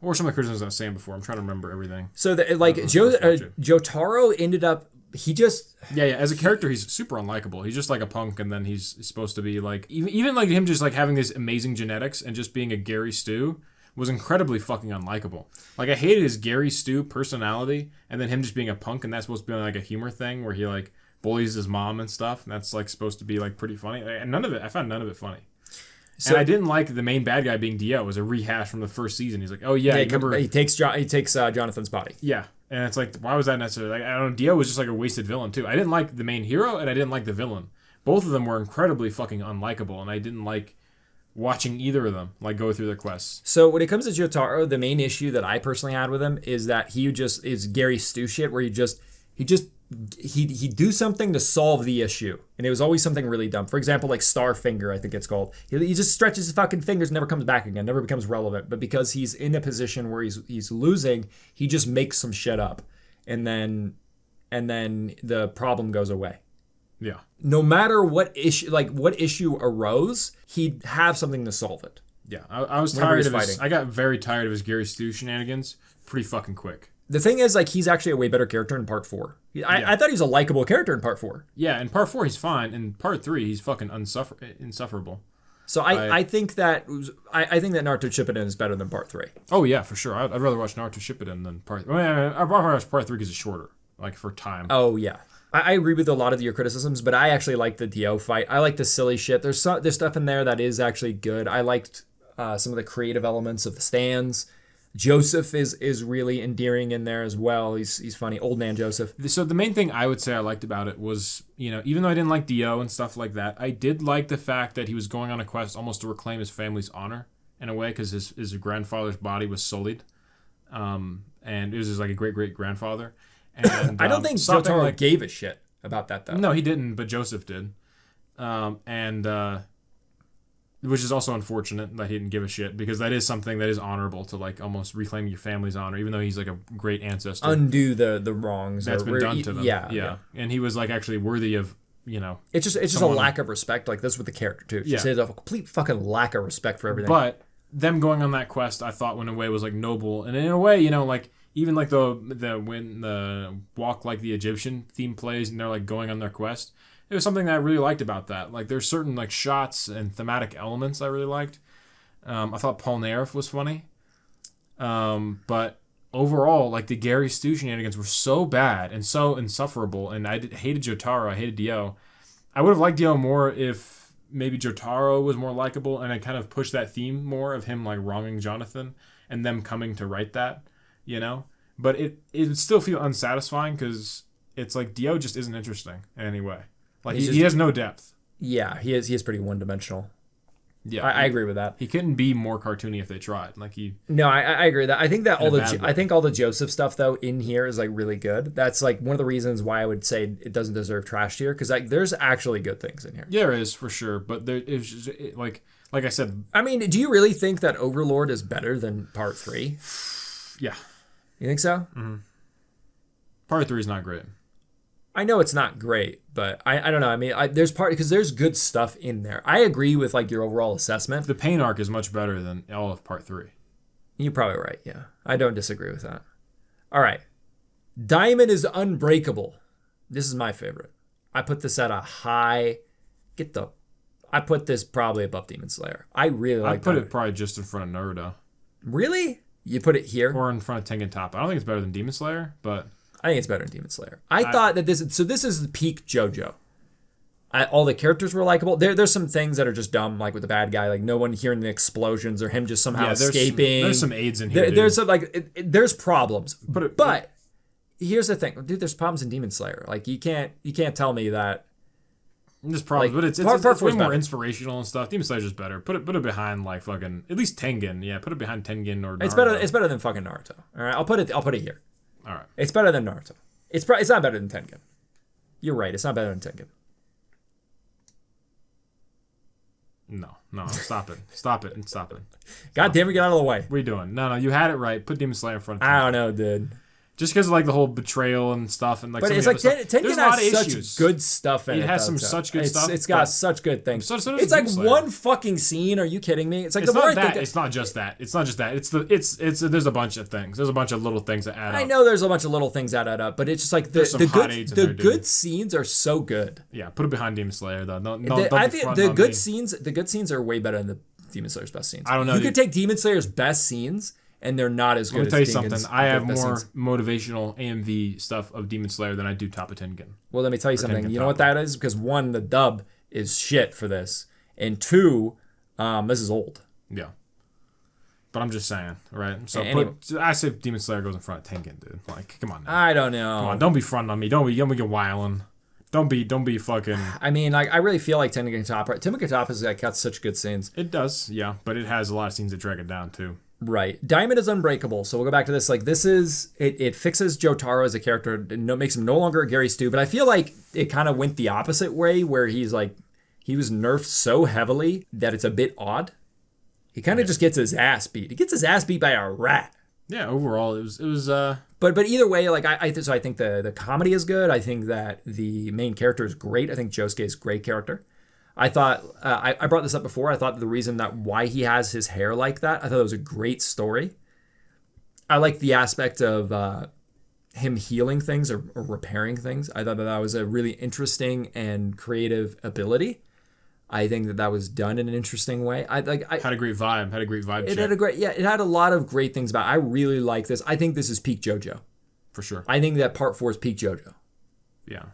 Or some of the criticisms I was saying before. I'm trying to remember everything. So, Jotaro ended up, he just... Yeah, as a character, he's super unlikable. He's just like a punk, and then he's supposed to be like... Even like him just like having these amazing genetics and just being a Gary Stu was incredibly fucking unlikable. Like, I hated his Gary Stu personality, and then him just being a punk, and that's supposed to be like a humor thing where he like bullies his mom and stuff, and that's like supposed to be like pretty funny. And I found none of it funny. So, and I didn't like the main bad guy being Dio. It was a rehash from the first season. He's like, oh yeah, remember... He takes Jonathan's body. Yeah. And it's like, why was that necessary? Like, I don't know, Dio was just like a wasted villain too. I didn't like the main hero, and I didn't like the villain. Both of them were incredibly fucking unlikable, and I didn't like watching either of them like go through their quests. So when it comes to Jotaro, the main issue that I personally had with him is that he just is Gary Stu shit, where he'd do something to solve the issue, and it was always something really dumb. For example, like Starfinger, I think it's called. He just stretches his fucking fingers, never comes back again, never becomes relevant. But because he's in a position where he's losing, he just makes some shit up, and then the problem goes away. Yeah. No matter what issue arose, he'd have something to solve it. Yeah, I was tired of his. I got very tired of his Gary Stu shenanigans pretty fucking quick. The thing is, like, he's actually a way better character in part 4. I thought he was a likable character in part 4. Yeah, in part 4 he's fine. In part 3 he's fucking insufferable. So I think that Naruto Shippuden is better than part 3. Oh yeah, for sure. I'd rather watch Naruto Shippuden than part. I'd rather watch part 3 because it's shorter, like for time. Oh yeah. I agree with a lot of your criticisms, but I actually like the Dio fight. I like the silly shit. There's stuff in there that is actually good. I liked some of the creative elements of the stands. Joseph is really endearing in there as well. He's funny. Old man Joseph. So the main thing I would say I liked about it was, even though I didn't like Dio and stuff like that, I did like the fact that he was going on a quest almost to reclaim his family's honor in a way, because his grandfather's body was sullied. And it was just like a great-great-grandfather. And I don't think Jotaro gave a shit about that, though. No, he didn't, but Joseph did. Which is also unfortunate that he didn't give a shit, because that is something that is honorable to like almost reclaim your family's honor, even though he's like a great ancestor. Undo the wrongs that's been done to them. Yeah. And he was like actually worthy of, It's just a lack of respect. Like this with the character too. It's just a complete fucking lack of respect for everything. But them going on that quest, I thought in a way was like noble, and in a way, like even like the when the Walk Like the Egyptian theme plays and they're like going on their quest. It was something that I really liked about that. Like, there's certain like shots and thematic elements I really liked. I thought Paul Nareff was funny. But overall, like, the Gary Stu shenanigans were so bad and so insufferable. And I hated Jotaro. I hated Dio. I would have liked Dio more if maybe Jotaro was more likable and I kind of pushed that theme more of him, like, wronging Jonathan and them coming to right that, But it would still feel unsatisfying because it's like Dio just isn't interesting in any way. Like he has no depth. Yeah, he is pretty one-dimensional. Yeah, I agree with that. He couldn't be more cartoony if they tried. No, I agree with that. I think that all the Joseph stuff though in here is like really good. That's like one of the reasons why I would say it doesn't deserve trash tier, because like there's actually good things in here. Yeah, there is for sure, but there is like I said. I mean, do you really think that Overlord is better than Part 3? Yeah, you think so? Mm-hmm. Part 3 is not great. I know it's not great, but I don't know. I mean, there's there's good stuff in there. I agree with like your overall assessment. The pain arc is much better than all of Part 3. You're probably right. Yeah, I don't disagree with that. All right, Diamond is Unbreakable. This is my favorite. I put this at a high. I put this probably above Demon Slayer. I really like. I put it probably just in front of Naruto. Really? You put it here? Or in front of Tengen Toppa. I don't think it's better than Demon Slayer, but I think it's better than Demon Slayer. I thought that this is the peak JoJo. All the characters were likable. There's some things that are just dumb, like with the bad guy, like no one hearing the explosions or him just somehow escaping. There's some aids in here. There's there's problems. But here's the thing, dude. There's problems in Demon Slayer. Like you can't tell me that. There's problems, but it's way more inspirational and stuff. Demon Slayer's just better. Put it behind like fucking at least Tengen. Yeah, put it behind Tengen or Naruto. It's better than fucking Naruto. All right, I'll put it here. All right. It's better than Naruto. It's not better than Tengen. You're right. It's not better than Tengen. No. Stop it. God damn it, get out of the way. What are you doing? No, you had it right. Put Demon Slayer in front of Tengen. I don't know, dude. Just because of like the whole betrayal and stuff, and like. But it's like Tengen has such good stuff in it. It has some such good stuff. It's got such good things. So it's like one fucking scene. Are you kidding me? It's like it's not that. It's not just that. It's there's a bunch of things. There's a bunch of little things that add up. I know there's a bunch of little things that add up, but it's just like the good scenes are so good. Yeah, put it behind Demon Slayer though. I think the good scenes are way better than the Demon Slayer's best scenes. I don't know. You could take Demon Slayer's best scenes, and they're not as good as Tengen's. Let me tell you something. I have more motivational AMV stuff of Demon Slayer than I do Toppa Tengen. Well, let me tell you something. You know what that is? Because one, the dub is shit for this, and two, this is old. Yeah. But I'm just saying, right? So I say Demon Slayer goes in front of Tengen, dude. Like, come on now. I don't know. Come on, don't be fronting on me. Don't be wilding. Don't be fucking. I mean, like, I really feel like Tengen Toppa has got such good scenes. It does, yeah, but it has a lot of scenes that drag it down too. Right. Diamond is Unbreakable. So we'll go back to this. Like, this is it fixes Jotaro as a character. Makes him no longer a Gary Stu. But I feel like it kind of went the opposite way, where he was nerfed so heavily that it's a bit odd. He kind of just gets his ass beat. He gets his ass beat by a rat. Yeah. Overall, it was. But either way, like I think the comedy is good. I think that the main character is great. I think Josuke is a great character. I thought I brought this up before. I thought the reason that why he has his hair like that, I thought it was a great story. I like the aspect of him healing things or repairing things. I thought that was a really interesting and creative ability. I think that was done in an interesting way. I had a great vibe. It had a lot of great things about it. I really like this. I think this is peak JoJo. For sure. I think that Part 4 is peak JoJo. Yeah.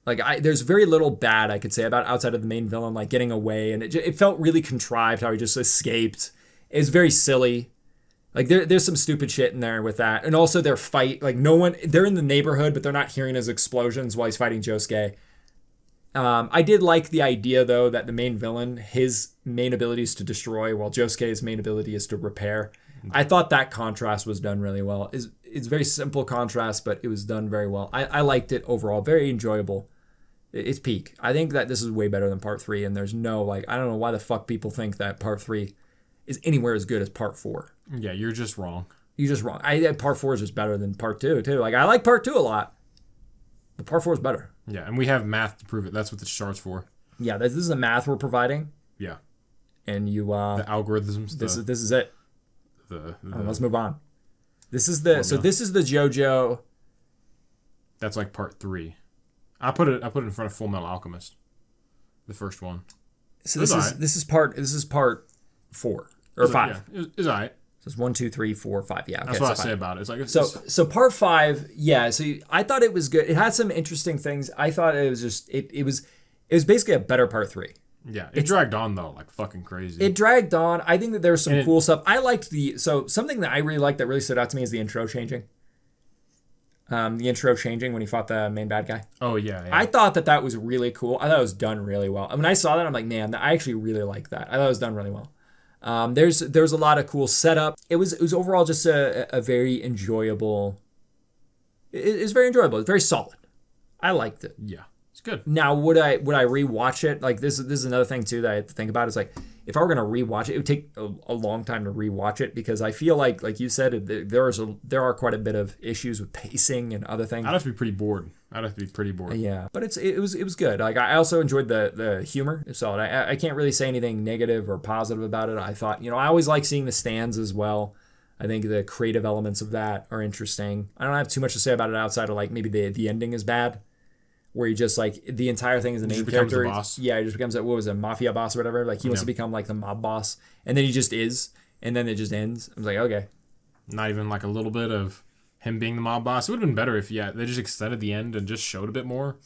Like, there's very little bad I could say about it outside of the main villain, like, getting away. And it felt really contrived how he just escaped. It was very silly. Like, there's some stupid shit in there with that. And also their fight, like, they're in the neighborhood, but they're not hearing his explosions while he's fighting Josuke. I did like the idea, though, that the main villain, his main ability is to destroy, while Josuke's main ability is to repair. I thought that contrast was done really well. It's very simple contrast, but it was done very well. I liked it overall. Very enjoyable. It's peak. I think that this is way better than Part 3, and there's no, like, I don't know why the fuck people think that Part 3 is anywhere as good as Part 4. Yeah, you're just wrong. You're just wrong. Part 4 is just better than Part 2, too. Like, I like Part 2 a lot, but Part 4 is better. Yeah, and we have math to prove it. That's what the chart's for. Yeah, this is the math we're providing. Yeah. And you... the algorithms. This is it. Let's move on. This is the... So this is the JoJo... That's like Part 3. I put it in front of Fullmetal Alchemist, the first one. So this is part 4 or 5. Yeah, it's alright. So it's 1, 2, 3, 4, 5. Yeah, okay, that's what I say about it. It's like so part 5. Yeah, so I thought it was good. It had some interesting things. I thought it was just it was basically a better Part 3. Yeah, it dragged on though, like fucking crazy. It dragged on. I think that there was some cool stuff. I liked something that I really liked that really stood out to me is the intro changing. The intro changing when he fought the main bad guy. Oh, yeah. I thought that was really cool. I thought it was done really well. I mean, I saw that, I'm like, man, I actually really like that. I thought it was done really well. There's a lot of cool setup. It was overall just a very enjoyable... It's very enjoyable. It's very solid. I liked it. Yeah, it's good. Now, would I rewatch it? Like, this is another thing, too, that I have to think about. Is like, if I were going to rewatch it, it would take a long time to rewatch it because I feel like you said, there are quite a bit of issues with pacing and other things. I'd have to be pretty bored. Yeah, but it was good. Like, I also enjoyed the humor. It's solid. I can't really say anything negative or positive about it. I thought, I always like seeing the stands as well. I think the creative elements of that are interesting. I don't have too much to say about it outside of like maybe the ending is bad. Where he just like the entire thing is the main character. The boss. Yeah, he just becomes a mafia boss or whatever. Like he wants to become like the mob boss, and then he just is, and then it just ends. I was like, okay. Not even like a little bit of him being the mob boss. It would have been better if they just extended the end and just showed a bit more.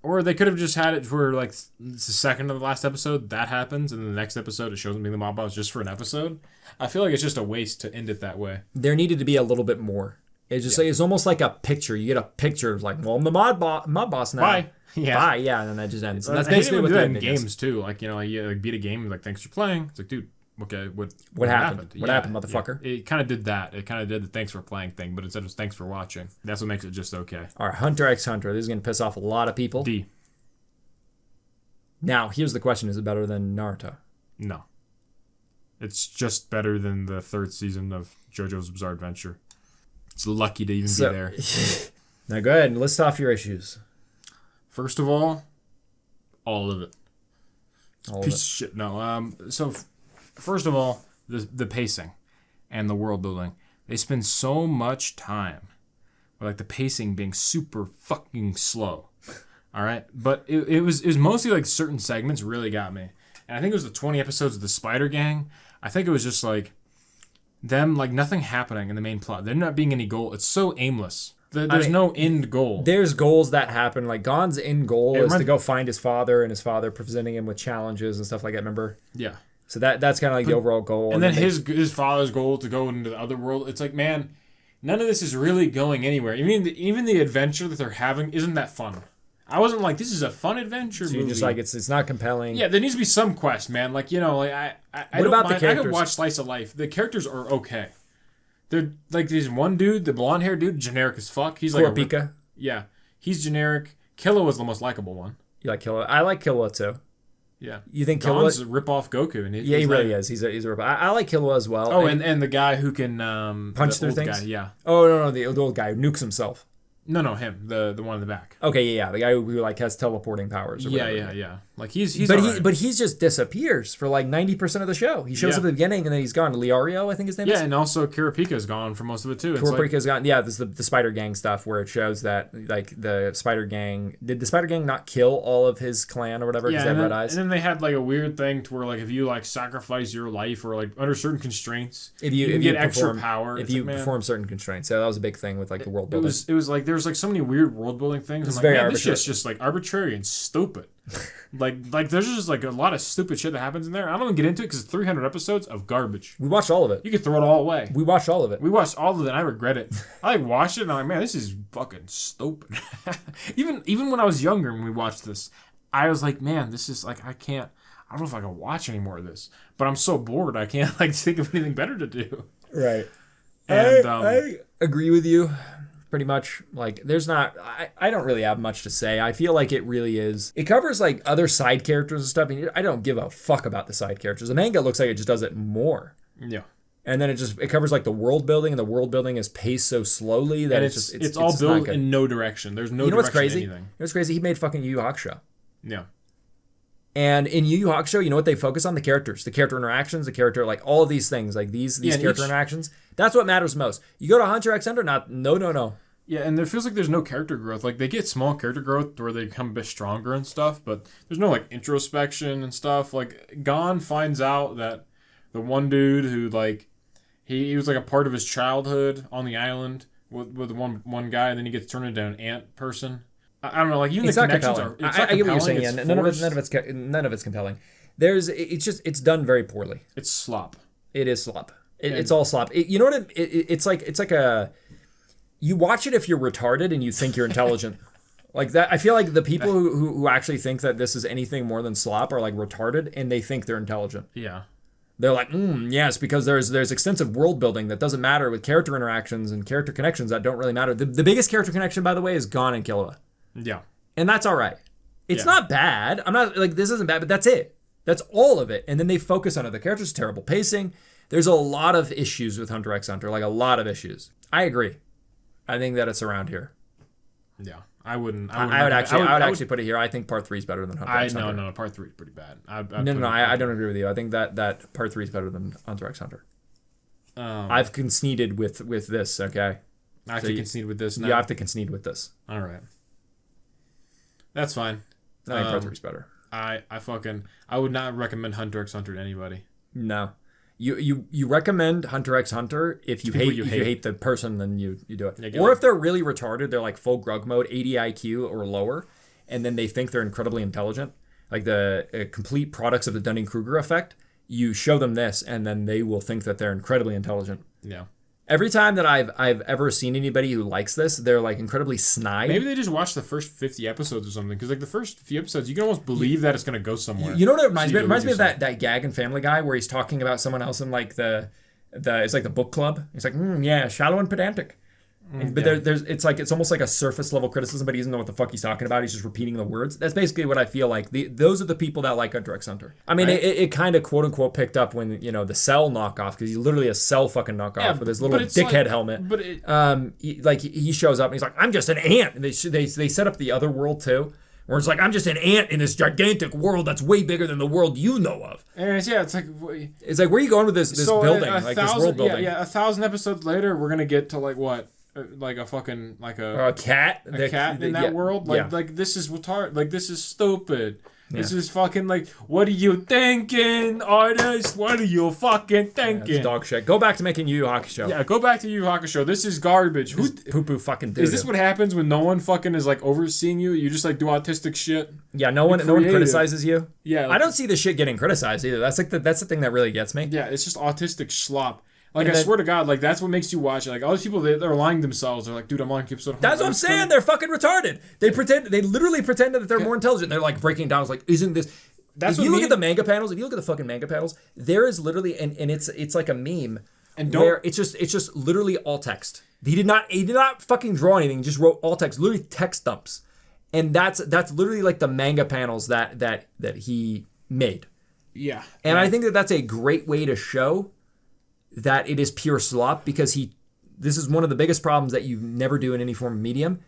Or they could have just had it for like the second to the last episode that happens, and then the next episode it shows him being the mob boss just for an episode. I feel like it's just a waste to end it that way. There needed to be a little bit more. It's just like it's almost like a picture. You get a picture of like, well, I'm the mob boss now. Bye. Yeah. Bye. Yeah, and then that just ends. And that's basically what that in games too. Like you beat a game, like thanks for playing. It's like, dude, okay, what happened? What happened, motherfucker? Yeah. It kind of did that. It kind of did the thanks for playing thing, but instead of thanks for watching. That's what makes it just okay. All right, Hunter x Hunter. This is gonna piss off a lot of people. D. Now here's the question: is it better than Naruto? No. It's just better than the 3rd season of JoJo's Bizarre Adventure. It's lucky to even be there. Now go ahead and list off your issues. First of all of it. Piece of shit. No. So first of all, the pacing and the world building. They spend so much time with like the pacing being super fucking slow. All right, but it was mostly like certain segments really got me, and I think it was the 20 episodes of the Spider Gang. I think it was just like them, like nothing happening in the main plot. There not being any goal. It's so aimless. There's no end goal. There's goals that happen. Like Gon's end goal is to go find his father, and his father presenting him with challenges and stuff like that. Remember? Yeah. So that's kind of like the overall goal. And then his father's goal to go into the other world. It's like, man, none of this is really going anywhere. Even the adventure that they're having isn't that fun. I wasn't like, this is a fun adventure movie. You're just like, it's not compelling. Yeah, there needs to be some quest, man. Like, I what about the characters? I could watch Slice of Life. The characters are okay. They're like this one dude, the blonde hair dude, generic as fuck. He's like Kurapika. Yeah, he's generic. Killua was the most likable one. You like Killua? I like Killua too. Yeah. You think Gon's a rip-off Goku? And he really is. He's a rip-off. I like Killua as well. Oh, and the guy who can punch through things? Guy, yeah. Oh, no, the old guy who nukes himself. No, him. The one in the back. Okay, yeah. The guy who like has teleporting powers. Or whatever. Yeah. Like he's but he just disappears for like 90% of the show. He shows up at the beginning and then he's gone. Leorio, I think his name is. Yeah, and also Kurapika's gone for most of it too. Kurapika's gone. Yeah, this is the Spider Gang stuff where it shows that like the Spider Gang did the Spider Gang not kill all of his clan or whatever because they have red eyes. And then they had like a weird thing to where like if you like sacrifice your life or like under certain constraints, you can get extra power. If you perform certain constraints, so that was a big thing with like the world building. It was like there's like so many weird world building things. It's I'm very like, man, arbitrary. this shit's just like arbitrary and stupid. like there's just like a lot of stupid shit that happens in there. I don't even get into it because it's 300 episodes of garbage. We watched all of it. You could throw it all away. We watched all of it. We watched all of it and I regret it. I like watched it and I'm like, man, this is fucking stupid. even when I was younger and we watched this, I was like, man, this is like, I don't know if I can watch any more of this. But I'm so bored I can't like think of anything better to do. Right. And I agree with you. Pretty much, like, there's not, I don't really have much to say. I feel like it really is, it covers, like, other side characters and stuff, and I don't give a fuck about the side characters. The manga looks like it just does it more. Yeah. And then it covers, like, the world building, and the world building is paced so slowly that and it's all built in no direction. There's no direction to anything. You know what's crazy? He made fucking Yu Hakusho. Yeah. And in Yu Hakusho, you know what they focus on? The characters, the character interactions, the character, like, all of these things, like, these character interactions. That's what matters most. You go to Hunter x Hunter, no. Yeah, and it feels like there's no character growth. Like, they get small character growth where they become a bit stronger and stuff, but there's no, like, introspection and stuff. Like, Gon finds out that the one dude who, like, he was, like, a part of his childhood on the island with one guy, and then he gets turned into an ant person. I don't know, like, even it's the not connections compelling. are... I get what you're saying, yeah. None of it's compelling. It's done very poorly. It's slop. It is slop. It's all slop. You know what? It's like a... You watch it if you're retarded and you think you're intelligent. Like that. I feel like the people who actually think that this is anything more than slop are like retarded and they think they're intelligent. Yeah. They're like, yes, because there's extensive world building that doesn't matter with character interactions and character connections that don't really matter. The biggest character connection, by the way, is Gon and Killua. Yeah. And that's all right. It's not bad. I'm not like, this isn't bad, but that's it. That's all of it. And then they focus on it. The character's terrible pacing. There's a lot of issues with Hunter x Hunter, like a lot of issues. I agree. I think that it's around here. Yeah, I would actually put it here. I think part 3 is better than Hunter x Hunter. No, part 3 is pretty bad. I don't agree with you. I think that part 3 is better than Hunter x Hunter. I've conceded with this. Okay, I have to concede with this now. You have to concede with this. All right, that's fine. I think part 3 is better. I would not recommend Hunter x Hunter to anybody. No. You recommend Hunter x Hunter if you hate the person, then you do it. Yeah, or if they're really retarded, they're like full grug mode, 80 IQ or lower, and then they think they're incredibly intelligent, like the complete products of the Dunning-Kruger effect. You show them this, and then they will think that they're incredibly intelligent. Yeah. Every time that I've ever seen anybody who likes this, they're like incredibly snide. Maybe they just watched the first 50 episodes or something, because like the first few episodes, you can almost believe that it's going to go somewhere. You know what it reminds me? It reminds me of that gag in Family Guy where he's talking about someone else in like it's like the book club. He's like, yeah, shallow and pedantic. But it's almost like a surface level criticism, but he doesn't know what the fuck he's talking about. He's just repeating the words. That's basically what I feel like. Those are the people that like Hunter x Hunter. I mean, right? it kind of quote unquote picked up when the Cell knockoff, because he's literally a Cell fucking knockoff with his little dickhead helmet. But he shows up and he's like, I'm just an ant. And they set up the other world too. Where it's like, I'm just an ant in this gigantic world that's way bigger than the world you know of. And it's like, where are you going with this building, this world building? Yeah, 1,000 episodes later, we're gonna get to like what? Like a fucking a cat, in that world. Like this is retarded. Like this is stupid. This is fucking like, what are you thinking, artist? What are you fucking thinking? It's dog shit. Go back to making Yu Hakusho. Yeah, go back to Yu Hakusho. This is garbage. Poo fucking doo. Is this what happens when no one fucking is like overseeing you? You just like do autistic shit. Yeah, no one criticizes you. Yeah, I don't see this shit getting criticized either. That's the thing that really gets me. Yeah, it's just autistic schlop. Like, I swear to God, like, that's what makes you watch it. Like, all these people, they're lying themselves. They're like, dude, I'm on episode. That's what I'm saying. They're fucking retarded. They literally pretend that they're more intelligent. They're like breaking down. It's like, isn't this... If you look at the manga panels, if you look at the fucking manga panels, there is literally, and it's like a meme, where it's just literally all text. He did not fucking draw anything. He just wrote all text, literally text dumps. And that's literally like the manga panels that he made. Yeah. And I think that's a great way to show that it is pure slop, because this is one of the biggest problems that you never do in any form of medium,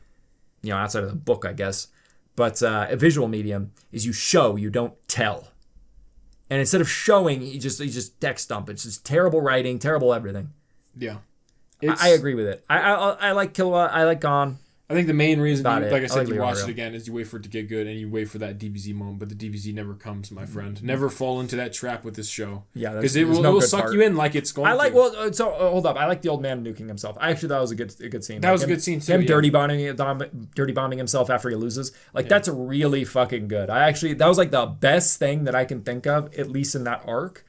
outside of the book, I guess. But a visual medium is you show, you don't tell. And instead of showing, you just text dump. It's just terrible writing, terrible everything. Yeah. I agree with it. I like Killua. I like Gon. I think the main reason, like I said, you watch Unreal. it again is you wait for it to get good and you wait for that DBZ moment, but the DBZ never comes, my friend. Never fall into that trap with this show. Yeah, because it will suck you in like it's going. Hold up. I like the old man nuking himself. I actually thought it was a good scene. That was a good scene too. Him dirty bombing himself after he loses. That's really fucking good. That was like the best thing that I can think of, at least in that arc.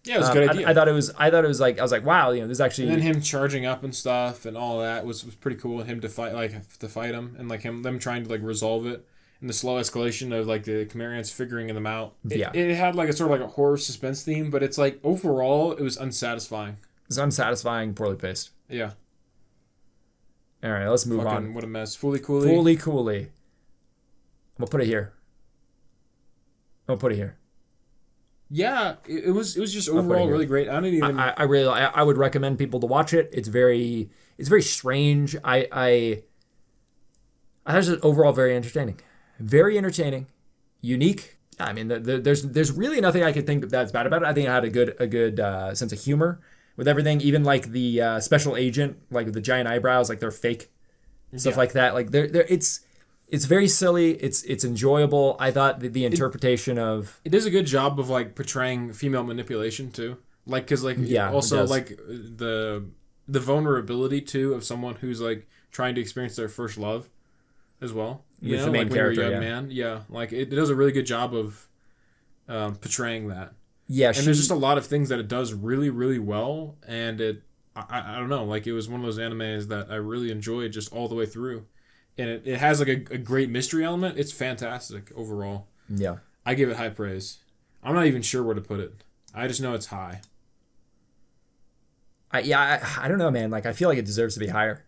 Yeah, it was a good idea. I thought it was like, I was like, wow, this is actually. And then him charging up and stuff and all that was pretty cool. And him to fight him and like them trying to like resolve it and the slow escalation of like the Chimerians figuring them out. It had like a sort of like a horror suspense theme, but it's like overall it was unsatisfying. It's unsatisfying, poorly paced. Yeah. All right, let's move on. What a mess. Fully coolly. I'm gonna put it here. Yeah, it was just overall really great. I would recommend people to watch it. It's very strange. I thought it overall very entertaining, unique. I mean, there's really nothing I could think that's bad about it. I think it had a good sense of humor with everything, even like the special agent, like with the giant eyebrows, like they're fake, stuff like that. Like it's very silly. It's enjoyable. I thought the interpretation of it does a good job of like portraying female manipulation too. Like because like also like the vulnerability too of someone who's like trying to experience their first love as well. You know, the main character, when you're a young man. Yeah, like it does a really good job of portraying that. Yeah, and there's just a lot of things that it does really really well, and I don't know, like it was one of those animes that I really enjoyed just all the way through. And it has like a great mystery element. It's fantastic overall. Yeah. I give it high praise. I'm not even sure where to put it. I just know it's high. I don't know, man. Like I feel like it deserves to be higher.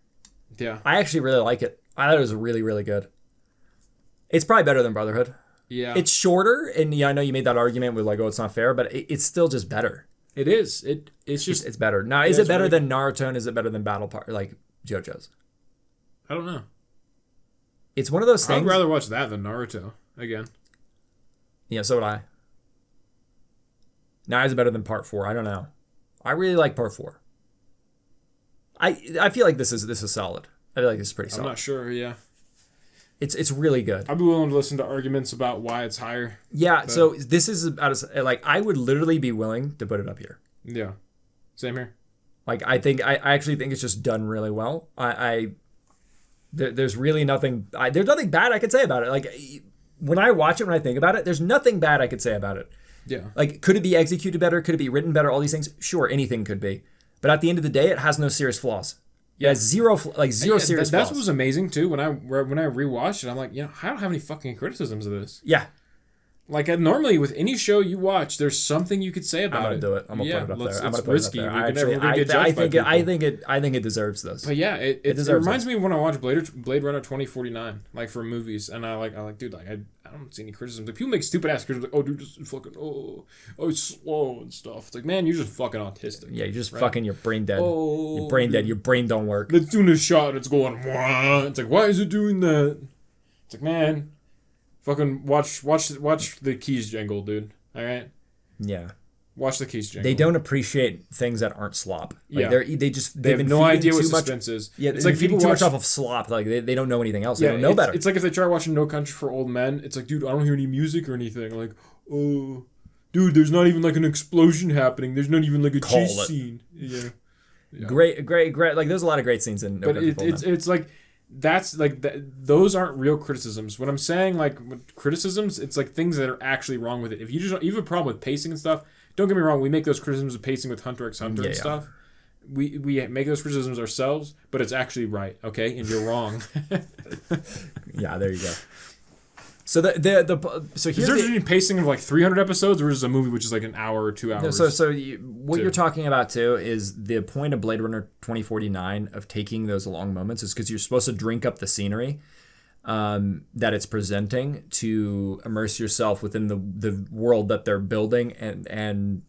Yeah. I actually really like it. I thought it was really, really good. It's probably better than Brotherhood. Yeah. It's shorter, and I know you made that argument with like, oh, it's not fair, but it's still just better. It is. It's better. Now, is it better than Naruto and is it better than like JoJo's? I don't know. It's one of those things. I'd rather watch that than Naruto again. Yeah, so would I. Now, is it better than Part 4? I don't know. I really like Part 4. I feel like this is solid. I feel like this is pretty solid. I'm not sure. Yeah. It's really good. I'd be willing to listen to arguments about why it's higher. Yeah. But so this is about like I would literally be willing to put it up here. Yeah. Same here. Like I actually think it's just done really well. There's really nothing. There's nothing bad I could say about it. Like when I watch it, when I think about it, there's nothing bad I could say about it. Yeah. Like could it be executed better? Could it be written better? All these things. Sure, anything could be. But at the end of the day, it has no serious flaws. Yeah, it has zero serious flaws. That's what was amazing too. When I rewatched it, I'm like, I don't have any fucking criticisms of this. Yeah. Like normally with any show you watch, there's something you could say about it. I'm gonna do it. I'm gonna put it up there. I'm gonna put risky. it up there. I think it deserves this. But yeah, it reminds me of when I watched Blade Runner 2049, like for movies, and I like, dude, like I don't see any criticism. Like people make stupid ass criticism, like, oh, dude, just fucking, oh, it's slow and stuff. It's like, man, you're just fucking autistic. Yeah, you're just fucking, you're brain dead. Oh, you're brain dead. Your brain don't work. It's doing a shot and it's going, wah. It's like, why is it doing that? It's like, man. Fucking watch the keys jingle, dude. All right. Yeah. Watch the keys jingle. They don't appreciate things that aren't slop. Like they have no idea what suspense is. Yeah, it's like people too much off of slop. Like they don't know anything else. They don't know better. It's like if they try watching No Country for Old Men. It's like, dude, I don't hear any music or anything. Like, oh, dude, there's not even like an explosion happening. There's not even like a chase scene. Yeah. Great. Like there's a lot of great scenes in. But it's like. That's like those aren't real criticisms. When I'm saying like criticisms, it's like things that are actually wrong with it. If you have a problem with pacing and stuff, don't get me wrong. We make those criticisms of pacing with Hunter x Hunter and stuff. We make those criticisms ourselves, but it's actually right. Okay, and you're wrong. Yeah, there you go. So so here's is there any pacing of like 300 episodes, or is it a movie which is like an hour or 2 hours? No, what you're talking about too is the point of Blade Runner 2049 of taking those long moments is because you're supposed to drink up the scenery that it's presenting to immerse yourself within the world that they're building and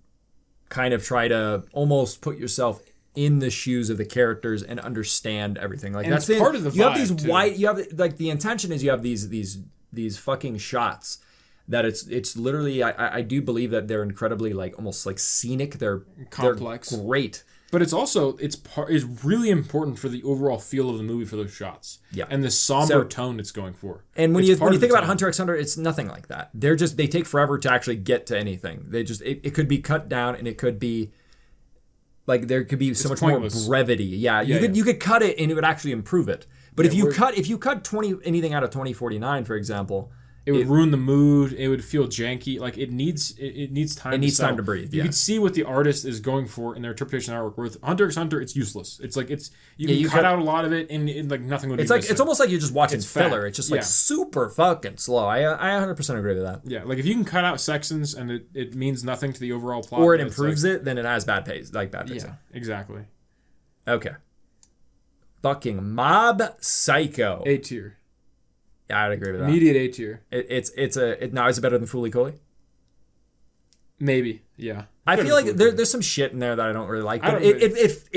kind of try to almost put yourself in the shoes of the characters and understand everything. Like and that's part of the vibe. You have these you have like the intention is you have these fucking shots that it's literally I do believe that they're incredibly like almost like scenic. They're complex. They're great. But it's also it's really important for the overall feel of the movie for those shots. Yeah. And the somber tone it's going for. And when you think about Hunter x Hunter, it's nothing like that. They take forever to actually get to anything. It could be cut down, and it could be like there could be so much pointless. More brevity. Yeah, you could cut it and it would actually improve it. But if you cut anything out of 2049, for example, it would ruin the mood. It would feel janky. Like it needs time. It needs time to breathe. You can see what the artist is going for in their interpretation of artwork. With Hunter x Hunter, it's useless. It's like you cut out a lot of it, and like nothing would. It's almost like you're just watching filler. It's just like super fucking slow. I 100% agree with that. Yeah, like if you can cut out sections and it means nothing to the overall plot, or it improves it, then it has bad pace. Yeah, exactly. Okay. Fucking Mob Psycho. A tier. Yeah, I'd agree with that. Immediate A tier. Is it better than Fooly Cooly? Maybe, yeah. I feel like there's some shit in there that I don't really like. But it's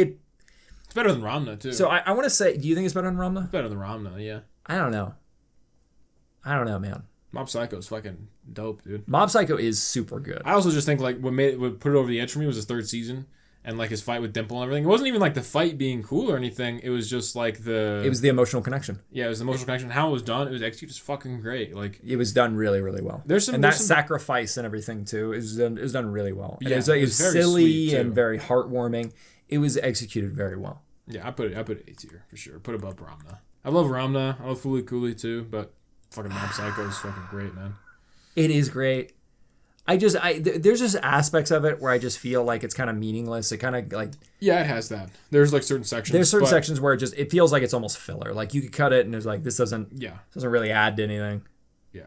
better than Ranma too. So I want to say, do you think it's better than Ranma? It's better than Ranma, yeah. I don't know, man. Mob Psycho is fucking dope, dude. Mob Psycho is super good. I also just think like what put it over the edge for me was his third season. And like his fight with Dimple and everything. It wasn't even like the fight being cool or anything. It was just like It was the emotional connection. Yeah, it was the emotional connection. How it was done, it was executed just fucking great. Like it was done really, really well. Sacrifice and everything too is done really well. And it was silly and very heartwarming. It was executed very well. Yeah, I put it A tier for sure. Put it above Ramna. I love Ramna. I love Fooly Cooly too, but fucking Mob Psycho is fucking great, man. It is great. There's just aspects of it where I just feel like it's kind of meaningless. It kind of like... Yeah, it has that. There's like certain sections. There's certain sections where it feels like it's almost filler. Like you could cut it and there's like, this doesn't really add to anything. Yeah.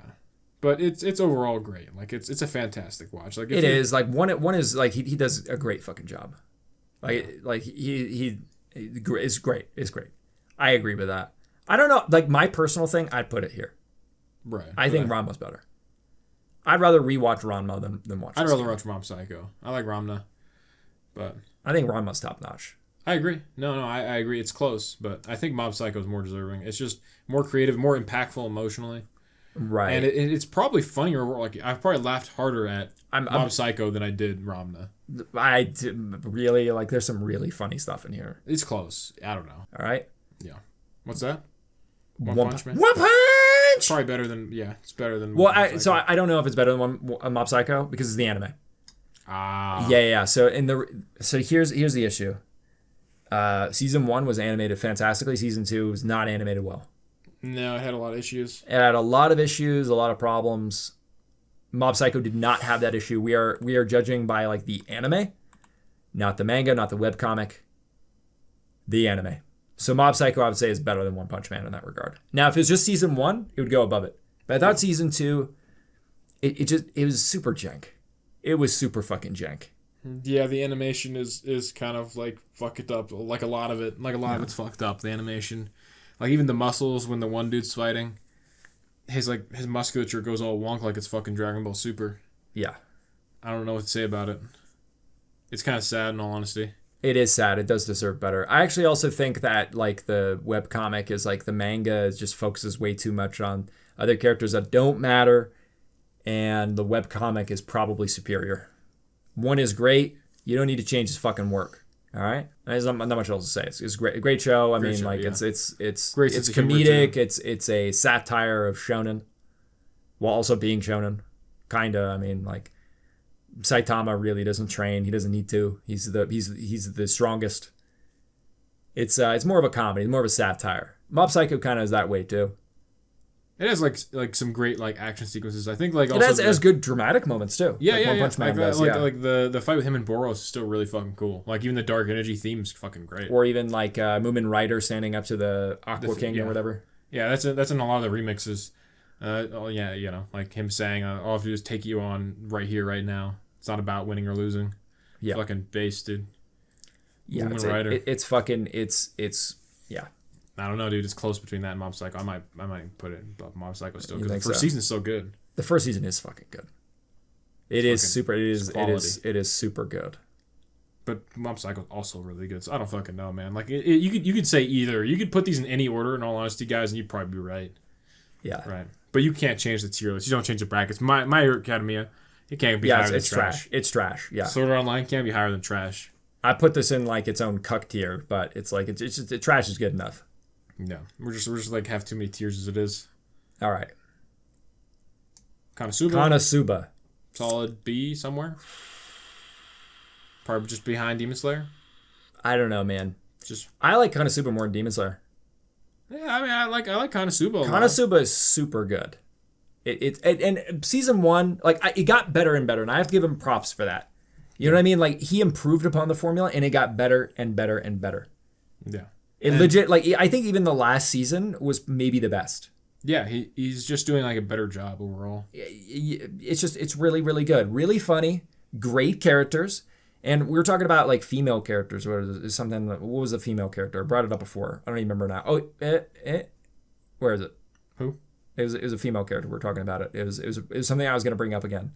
But it's overall great. Like it's a fantastic watch. Like it is. Like one is like he does a great fucking job. Like he is great. It's great. I agree with that. I don't know. Like my personal thing, I'd put it here. Right. I think Ranma's better. I'd rather rewatch Ranma than watch. I'd rather watch Mob Psycho. I like Ranma, but I think Ranma's top notch. I agree. No, I agree. It's close, but I think Mob Psycho is more deserving. It's just more creative, more impactful emotionally. Right. And it's probably funnier. Like I probably laughed harder at Mob Psycho than I did Ranma. Really like. There's some really funny stuff in here. It's close. I don't know. All right. Yeah. What's that? One Punch Man. It's probably better than it's better than. Well, I don't know if it's better than Mob Psycho because it's the anime. Ah. Yeah. So here's the issue. Season 1 was animated fantastically. Season 2 was not animated well. No, it had a lot of issues. It had a lot of issues, a lot of problems. Mob Psycho did not have that issue. We are judging by like the anime, not the manga, not the webcomic. The anime. So Mob Psycho, I would say, is better than One Punch Man in that regard. Now, if it was just season 1, it would go above it. But I thought season 2, it was super jank. It was super fucking jank. Yeah, the animation is kind of like fucked up. Like a lot of of it's fucked up. The animation, like even the muscles when the one dude's fighting, his musculature goes all wonk like it's fucking Dragon Ball Super. Yeah, I don't know what to say about it. It's kind of sad in all honesty. It is sad. It does deserve better. I actually also think that like the webcomic is like the manga just focuses way too much on other characters that don't matter, and the webcomic is probably superior. One is great. You don't need to change his fucking work. All right, there's not much else to say. It's a great show. It's comedic. It's a satire of shonen, while also being shonen. Kinda. I mean, like Saitama really doesn't train. He doesn't need to. He's the strongest. It's more of a comedy, more of a satire. Mob Psycho kind of is that way too. It has like some great like action sequences. I think like it also has good dramatic moments too. Yeah, like One Punch Man does. Like the fight with him and Boros is still really fucking cool. Like even the dark energy theme's fucking great. Or even like Moomin Rider standing up to the Aqua King or whatever. Yeah, that's in a lot of the remixes. Like him saying, "All I have to do is take you on right here, right now. It's not about winning or losing." Yeah, fucking bass, dude. Yeah, it's yeah. I don't know, dude. It's close between that and Mob Psycho. I might put it above Mob Psycho still because the first season's so good. The first season is fucking good. It is super good. But Mob Psycho's also really good. So I don't fucking know, man. Like you could say either. You could put these in any order, in all honesty, guys, and you'd probably be right. Yeah. Right. But you can't change the tier list. You don't change the brackets. My Hero Academia, it can't be higher than trash. It's trash. Yeah. Sword Art Online can't be higher than trash. I put this in like its own cuck tier, but it's like it's just trash is good enough. Yeah, we're just like have too many tiers as it is. All right. KonoSuba. Solid B somewhere. Probably just behind Demon Slayer. I don't know, man. I like KonoSuba more than Demon Slayer. Yeah, I mean, I like KonoSuba. KonoSuba is super good. And season 1, like it got better and better, and I have to give him props for that. You know what I mean? Like he improved upon the formula, and it got better and better and better. Yeah. Legit, like I think even the last season was maybe the best. Yeah, he's just doing like a better job overall. It's really, really good. Really funny, great characters. And we were talking about like female characters. What was a female character? I brought it up before. I don't even remember now. Oh, where is it? Who? It was a female character. We were talking about it. It was something I was going to bring up again.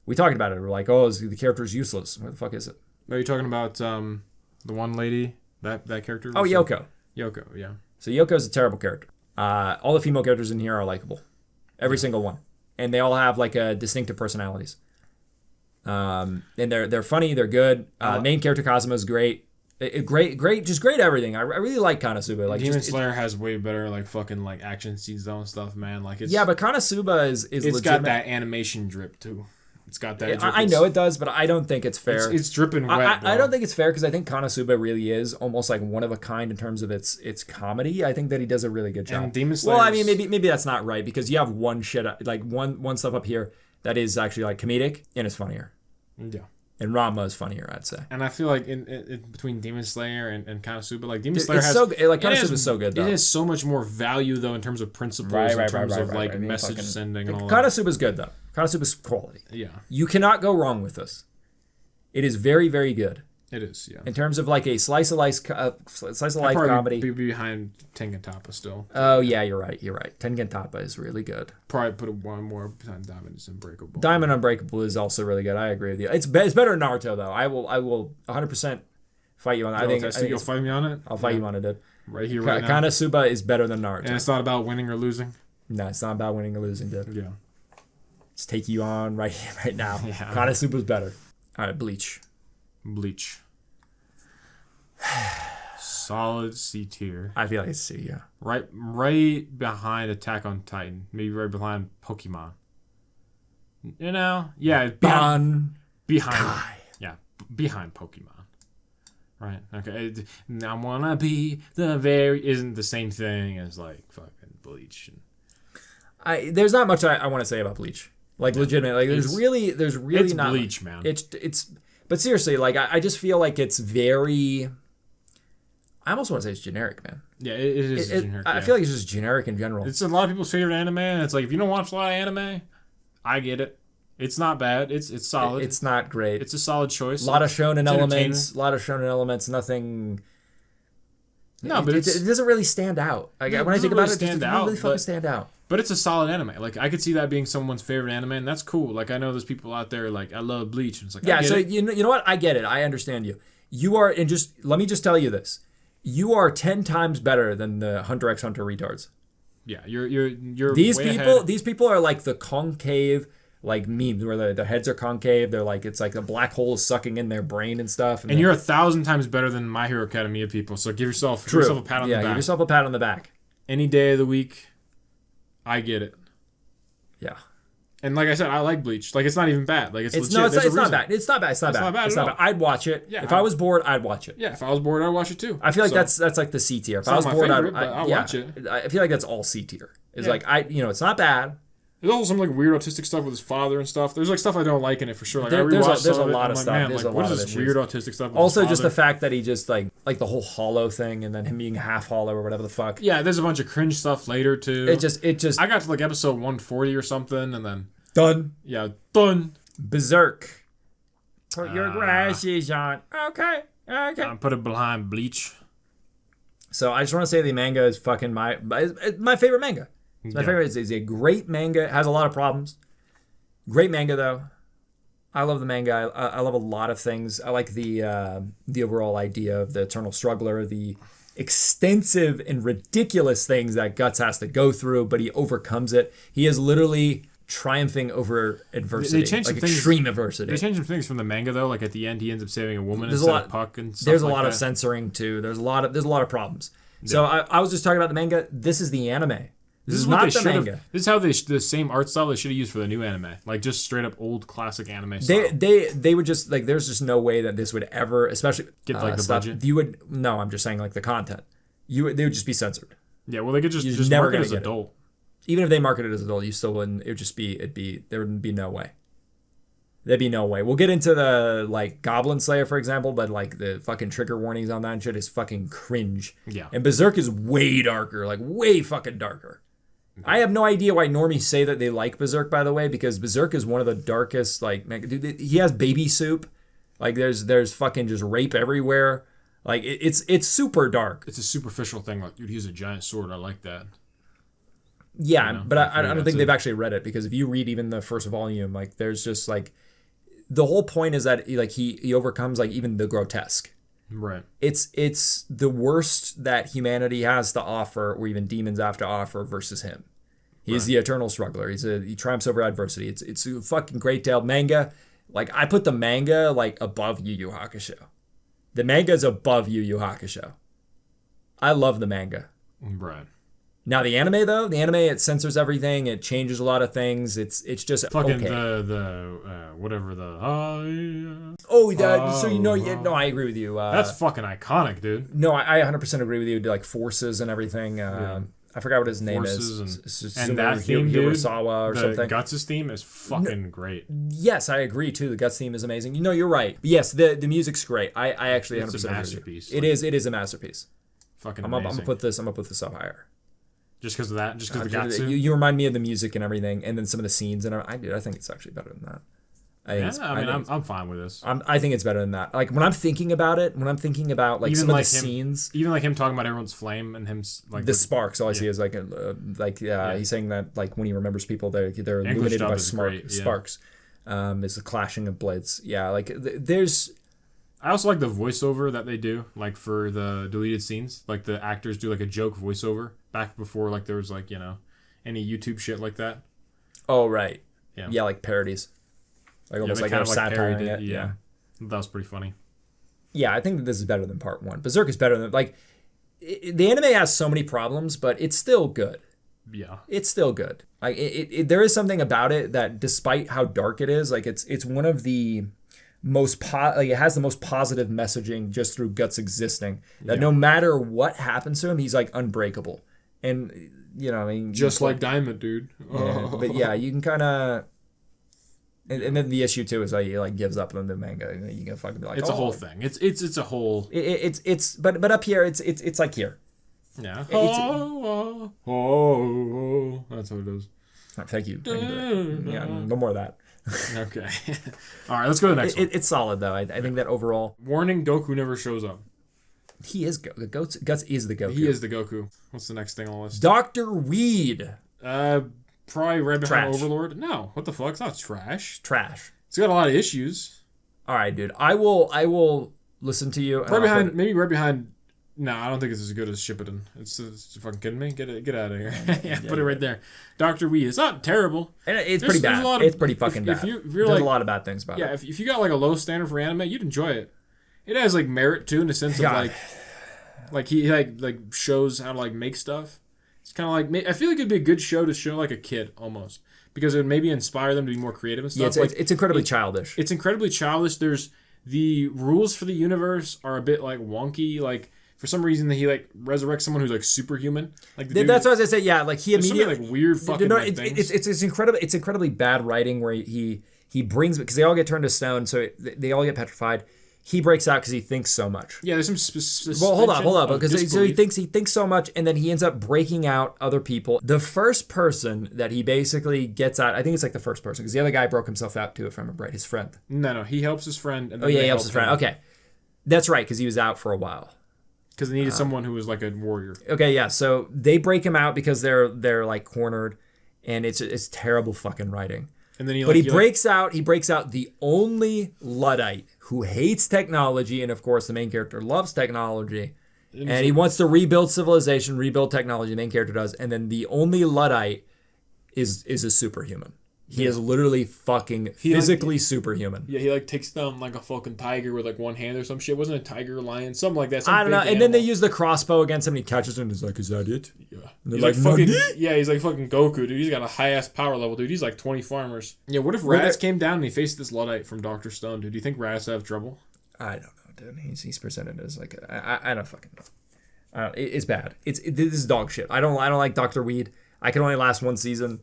We talked about it. We're like, oh, the character is useless. Where the fuck is it? Are you talking about the one lady? That character? Oh, Yoko. Yoko, yeah. So Yoko's a terrible character. All the female characters in here are likable. Every single one. And they all have like distinctive personalities. And they're funny, they're good. Main character Kazuma is great. Just great everything. I really like KonoSuba. Like Demon Slayer has way better like fucking like action scenes though and stuff, man. Like it's but KonoSuba is it's legitimate. Got that animation drip too. It's got that. I know it does, but I don't think it's fair. It's dripping wet. I don't think it's fair because I think KonoSuba really is almost like one of a kind in terms of its comedy. I think that he does a really good job. And Demon Slayer. Well, I mean, maybe that's not right because you have one stuff up here that is actually like comedic and it's funnier. Yeah. And Ranma is funnier, I'd say. And I feel like in between Demon Slayer and KonoSuba, like Demon Slayer KonoSuba is so good though. It has so much more value though in terms of principles, in terms of message sending and all that. KonoSuba is good though. KonoSuba is quality. Yeah. You cannot go wrong with this. It is very, very good. It is, yeah. In terms of like a slice of life comedy. Be behind Tengen Toppa still. Oh yeah, you're right. Tengen Toppa is really good. Probably put one more behind Diamond is Unbreakable. Diamond Unbreakable is also really good. I agree with you. It's better than Naruto though. I will 100% fight you on that. I think you'll fight me on it. I'll fight you on it, dude. Right here, right now. KonoSuba is better than Naruto. And it's not about winning or losing. No, it's not about winning or losing, dude. Yeah. Just take you on right now. Yeah. KonoSuba's better. All right, Bleach. Solid C tier. I feel like it's C, yeah. Right behind Attack on Titan. Maybe right behind Pokemon. You know? Yeah. Behind. Yeah. Behind Pokemon. Right? Okay. I wanna be isn't the same thing as like fucking Bleach. There's not much I want to say about Bleach. Like legitimate. Like there's really it's not Bleach, man. It's but seriously, like I just feel like it's very. I almost want to say it's generic, man. Yeah, it is generic. I feel like it's just generic in general. It's a lot of people's favorite anime, and it's like if you don't watch a lot of anime, I get it. It's not bad. It's solid. It's not great. It's a solid choice. A lot of shonen elements. Nothing. No, but it doesn't really stand out. Like, when I think about it, it doesn't really fucking stand out. But it's a solid anime. Like I could see that being someone's favorite anime, and that's cool. Like I know there's people out there like I love Bleach, and it's like you know what? I get it. I understand you. You are, and just let me just tell you this: you are 10 times better than the Hunter x Hunter retards. Yeah, you're these way people. ahead. These people are like the concave like memes where their heads are concave. They're like it's like a black hole is sucking in their brain and stuff. And you're 1,000 times better than My Hero Academia people. So give yourself a pat on the back. Give yourself a pat on the back. Any day of the week, I get it. Yeah. And like I said, I like Bleach. Like it's not even bad. Like it's legit. It's not bad. It's not bad. I'd watch it. Yeah, if I was bored, I'd watch it. Yeah, if I was bored, I'd watch it too. I feel like that's like the C tier. If I was bored, I'd watch it. I feel like that's all C tier. It's like it's not bad. There's also some like weird autistic stuff with his father and stuff. There's like stuff I don't like in it for sure. Like there's a lot of stuff. Man, like, what is this weird autistic stuff? With also, his just the fact that he just like the whole hollow thing, and then him being half hollow or whatever the fuck. Yeah, there's a bunch of cringe stuff later too. It just. I got to like episode 140 or something, and then done. Yeah, done. Berserk. Put your glasses on. Okay. Put it behind Bleach. So I just want to say the manga is fucking my favorite manga. It's my favorite. It's a great manga. It has a lot of problems. Great manga though. I love the manga. I love a lot of things. I like the overall idea of the eternal struggler, the extensive and ridiculous things that Guts has to go through, but he overcomes it. He is literally triumphing over adversity, They changed like some extreme things, adversity. They changed some things from the manga though. Like at the end, he ends up saving a woman instead of Puck and stuff. There's a like lot that. of censoring too. There's a lot of problems. Yeah. So I was just talking about the manga. This is the anime. This is not the manga. This is how the same art style they should have used for the new anime. Like just straight up old classic anime style. They would just like there's just no way that this would ever, especially get like the budget. I'm just saying like the content. They would just be censored. Yeah, well they could just market it as adult. Even if they marketed it as adult, you still wouldn't. It would just be there would be no way. There'd be no way. We'll get into the like Goblin Slayer, for example, but like the fucking trigger warnings on that and shit is fucking cringe. Yeah. And Berserk is way darker, like way fucking darker. Mm-hmm. I have no idea why normies say that they like Berserk, by the way, because Berserk is one of the darkest. Like, dude, he has baby soup. Like, there's fucking just rape everywhere. Like, it's super dark. It's a superficial thing. Like, you'd use a giant sword. I like that. Yeah, you know, but I don't think they've actually read it, because if you read even the first volume, like there's just like the whole point is that like he overcomes like even the grotesque. Right. It's the worst that humanity has to offer, or even demons have to offer, versus him. He is the eternal struggler. He triumphs over adversity. It's a fucking great tale. Manga, like I put the manga like above Yu Yu Hakusho. The manga is above Yu Yu Hakusho. I love the manga. Right. Now the anime though, it censors everything. It changes a lot of things. It's just fucking okay. I agree with you. That's fucking iconic, dude. No, I 100% agree with you. Like forces and everything. I forgot what his name is. And that theme, dude, Hirasawa or the something. Guts' theme is fucking great. Yes, I agree too. The Guts theme is amazing. You know, you're right. But yes, the music's great. I actually 100% agree. It's a masterpiece. It is a masterpiece. Fucking amazing. I'm gonna put this up higher. Just because of that? Just because of the Gatsu? You remind me of the music and everything, and then some of the scenes, and I think it's actually better than that. I'm fine with this. I think it's better than that. Like when I'm thinking about it, like even some of the scenes, even like him talking about everyone's flame and him like the sparks. All I see is like he's saying that like when he remembers people, they're illuminated by sparks. It's the clashing of blades. Yeah, like there's. I also like the voiceover that they do, like for the deleted scenes. Like the actors do like a joke voiceover back before like there was like, you know, any YouTube shit like that. Oh right. Yeah, like parodies. Like almost like satiring it. Yeah. That was pretty funny. Yeah, I think that this is better than part one. Berserk is better than the anime has so many problems, but it's still good. Yeah. It's still good. Like there is something about it that despite how dark it is, like it's one of the most it has the most positive messaging just through Guts existing. That no matter what happens to him, he's like unbreakable. And you know, I mean, just like Diamond, dude. Yeah, but yeah, you can kind of. And then the issue too is like he like gives up on the manga. And you can fucking be like, it's a whole thing. It's a whole. But up here it's like here. Yeah. That's how it goes. Thank you. Yeah, no more of that. Okay. All right, let's go to the next one. It's solid though. I think that overall. Warning: Goku never shows up. He is Guts is the Goku. He is the Goku. What's the next thing on the list? Dr. Weed. Probably right behind Overlord. No, what the fuck? It's not trash. Trash. It's got a lot of issues. All right, dude. I will listen to you. Maybe right behind. No, I don't think it's as good as Shippuden. It's fucking kidding me. Get out of here. Put it right there. Dr. Weed. It's not terrible. And it's pretty bad. It's pretty fucking bad. There's a lot of bad things about it. Yeah, if you got like a low standard for anime, you'd enjoy it. It has like merit too, in the sense of like he like shows how to like make stuff. It's kind of like, I feel like it'd be a good show to show like a kid almost, because it would maybe inspire them to be more creative and stuff. Yeah, it's incredibly childish. It's incredibly childish. There's the rules for the universe are a bit like wonky. Like for some reason he like resurrects someone who's like superhuman. Like that's what I was gonna say. Yeah, like he immediately like weird fucking things. It's incredible. It's incredibly bad writing where he brings, because they all get turned to stone, so they all get petrified. He breaks out because he thinks so much. Yeah, there's some. Well, hold up, because he thinks so much, and then he ends up breaking out other people. The first person that he basically gets out, I think it's like the first person, because the other guy broke himself out too, if I remember right, his friend. No, he helps his friend. And then he helps his friend. Okay, that's right, because he was out for a while. Because they needed someone who was like a warrior. Okay, yeah, so they break him out because they're like cornered, and it's terrible fucking writing. And then he breaks out the only Luddite who hates technology, and of course the main character loves technology, and he wants to rebuild civilization, rebuild technology, the main character does, and then the only Luddite is a superhuman. He is literally fucking physically superhuman. Yeah, he like takes down like a fucking tiger with like one hand or some shit. Wasn't it a tiger, lion, something like that? I don't know. And then they use the crossbow against him and he catches him and he's like, is that it? Yeah. And they're he's like fucking, yeah, he's like fucking Goku, dude. He's got a high ass power level, dude. He's like 20 farmers. Yeah, what if Raditz came down and he faced this Luddite from Dr. Stone, dude? Do you think Raditz would have trouble? I don't know, dude. He's presented as like I don't fucking know. It's bad. This is dog shit. I don't like Dr. Weed. I can only last one season.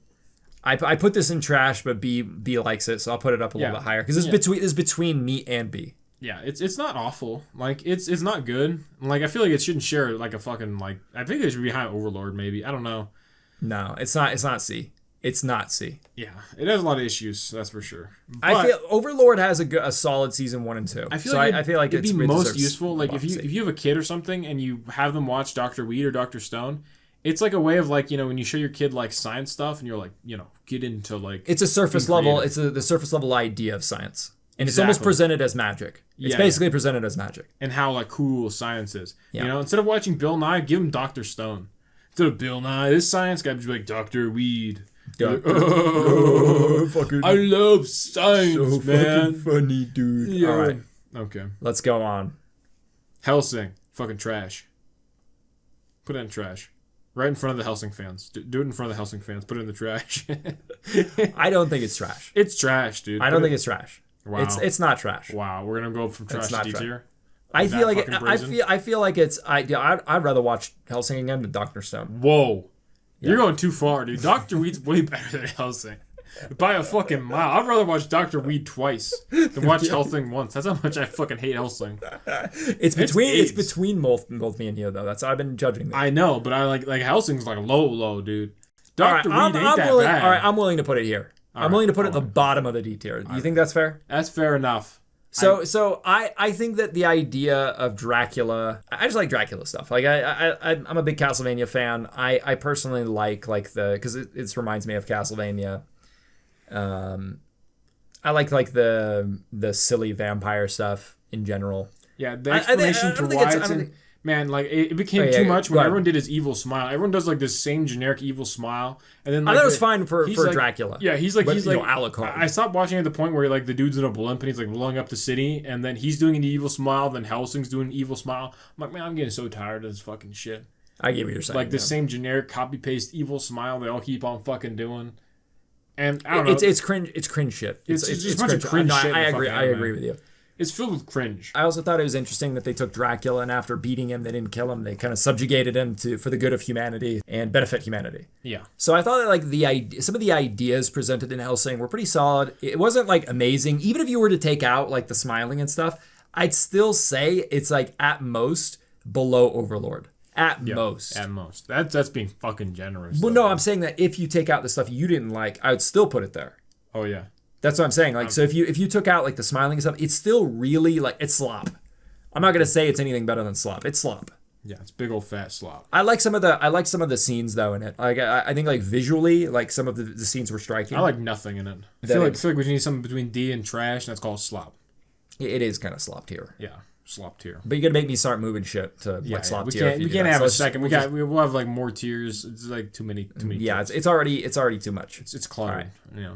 I put this in trash, but B likes it, so I'll put it up a little bit higher because this is between me and B. Yeah, it's not awful. Like it's not good. Like I feel like it shouldn't share like a fucking like. I think it should be behind Overlord maybe. I don't know. No, it's not. It's not C. It's not C. Yeah, it has a lot of issues. That's for sure. But I feel Overlord has a solid season 1 and 2. I feel like it'd be most useful. Like if you have a kid or something and you have them watch Dr. Weed or Dr. Stone. It's like a way of like, when you show your kid like science stuff and you're like, get into like... It's a surface level, it's the surface level idea of science. And it's almost presented as magic. It's basically presented as magic. And how like cool science is. Yeah. Instead of watching Bill Nye, give him Dr. Stone. Instead of Bill Nye, this science guy would be like, Dr. Weed. Like, I love science, so man. Fucking funny, dude. Yeah. All right. Okay. Let's go on. Hellsing. Fucking trash. Put it in trash. Right in front of the Hellsing fans. Do it in front of the Hellsing fans. Put it in the trash. I don't think it's trash. It's trash, dude. I don't think it's trash. Wow. It's not trash. Wow. We're gonna go from trash to D tier. I feel like it's. I'd rather watch Hellsing again than Dr. Stone. Whoa. Yeah. You're going too far, dude. Dr. Weed's way better than Hellsing. By a fucking mile. I'd rather watch Dr. Weed twice than watch Hellsing once. That's how much I fucking hate Hellsing. It's between both me and you though. That's how I've been judging them. I know, but I like Hellsing's like low, dude. Dr. Weed ain't that bad. All right, I'm willing to put it here. I'm willing to put it at the bottom of the D tier. Do you think that's fair? That's fair enough. So I think that the idea of Dracula, I just like Dracula stuff. Like I'm a big Castlevania fan. I personally like because it reminds me of Castlevania. I like the silly vampire stuff in general. Yeah, the explanation to why it's man, like it became too much when everyone did his evil smile. Everyone does like this same generic evil smile, and then like, I thought it was fine for Dracula. Yeah, he's like Alucard. I stopped watching at the point where like the dude's in a blimp and he's like blowing up the city, and then he's doing an evil smile, then Hellsing's doing an evil smile. I'm like, man, I'm getting so tired of this fucking shit. I get what you're saying. Like the same generic copy paste evil smile they all keep on fucking doing. And I don't know. It's cringe. It's cringe shit. It's just a bunch of cringe shit. I agree with you. It's filled with cringe. I also thought it was interesting that they took Dracula and after beating him, they didn't kill him. They kind of subjugated him for the good of humanity and benefit humanity. Yeah. So I thought that like some of the ideas presented in Hellsing were pretty solid. It wasn't like amazing. Even if you were to take out like the smiling and stuff, I'd still say it's like at most below Overlord. At most. At most. That's being fucking generous. Well, no, I'm saying that if you take out the stuff you didn't like, I would still put it there. Oh yeah. That's what I'm saying. Like, so if you took out like the smiling and stuff, it's still really like it's slop. I'm not gonna say it's anything better than slop. It's slop. Yeah, it's big old fat slop. I like some of the scenes though in it. Like I think like visually, like some of the scenes were striking. I like nothing in it. I feel like we need something between D and trash, and that's called slop. It is kind of slop tier. Yeah, slop tier. But you're gonna make me start moving shit to like slop tier. We can't have a second. We'll have like more tiers. It's like too many. Yeah, it's already too much. It's cluttered. Right. Yeah.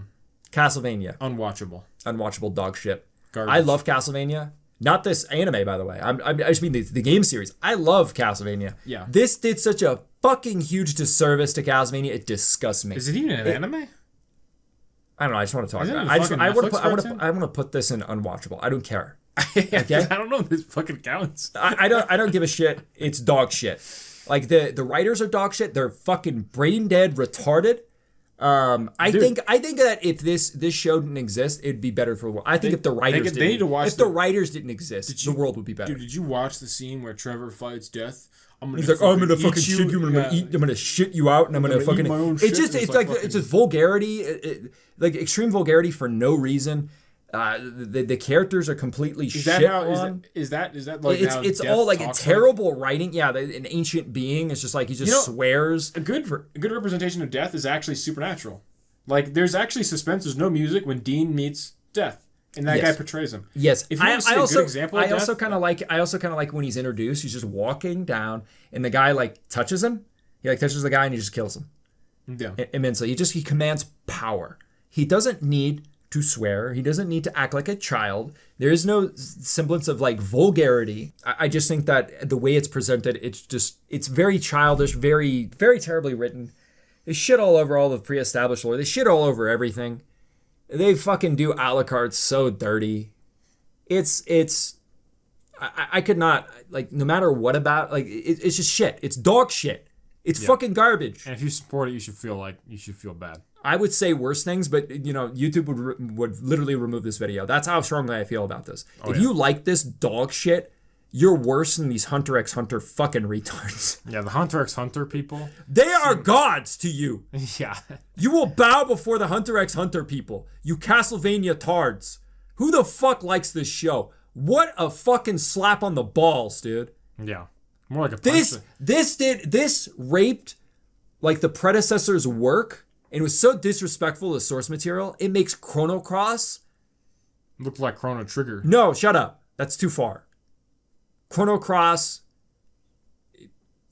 Castlevania. Unwatchable dog shit. Garbage. I love Castlevania. Not this anime, by the way. I just mean the game series. I love Castlevania. Yeah. This did such a fucking huge disservice to Castlevania. It disgusts me. Is it even an anime? I don't know. I just want to talk about it. I want to put this in unwatchable. I don't care. Okay? I don't know if this fucking counts. I don't give a shit. It's dog shit. Like the writers are dog shit. They're fucking brain dead, retarded. I think that if this show didn't exist, it'd be better for the world. I think if the writers the writers didn't exist, the world would be better. Dude, did you watch the scene where Trevor fights Death? He's like, I'm gonna fucking shit you. I'm gonna shit you out, and I'm gonna fucking. It's just vulgarity, like extreme vulgarity for no reason. The characters are completely shit. Is that like it's all like a terrible writing? Yeah, an ancient being. It's just like he just swears. A good representation of Death is actually supernatural. Like there's actually suspense. There's no music when Dean meets Death, and that guy portrays him. Yes, if you want to see a good example of Death, I also kind of like when he's introduced. He's just walking down, and the guy like touches him. He like touches the guy, and he just kills him. Yeah, immensely. He commands power. He doesn't need to swear. He doesn't need to act like a child. There is no semblance of like vulgarity. I just think that the way it's presented, it's very childish, very, very terribly written. They shit all over all the pre-established lore. They shit all over everything. They fucking do a la carte so dirty. I could not, like, no matter what about, like, it's just shit. It's dog shit. It's fucking garbage. And if you support it, you should feel bad. I would say worse things, but, YouTube would literally remove this video. That's how strongly I feel about this. If you like this dog shit, you're worse than these Hunter x Hunter fucking retards. Yeah, the Hunter x Hunter people. They are gods to you. Yeah. You will bow before the Hunter x Hunter people. You Castlevania tards. Who the fuck likes this show? What a fucking slap on the balls, dude. Yeah. More like a This raped like the predecessor's work, and it was so disrespectful to source material. It makes Chrono Cross look like Chrono Trigger. No, shut up. That's too far. Chrono Cross,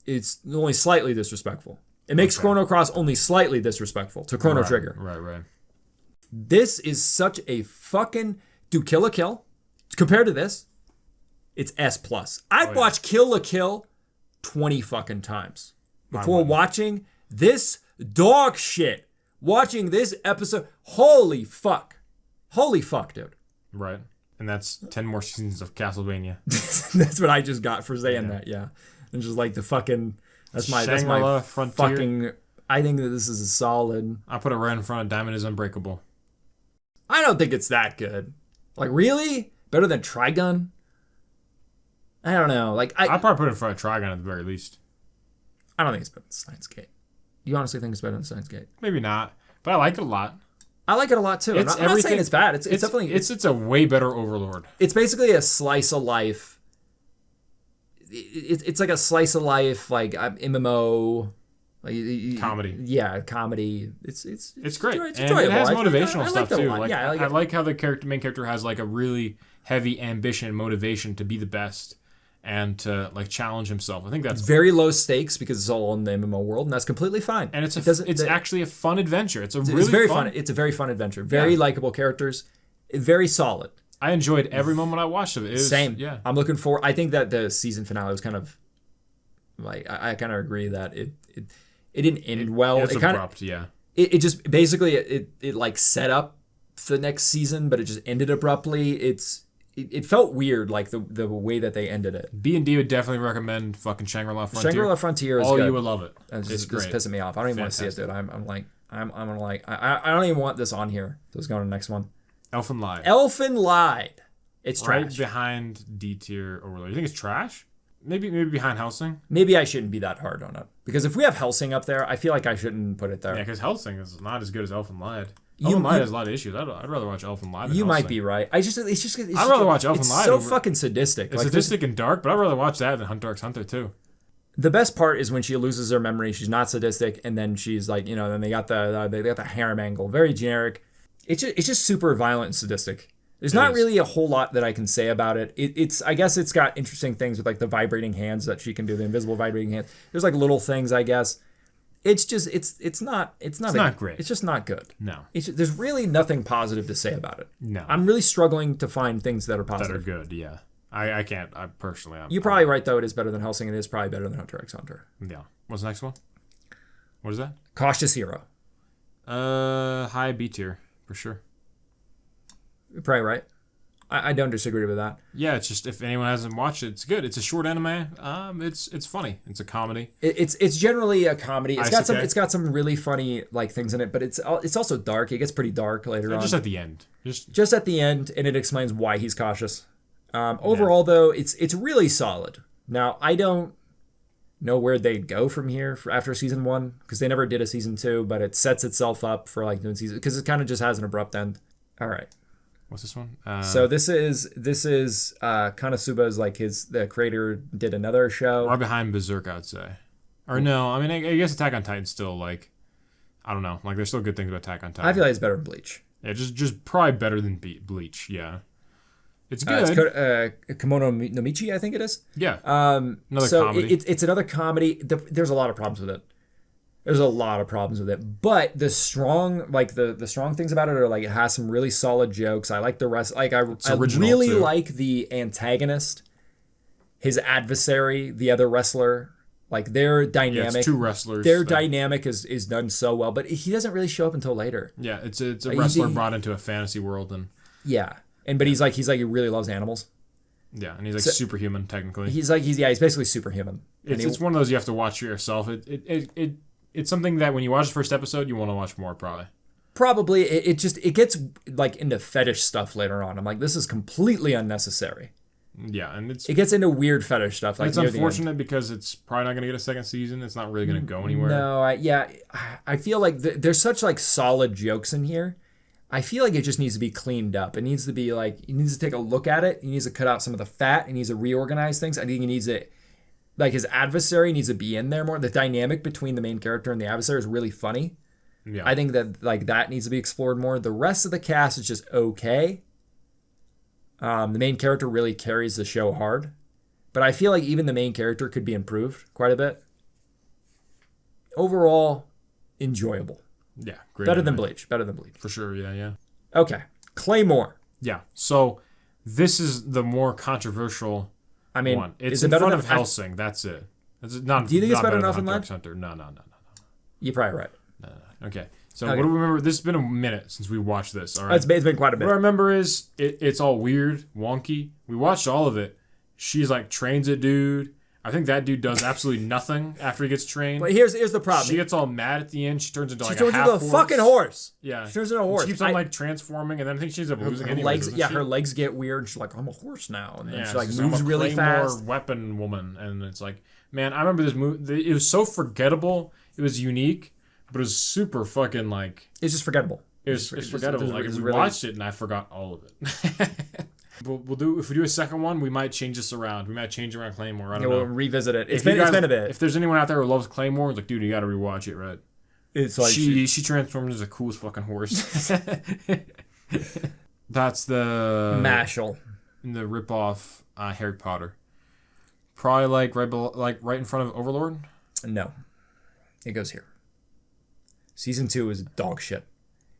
it's only slightly disrespectful. It makes Chrono Cross only slightly disrespectful to Chrono Trigger. Right. This is such a fucking Kill la Kill. Compared to this, it's S+. I'd watch Kill la Kill 20 fucking times before watching this dog shit. Watching this episode, holy fuck, dude. Right, and that's 10 more seasons of Castlevania. That's what I just got for saying that. Yeah, and just like the fucking Shangri-La Frontier. Fucking. I think that this is a solid. I put it right in front of Diamond is Unbreakable. I don't think it's that good. Like, really? Better than Trigun? I don't know. Like, I'd probably put it in front of Trigun at the very least. I don't think it's better than Steins Gate. You honestly think it's better than Steins Gate? Maybe not, but I like it a lot. I like it a lot too. I'm not saying it's bad. It's definitely it's a way better Overlord. It's basically a slice of life. It's like a slice of life, like MMO. Like, comedy. Yeah, comedy. It's great. It's and enjoyable. it has motivational stuff too. Like, yeah, I like how the main character has like a really heavy ambition and motivation to be the best and to like challenge himself. I think that's very low stakes because it's all in the MMO world, and that's completely fine. And it's actually a fun adventure. It's very fun. It's a very fun adventure. Very likable characters. Very solid. I enjoyed every moment I watched of it. Same. Yeah. I'm looking for. I think that the season finale was kind of like I kind of agree that it didn't end well. It's abrupt, It just basically it like set up the next season, but it just ended abruptly. It felt weird, like the way that they ended it. B&D would definitely recommend fucking Shangri-La Frontier. Shangri-La Frontier is good. You would love it. It's great. It's pissing me off. I don't even want to see it, dude. I don't even want this on here. So let's go to the next one. Elfen Lied. Elfen Lied. It's trash. Right behind D tier Overlord. You think it's trash? Maybe behind Hellsing. Maybe I shouldn't be that hard on it. Because if we have Hellsing up there, I feel like I shouldn't put it there. Yeah, because Hellsing is not as good as Elfen Lied. Elfen Lied has a lot of issues. I'd rather watch Elfen Lied than You Hellsing. might be right. I'd rather watch Elfen Lied. It's so fucking sadistic. It's sadistic and dark, but I'd rather watch that than Hunter x Hunter too. The best part is when she loses her memory. She's not sadistic, and then she's like, then they got the harem angle. Very generic. It's just super violent and sadistic. There's not really a whole lot that I can say about it. I guess it's got interesting things with like the vibrating hands that she can do, the invisible vibrating hands. There's like little things, I guess. It's just it's not great. It's just not good. No. There's really nothing positive to say about it. No. I'm really struggling to find things that are positive. That are good, yeah. I can't. I personally. You're probably right though. It is better than Hellsing. It is probably better than Hunter x Hunter. Yeah. What's the next one? What is that? Cautious Hero. High B tier for sure. You're probably right. I don't disagree with that. Yeah, it's just if anyone hasn't watched it, it's good. It's a short anime. It's funny. It's a comedy. It's generally a comedy. It's got some really funny like things in it, but it's also dark. It gets pretty dark later on. Just at the end. Just at the end, and it explains why he's cautious. Overall, though, it's really solid. Now, I don't know where they'd go from here after season 1 because they never did a season 2, but it sets itself up for like doing season because it kind of just has an abrupt end. All right. What's this one? So this is KonoSuba's like the creator did another show. Right behind Berserk, I'd say. Or no, I mean I guess Attack on Titan's still like I don't know. Like there's still good things about Attack on Titan. I feel like it's better than Bleach. Yeah, just probably better than Bleach. Yeah, it's good. It's Kemono no Michi, I think it is. Yeah. Another comedy. It's another comedy. There's a lot of problems with it. There's a lot of problems with it, but the strong the strong things about it are like it has some really solid jokes. I like the rest. Like I really like the antagonist, his adversary, the other wrestler. Like their dynamic. Yeah, it's two wrestlers. Their dynamic is done so well, but he doesn't really show up until later. Yeah, it's a wrestler brought into a fantasy world, and but he's like he really loves animals. Yeah, and he's like superhuman technically. He's basically superhuman. It's one of those you have to watch for yourself. It's something that when you watch the first episode, you want to watch more probably. Probably it gets like into fetish stuff later on. I'm like, this is completely unnecessary. Yeah, and it gets into weird fetish stuff. Like it's unfortunate because it's probably not going to get a second season. It's not really going to go anywhere. No, I feel like there's such like solid jokes in here. I feel like it just needs to be cleaned up. It needs to be like he needs to take a look at it. He needs to cut out some of the fat. He needs to reorganize things. I think he needs it. Like his adversary needs to be in there more. The dynamic between the main character and the adversary is really funny. Yeah. I think that like that needs to be explored more. The rest of the cast is just okay. The main character really carries the show hard, but I feel like even the main character could be improved quite a bit. Overall, enjoyable. Yeah, great. Better than Bleach. For sure, yeah. Okay, Claymore. Yeah, so this is the more controversial one. It's in front of Hellsing, that's it. It's not, do you think it's better than Elfen Lied? No. You're probably right. No. Okay. So what do we remember? This has been a minute since we watched this. All right. It's been quite a bit. What I remember is it's all weird, wonky. We watched all of it. She's like trains a dude. I think that dude does absolutely nothing after he gets trained. But here's the problem. She gets all mad at the end. She turns into a half horse. She turns into a fucking horse. Yeah. She turns into a horse. She keeps on like transforming, and then I think she ends up losing her legs. Yeah, her legs get weird. She's like, I'm a horse now, and then she like moves really really fast. Weapon woman, and it's like, man, I remember this movie. It was so forgettable. It was unique. But it was super fucking like... It's just forgettable. It's forgettable. Like, we watched it and I forgot all of it. We'll do... If we do a second one, we might change this around. We might change around Claymore. I don't know. We'll revisit it. It's been a bit. If there's anyone out there who loves Claymore, like, dude, you gotta rewatch it, right? It's like... She transformed into the coolest fucking horse. That's the... Mashal. The ripoff Harry Potter. Probably right in front of Overlord? No. It goes here. Season 2 is dog shit.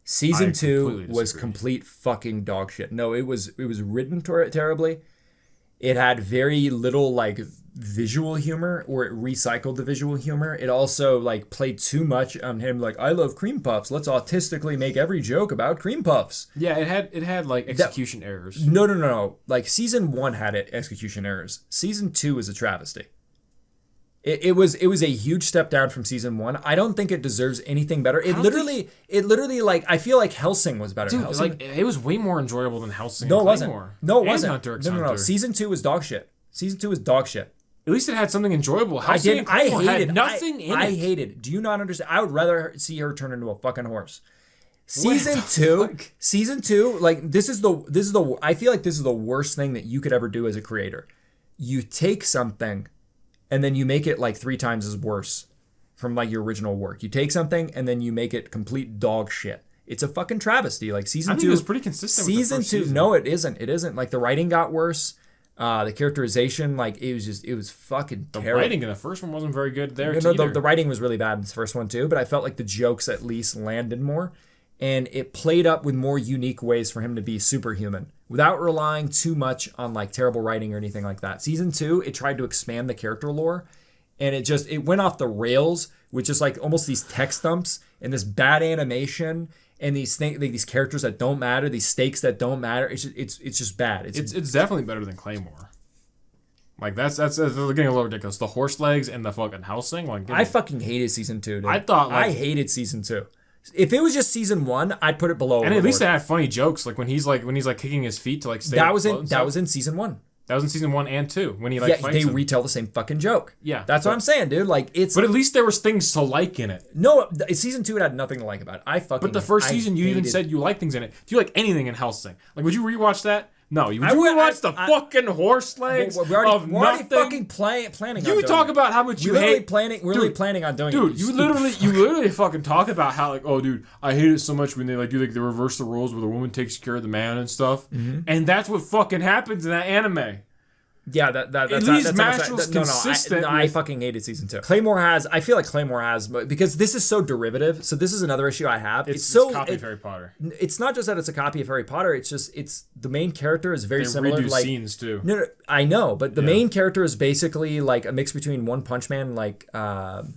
Season 2 was complete fucking dog shit. No, it was written terribly. It had very little like visual humor, or it recycled the visual humor. It also like played too much on him like, I love cream puffs. Let's autistically make every joke about cream puffs. Yeah, it had like execution errors. No. Like season 1 had execution errors. Season 2 is a travesty. It was a huge step down from season 1. I don't think it deserves anything better. It literally like I feel like Hellsing was better. Dude, Hellsing, like it was way more enjoyable than Hellsing. No, it wasn't. No, it wasn't. Hunter x Hunter. Season 2 was dog shit. Season 2 was dog shit. At least it had something enjoyable. Hellsing had nothing in it. I hated. Do you not understand? I would rather see her turn into a fucking horse. Season 2, like this is the I feel like this is the worst thing that you could ever do as a creator. You take something and then you make it like 3 times as worse from like your original work. You take something and then you make it complete dog shit. It's a fucking travesty. Like season 2 was pretty consistent. Season 2, no, it isn't. It isn't. Like the writing got worse. The characterization, like it was fucking terrible. The writing in the first one wasn't very good there. No, the writing was really bad in the first one too. But I felt like the jokes at least landed more, and it played up with more unique ways for him to be superhuman without relying too much on like terrible writing or anything like that. Season 2, it tried to expand the character lore, and it went off the rails with just like almost these text dumps and this bad animation and these things, like these characters that don't matter, these stakes that don't matter. It's just bad. It's definitely better than Claymore. Like that's getting a little ridiculous. The horse legs and the fucking Hellsing. Like I fucking hated season 2, dude. I hated season 2. If it was just season 1, I'd put it below. And at least they had funny jokes, like when he's kicking his feet to like stay. That was in season 1. That was in season 1 and 2 when he like fights him. Retell the same fucking joke. Yeah, that's what I'm saying, dude. Like it's. But at least there was things to like in it. No, season 2 it had nothing to like about it. But the first season, you even said you liked things in it. Do you like anything in Hellsing? Like, would you rewatch that? No, you would rewatch the fucking horse legs we're already fucking planning. You talk about how much you hate. We're really planning on doing it. Dude, you literally fucking talk about how like, oh, dude, I hate it so much when they like do like they reverse the roles where the woman takes care of the man and stuff, and that's what fucking happens in that anime. Yeah, that's Mashl's consistent. I fucking hated season 2. I feel like Claymore has, but because this is so derivative. So this is another issue I have. It's a copy of Harry Potter. It's not just that it's a copy of Harry Potter. It's the main character is very similar. Redo scenes too. No, I know, but the main character is basically like a mix between One Punch Man, like Saitama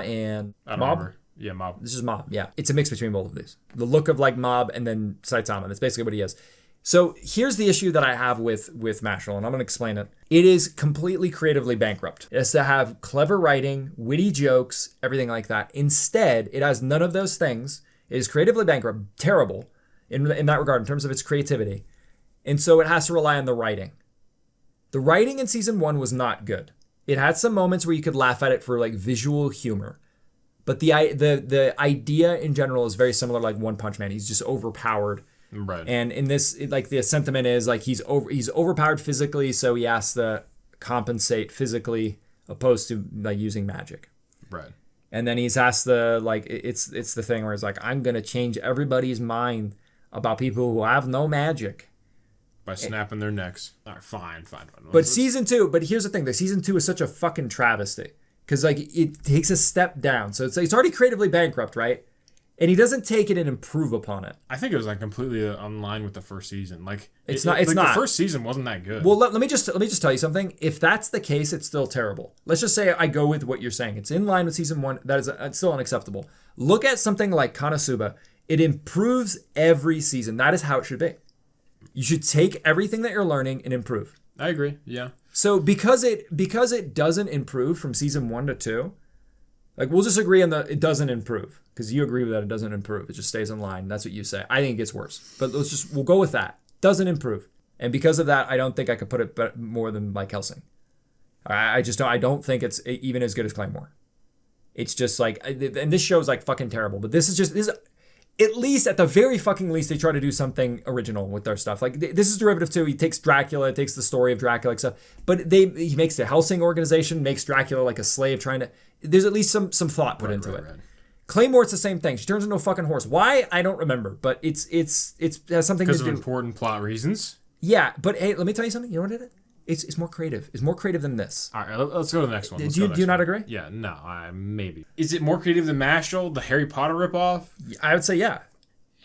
and Mob. Remember. Yeah, Mob. This is Mob. Yeah, it's a mix between both of these. The look of like Mob and then Saitama. That's basically what he is. So here's the issue that I have with Mashal, and I'm going to explain it. It is completely creatively bankrupt. It has to have clever writing, witty jokes, everything like that. Instead, it has none of those things. It is creatively bankrupt, terrible in that regard in terms of its creativity. And so it has to rely on the writing. The writing in season 1 was not good. It had some moments where you could laugh at it for like visual humor. But the idea in general is very similar like One Punch Man. He's just overpowered. Right. And in this, like the sentiment is like he's overpowered physically, so he has to compensate physically, opposed to like using magic. Right. And then he's asked it's the thing where it's like, I'm gonna change everybody's mind about people who have no magic by snapping their necks. All right, fine. But season 2, but here's the thing: the season 2 is such a fucking travesty because like it takes a step down. So it's already creatively bankrupt, right? And he doesn't take it and improve upon it. I think it was like completely in line with the first season. Like it's not. The first season wasn't that good. Well, let me just tell you something. If that's the case, it's still terrible. Let's just say I go with what you're saying. It's in line with season 1. That is it's still unacceptable. Look at something like KonoSuba. It improves every season. That is how it should be. You should take everything that you're learning and improve. I agree. Yeah. So because it doesn't improve from season 1 to 2. Like, we'll just agree on it doesn't improve. Because you agree with that it doesn't improve. It just stays in line. That's what you say. I think it gets worse. But we'll go with that. Doesn't improve. And because of that, I don't think I could put it more than like Hellsing. I don't think it's even as good as Claymore. It's just like, and this show is like fucking terrible. But this is at least, at the very fucking least, they try to do something original with their stuff. Like, this is derivative too. He takes Dracula, takes the story of Dracula, like stuff. But he makes the Hellsing organization, makes Dracula like a slave trying to... There's at least some thought put into it. Right. Claymore, it's the same thing. She turns into a fucking horse. Why? I don't remember. But it has something to do... Because of important plot reasons? Yeah, but hey, let me tell you something. You know what it is? It's more creative. It's more creative than this. All right, let's go to the next one. Do you not agree? Yeah, no, maybe. Is it more creative than Mashal, the Harry Potter ripoff? I would say yeah.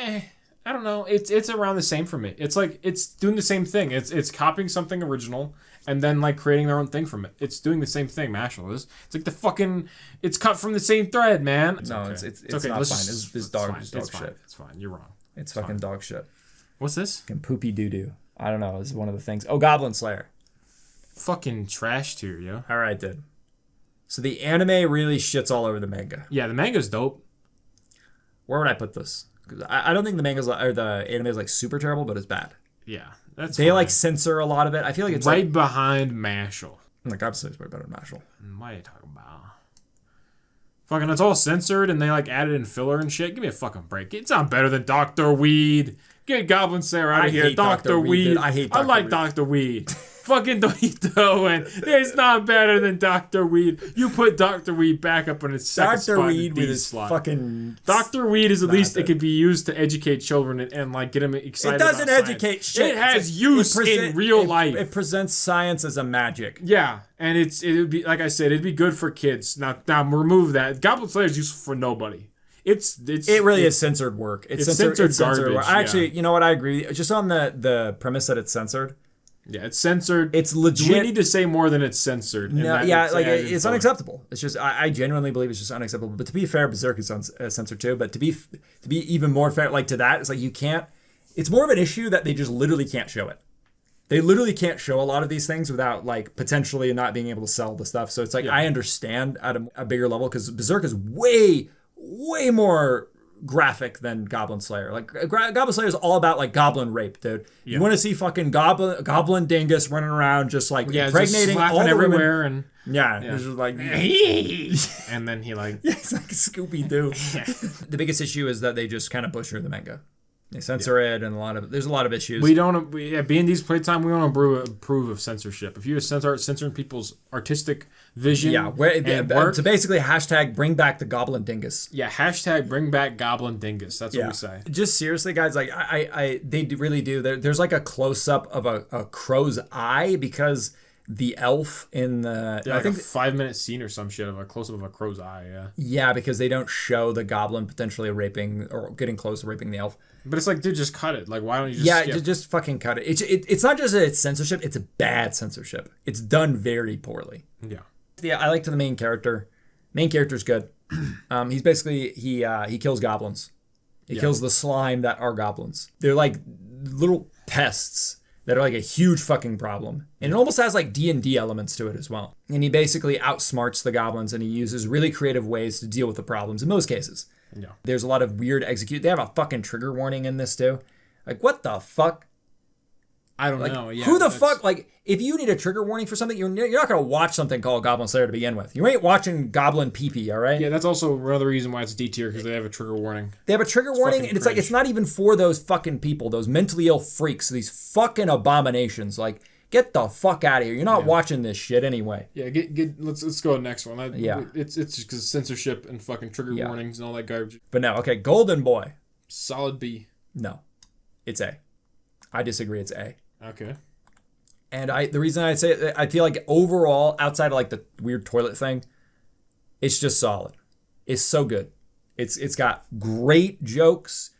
I don't know. It's around the same for me. It's like it's doing the same thing. It's copying something original and then like creating their own thing from it. It's doing the same thing. Mashal is. It's like the fucking. It's cut from the same thread, man. It's okay. It's okay. Not fine. This dog shit. It's fine. You're wrong. It's fucking fine. Dog shit. What's this? Fucking poopy doo doo. I don't know. This is one of the things. Oh, Goblin Slayer. Fucking trash tier, yo. All right, dude. So the anime really shits all over the manga. Yeah, the manga's dope. Where would I put this? I don't think the manga's or the anime is like super terrible, but it's bad. Yeah, that's they fine. Like censor a lot of it. I feel like it's right like, behind Mashal. Like Goblin Slayer's way better than Mashal. What are you talking about? Fucking, it's all censored and they like added in filler and shit. Give me a fucking break. It's not better than Dr. Weed. Get Goblin Slayer out of here, Dr. Weed. I hate Dr. I like Weed. Dr. Weed. Fucking doing. It's not better than Dr. Weed. You put Dr. Weed back up on its second spot. Dr. Weed with his slot. Fucking. Dr. Weed is at least it could be used to educate children and like get them excited. It doesn't about educate science. shit. It has use in real life. It presents science as a magic. Yeah, and it would be like I said, it'd be good for kids. Now remove that. Goblin Slayer is useful for nobody. It really is censored work. It's censored garbage. Work. Actually, you know what? I agree. Just on the premise that it's censored. Yeah, it's censored. It's legit. We need to say more than it's censored. No, yeah, it's unacceptable. It's just I genuinely believe it's just unacceptable. But to be fair, Berserk is censored too. But to be even more fair, like to that, it's like you can't. It's more of an issue that they just literally can't show it. They literally can't show a lot of these things without like potentially not being able to sell the stuff. So it's like I understand at a bigger level because Berserk is way more graphic than Goblin Slayer. Like Goblin Slayer is all about like goblin rape, dude. Yeah. You want to see fucking goblin dingus running around just like impregnating just all everywhere women. It's just like and then he like it's like Scooby Doo. The biggest issue is that they just kind of butcher the manga. They censor it, and there's a lot of issues. B&D's playtime, we don't approve of censorship. If you start censoring people's artistic vision, work, so basically #bring back the Goblin Dingus. Yeah, #bring back Goblin Dingus. That's what we say. Just seriously, guys, like they really do. There's like a close up of a crow's eye because the elf in the I think a 5-minute scene or some shit of a close up of a crow's eye. Yeah, because they don't show the goblin potentially raping or getting close to raping the elf. But it's like, dude, just cut it. Like, why don't you just skip? Just fucking cut it. It's not just that it's censorship, it's a bad censorship. It's done very poorly. Yeah, I like the main character. Main character's good. He's basically, he kills goblins. He kills the slime that are goblins. They're like little pests that are like a huge fucking problem. And it almost has like D&D elements to it as well. And he basically outsmarts the goblins, and he uses really creative ways to deal with the problems in most cases. Yeah. There's a lot of weird execute. They have a fucking trigger warning in this too. Like, what the fuck? I don't know. Yeah, who the fuck? Like, if you need a trigger warning for something, you're not going to watch something called Goblin Slayer to begin with. You ain't watching Goblin PP, all right? Yeah, that's also another reason why it's D tier, because they have a trigger warning. They have a trigger warning, and it's like, it's not even for those fucking people, those mentally ill freaks, these fucking abominations. Like, get the fuck out of here. You're not watching this shit anyway. Yeah, let's go to the next one. It's just because censorship and fucking trigger warnings and all that garbage. But no, okay, Golden Boy. Solid B. No, it's A. I disagree. It's A. Okay. And the reason I say it, I feel like overall, outside of like the weird toilet thing, it's just solid. It's so good. It's got great jokes.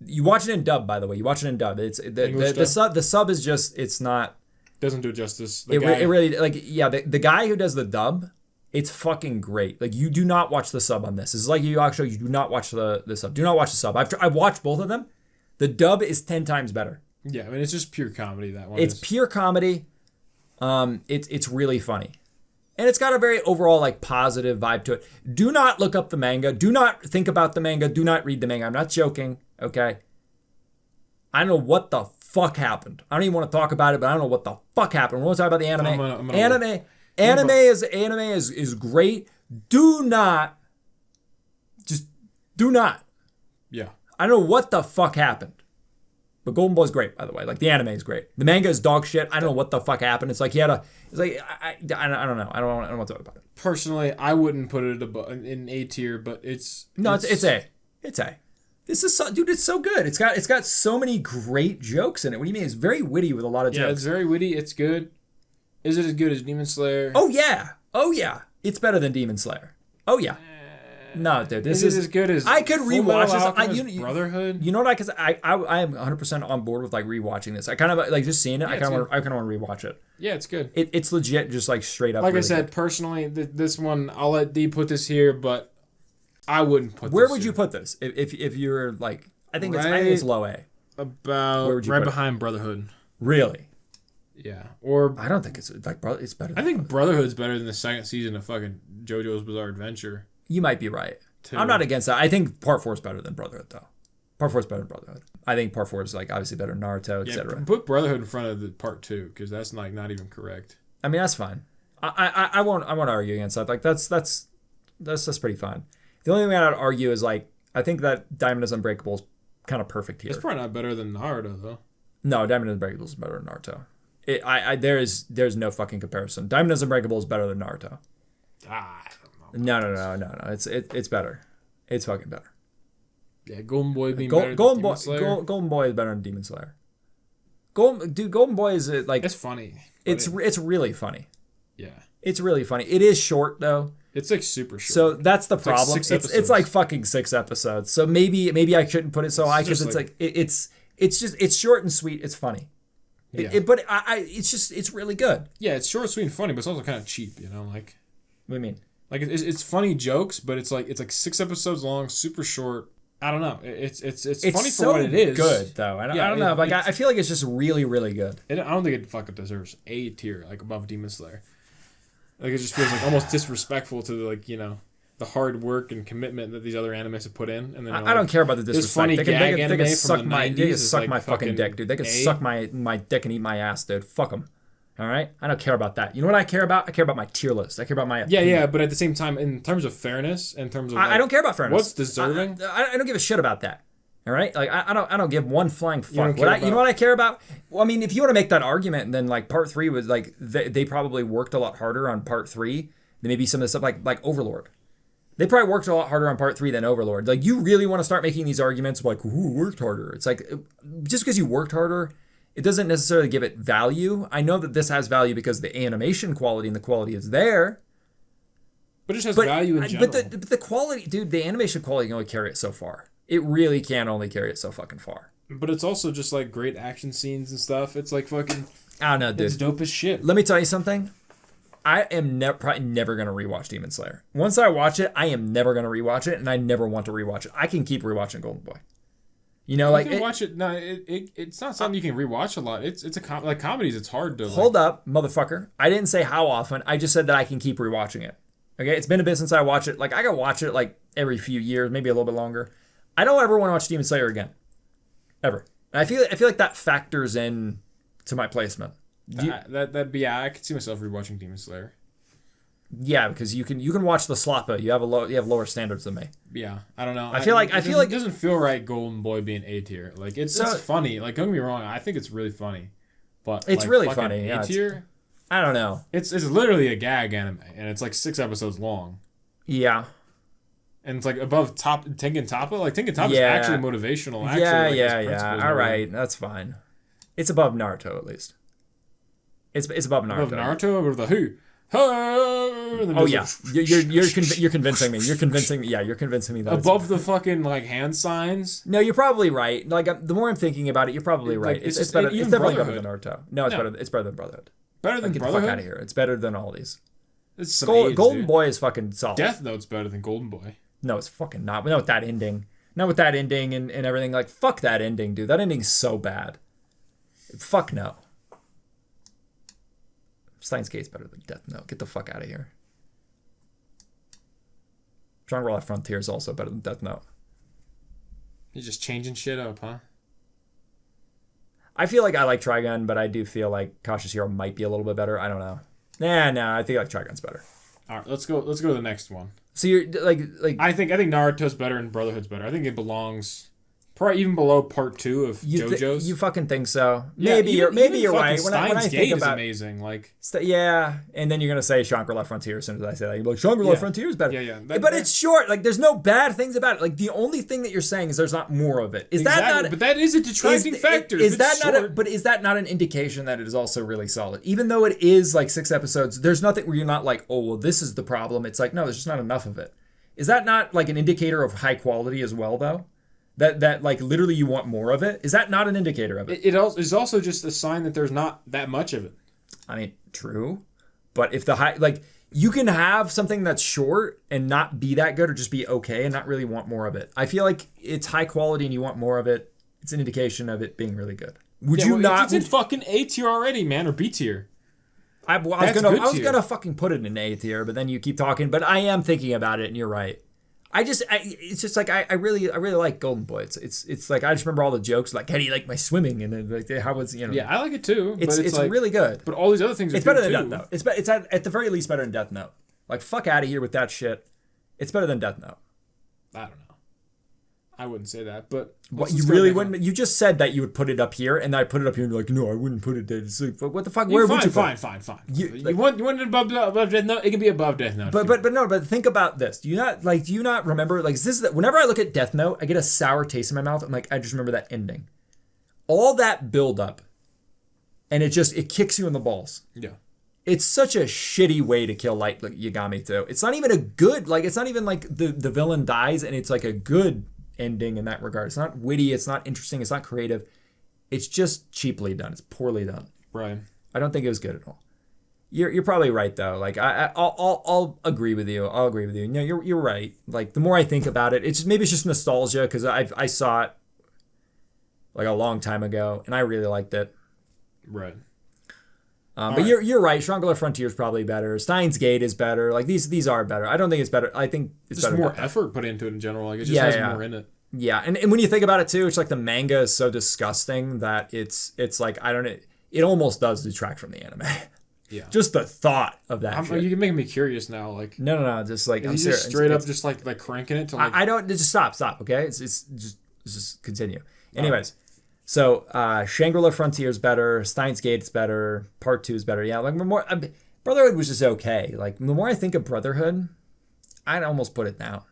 You watch it in dub, by the way. You watch it in dub. It's the sub is just, it's not. Doesn't do it justice. It really, like, yeah, the guy who does the dub, it's fucking great. Like, you do not watch the sub on this. This is like Yu Hakusho, you do not watch the sub. Do not watch the sub. I've watched both of them. The dub is 10 times better. Yeah, I mean, it's just pure comedy, that one. It's pure comedy. It's really funny. And it's got a very overall, like, positive vibe to it. Do not look up the manga. Do not think about the manga. Do not read the manga. I'm not joking, okay? I don't know what the fuck happened. I don't even want to talk about it, but I don't know what the fuck happened. We're going to talk about the anime. Anime is great. Do not. Yeah. I don't know what the fuck happened. But Golden Boy's great, by the way. Like, the anime is great. The manga is dog shit. I don't know what the fuck happened. It's like I don't know. I don't want to talk about it. Personally, I wouldn't put it in A tier, but it's A. It's A. This is dude. It's so good. It's got so many great jokes in it. What do you mean? It's very witty with a lot of jokes. Yeah, it's very witty. It's good. Is it as good as Demon Slayer? Oh yeah. It's better than Demon Slayer. Oh yeah. No, dude, this is as good as I could rewatch this. Brotherhood. You know what? Because I am 100% on board with like rewatching this. I kind of like just seeing it. I kind of want to rewatch it. Yeah, it's good. It's legit, just like straight up. Like really I said, personally, this one I'll let D put this here, but I wouldn't put. Where would you put this if you're like? I think it's low A. About right behind Brotherhood. Really? Yeah. Or I don't think it's like it's better. I think Brotherhood's better than the second season of fucking JoJo's Bizarre Adventure. You might be right. I'm not against that. I think Part 4 is better than Brotherhood, though. Part 4 is better than Brotherhood. I think Part 4 is like obviously better than Naruto, etc. Put Brotherhood in front of the Part 2 because that's like not even correct. I mean, that's fine. I won't argue against that. Like that's pretty fine. The only thing I'd argue is like I think that Diamond is Unbreakable is kind of perfect here. It's probably not better than Naruto though. No, Diamond is Unbreakable is better than Naruto. There's no fucking comparison. Diamond is Unbreakable is better than Naruto. I don't know. No. It's better. It's fucking better. Yeah, Golden Boy being better than Demon Slayer. Golden Boy is better than Demon Slayer. Golden Boy is like it's funny. It's really funny. Yeah. It's really funny. It is short though. It's like super short. So that's the problem. It's like fucking 6 episodes. So maybe I shouldn't put it so high because it's short and sweet. It's funny. Yeah. But it's really good. Yeah, it's short, sweet, and funny, but it's also kind of cheap. You know, like. What do you mean? Like it's funny jokes, but it's like 6 episodes long, super short. I don't know. It's funny so for what it is. Good though. I don't know. Like I feel like it's just really, really good. I don't think it fucking deserves A tier, like above Demon Slayer. Like it just feels like almost disrespectful to the hard work and commitment that these other animes have put in. And then I don't care about the disrespect. Funny they can suck my fucking dick, dude. They can suck my dick and eat my ass, dude. Fuck them. All right? I don't care about that. You know what I care about? I care about my tier list. I care about my opinion. Yeah, but at the same time, in terms of fairness, in terms of... I don't care about fairness. What's deserving? I don't give a shit about that. All right, like I don't give one flying fuck. You know what I care about? Well, I mean, if you want to make that argument, then like part 3 was like they probably worked a lot harder on part 3 than maybe some of the stuff like Overlord. They probably worked a lot harder on part 3 than Overlord. Like, you really want to start making these arguments like, who worked harder? It's like, just because you worked harder, it doesn't necessarily give it value. I know that this has value because the animation quality and the quality is there. But it just has value in general. But the quality, dude, the animation quality can only carry it so far. It really can only carry it so fucking far. But it's also just like great action scenes and stuff. It's like fucking... I don't know, dude. It's dope as shit. Let me tell you something. I am probably never going to rewatch Demon Slayer. Once I watch it, I am never going to rewatch it, and I never want to rewatch it. I can keep rewatching Golden Boy. You know, like... You can watch it... No, it's not something you can rewatch a lot. It's a like comedies, it's hard to... Hold up, motherfucker. I didn't say how often. I just said that I can keep rewatching it. Okay? It's been a bit since I watched it. Like, I can watch it, like, every few years, maybe a little bit longer. I don't ever want to watch Demon Slayer again. Ever. And I feel like that factors in to my placement. I could see myself rewatching Demon Slayer. Yeah, because you can watch the Slappa. You have lower standards than me. Yeah, I don't know. I feel like it doesn't feel right. Golden Boy being A tier. Like it's funny. Like, don't get me wrong. I think it's really funny, but it's like, really funny. Yeah, A tier. I don't know. It's literally a gag anime, and it's like 6 episodes long. Yeah. And it's like above Tengen Toppa. Like Tengen Toppa is actually motivational. Actually, yeah. All right, that's fine. It's above Naruto at least. It's above Naruto. Above Naruto or the who? Oh yeah, you're convincing me. You're convincing me. Yeah, you're convincing me that above the fucking like hand signs. No, you're probably right. Like the more I'm thinking about it, you're probably right. Like, it's better. It's definitely better than Naruto. No, it's better. It's better than Brotherhood. Better than Get Brotherhood? the fuck out of here. It's better than all these. It's Golden Boy is fucking solid. Death Note's better than Golden Boy. No, it's fucking not. Not with that ending. Not with that ending and everything. Like, fuck that ending, dude. That ending's so bad. Fuck no. Steins Gate's better than Death Note. Get the fuck out of here. Shangri-La Frontier is also better than Death Note. You're just changing shit up, huh? I feel like I like Trigun, but I do feel like Cautious Hero might be a little bit better. I don't know. Nah, I think like Trigun's better. All right, let's go to the next one. So you're like I think Naruto's better and Brotherhood's better. I think it belongs probably even below part 2 of JoJo's. You fucking think so? Yeah, maybe you're right. When I think about amazing, like yeah, and then you're gonna say Shangri-La Frontier as soon as I say that. You're like Shangri-La Frontier is better. Yeah. But it's short. Like there's no bad things about it. Like the only thing that you're saying is there's not more of it. Is that not? But that is a detracting factor. Is that not? But is that not an indication that it is also really solid? Even though it is like 6 episodes, there's nothing where you're not like, oh well, this is the problem. It's like no, there's just not enough of it. Is that not like an indicator of high quality as well though? That like literally you want more of it? Is that not an indicator of it? It is also just a sign that there's not that much of it. I mean, true. But if the high, like, you can have something that's short and not be that good or just be okay and not really want more of it. I feel like it's high quality and you want more of it. It's an indication of it being really good. Would you not? It's in fucking A tier already, man, or B tier. I was gonna fucking put it in A tier, but then you keep talking. But I am thinking about it, and you're right. It's just like I really like Golden Boy. It's like I just remember all the jokes like, how do you like my swimming? And then like how was Yeah, I like it too. It's like, really good. But all these other things are better than Death Note. It's at the very least better than Death Note. Like fuck out of here with that shit. It's better than Death Note. I don't know. I wouldn't say that, but what you really wouldn't? You just said that you would put it up here, and I put it up here, and you're like, no, I wouldn't put it there. It's like, what the fuck? Where would you put it? Fine. You want it above Death Note? It can be above Death Note. But think about this. Do you not remember like whenever I look at Death Note, I get a sour taste in my mouth. I'm like, I just remember that ending, all that build up, and it kicks you in the balls. Yeah. It's such a shitty way to kill Light Yagami too. It's not even a good it's not even like the villain dies and it's like a good ending in that regard. It's not witty, it's not interesting, it's not creative. It's just cheaply done. It's poorly done. Right. I don't think it was good at all. You're probably right though. Like I'll agree with you. I'll agree with you. No, you're right. Like the more I think about it, it's just nostalgia because I saw it like a long time ago and I really liked it. Right. But you're right. Shangri-La Frontier is probably better. Steins Gate is better. Like these are better. I don't think it's better. I think it's just better. More effort put into it in general. Like it just has more in it. Yeah, and when you think about it too, it's like the manga is so disgusting that it's like I don't know. It almost does detract from the anime. Yeah. Just the thought of that. You're making me curious now. Like no. Just like I'm serious. Just straight up, just like cranking it to like. I don't just stop. Okay, it's just just continue. Anyways, so Shangri-La Frontier is better. Steins Gate's better. Part 2 is better. Yeah, like more. Brotherhood was just okay. Like the more I think of Brotherhood, I'd almost put it down.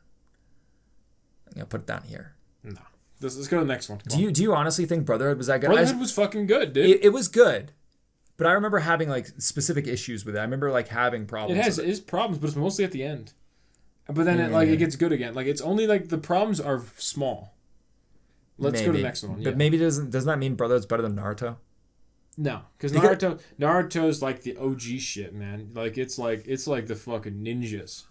I'm gonna put it down here. No, let's go to the next one. Do you honestly think Brotherhood was that good? Brotherhood was fucking good, dude. It was good, but I remember having like specific issues with it. I remember like having problems. It has its problems, but it's mostly at the end. But then it gets good again. Like it's only like the problems are small. Let's go to the next one. But maybe doesn't that mean Brotherhood's better than Naruto? No, because Naruto's like the OG shit, man. Like it's like the fucking ninjas.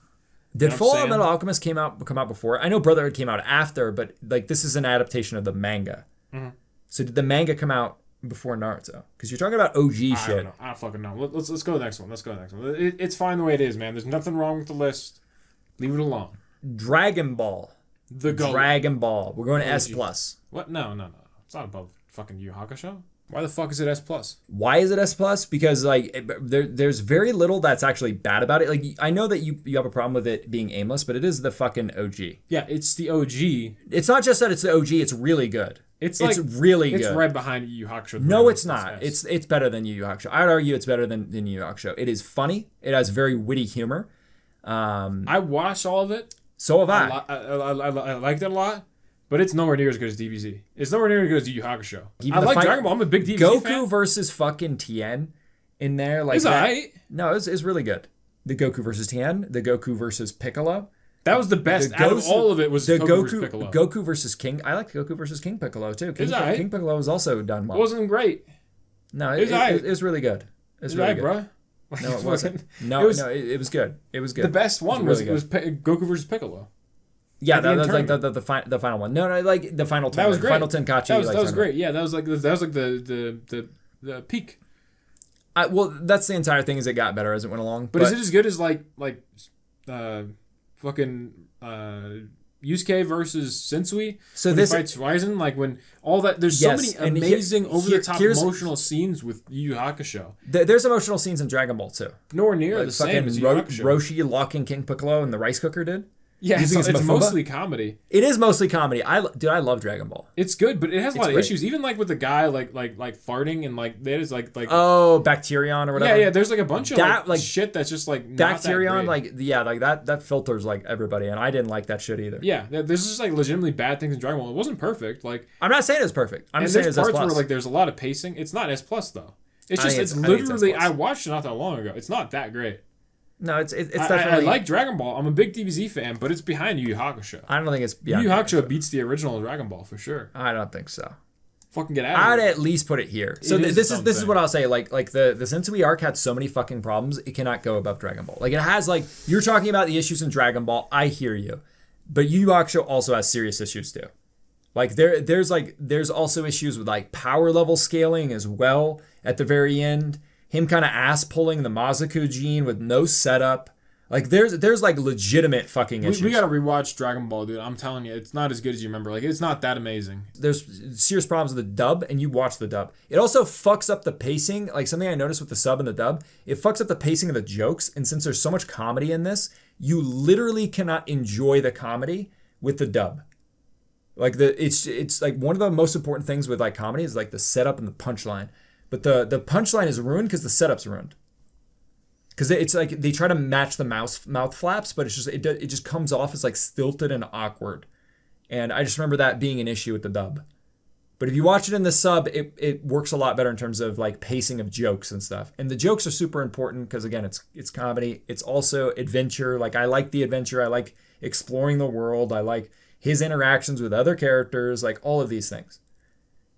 Did Fullmetal Alchemist come out before? I know Brotherhood came out after, but like this is an adaptation of the manga. Mm-hmm. So did the manga come out before Naruto? Because you're talking about OG shit. I don't fucking know. Let's go to the next one. It's fine the way it is, man. There's nothing wrong with the list. Leave it alone. Dragon Ball. Dragon Ball. We're going to S+. What? No. It's not above fucking Yu Hakusho. Why the fuck is it S+? Why is it S+? Because like there's very little that's actually bad about it. Like I know that you have a problem with it being aimless, but it is the fucking OG. Yeah, it's the OG. It's not just that it's the OG. It's really good. It's really good. It's right behind Yu Hakusho. No, it's not. It's better than Yu Hakusho. I'd argue it's better than Yu Hakusho. It is funny. It has very witty humor. I watched all of it. So have I. I liked it a lot. But it's nowhere near as good as DBZ. It's nowhere near as good as Yu Hakusho. I like Dragon Ball. I'm a big DBZ fan. Goku versus fucking Tien in there. Like it's alright. No, it's really good. The Goku versus Tien. The Goku versus Piccolo. That was the best out of all of it was the Goku versus Piccolo. Goku versus King. I like Goku versus King Piccolo too. King Piccolo was also done well. It wasn't great. No, it was really good. It's really good. Bro. No, it wasn't. No, it was good. It was good. The best one was Goku versus Piccolo. Yeah, that was like the final one. No, like the final 10. That was great. Final Tenkaichi. That was great. Yeah, that was like the peak. Well, that's the entire thing. Is it got better as it went along. But is it as good as fucking Yusuke versus Sensui? So when he fights Ryzen, like when all that. There's so many amazing over the top emotional scenes with Yu Hakusho. There's emotional scenes in Dragon Ball too. Nowhere near the same as Yu Hakusho. Roshi locking King Piccolo and the rice cooker did. Yeah, it's mostly comedy. It is mostly comedy. I love Dragon Ball. It's good, but it has a lot of issues. Even like with the guy like farting and like that is like Bacterion or whatever. Yeah. There's like a bunch of like shit that's just like not Bacterion. Like that filters like everybody, and I didn't like that shit either. Yeah, there's just like legitimately bad things in Dragon Ball. It wasn't perfect. Like I'm not saying it's perfect. I'm just saying it's S+. There's parts where like there's a lot of pacing. It's not S+ though. It's literally I watched it not that long ago. It's not that great. No, it's definitely. I like Dragon Ball. I'm a big DBZ fan, but it's behind Yu Hakusho. I don't think it's Yu Hakusho beats the original Dragon Ball for sure. I don't think so. Fucking get out of here. I'd at least put it here. So this is what I'll say. Like the Sensui arc had so many fucking problems. It cannot go above Dragon Ball. Like it has like you're talking about the issues in Dragon Ball. I hear you, but Yu Hakusho also has serious issues too. Like there's also issues with like power level scaling as well at the very end. Him kind of ass pulling the Mazaku gene with no setup. Like there's like legitimate fucking issues. We gotta rewatch Dragon Ball, dude. I'm telling you, it's not as good as you remember. Like it's not that amazing. There's serious problems with the dub, and you watch the dub. It also fucks up the pacing. Like something I noticed with the sub and the dub, it fucks up the pacing of the jokes. And since there's so much comedy in this, you literally cannot enjoy the comedy with the dub. Like it's like one of the most important things with like comedy is like the setup and the punchline. But the punchline is ruined because the setup's ruined. Because it's like they try to match the mouth flaps, but it's just it just comes off as like stilted and awkward. And I just remember that being an issue with the dub. But if you watch it in the sub, it works a lot better in terms of like pacing of jokes and stuff. And the jokes are super important because again, it's comedy. It's also adventure. Like I like the adventure. I like exploring the world. I like his interactions with other characters. Like all of these things.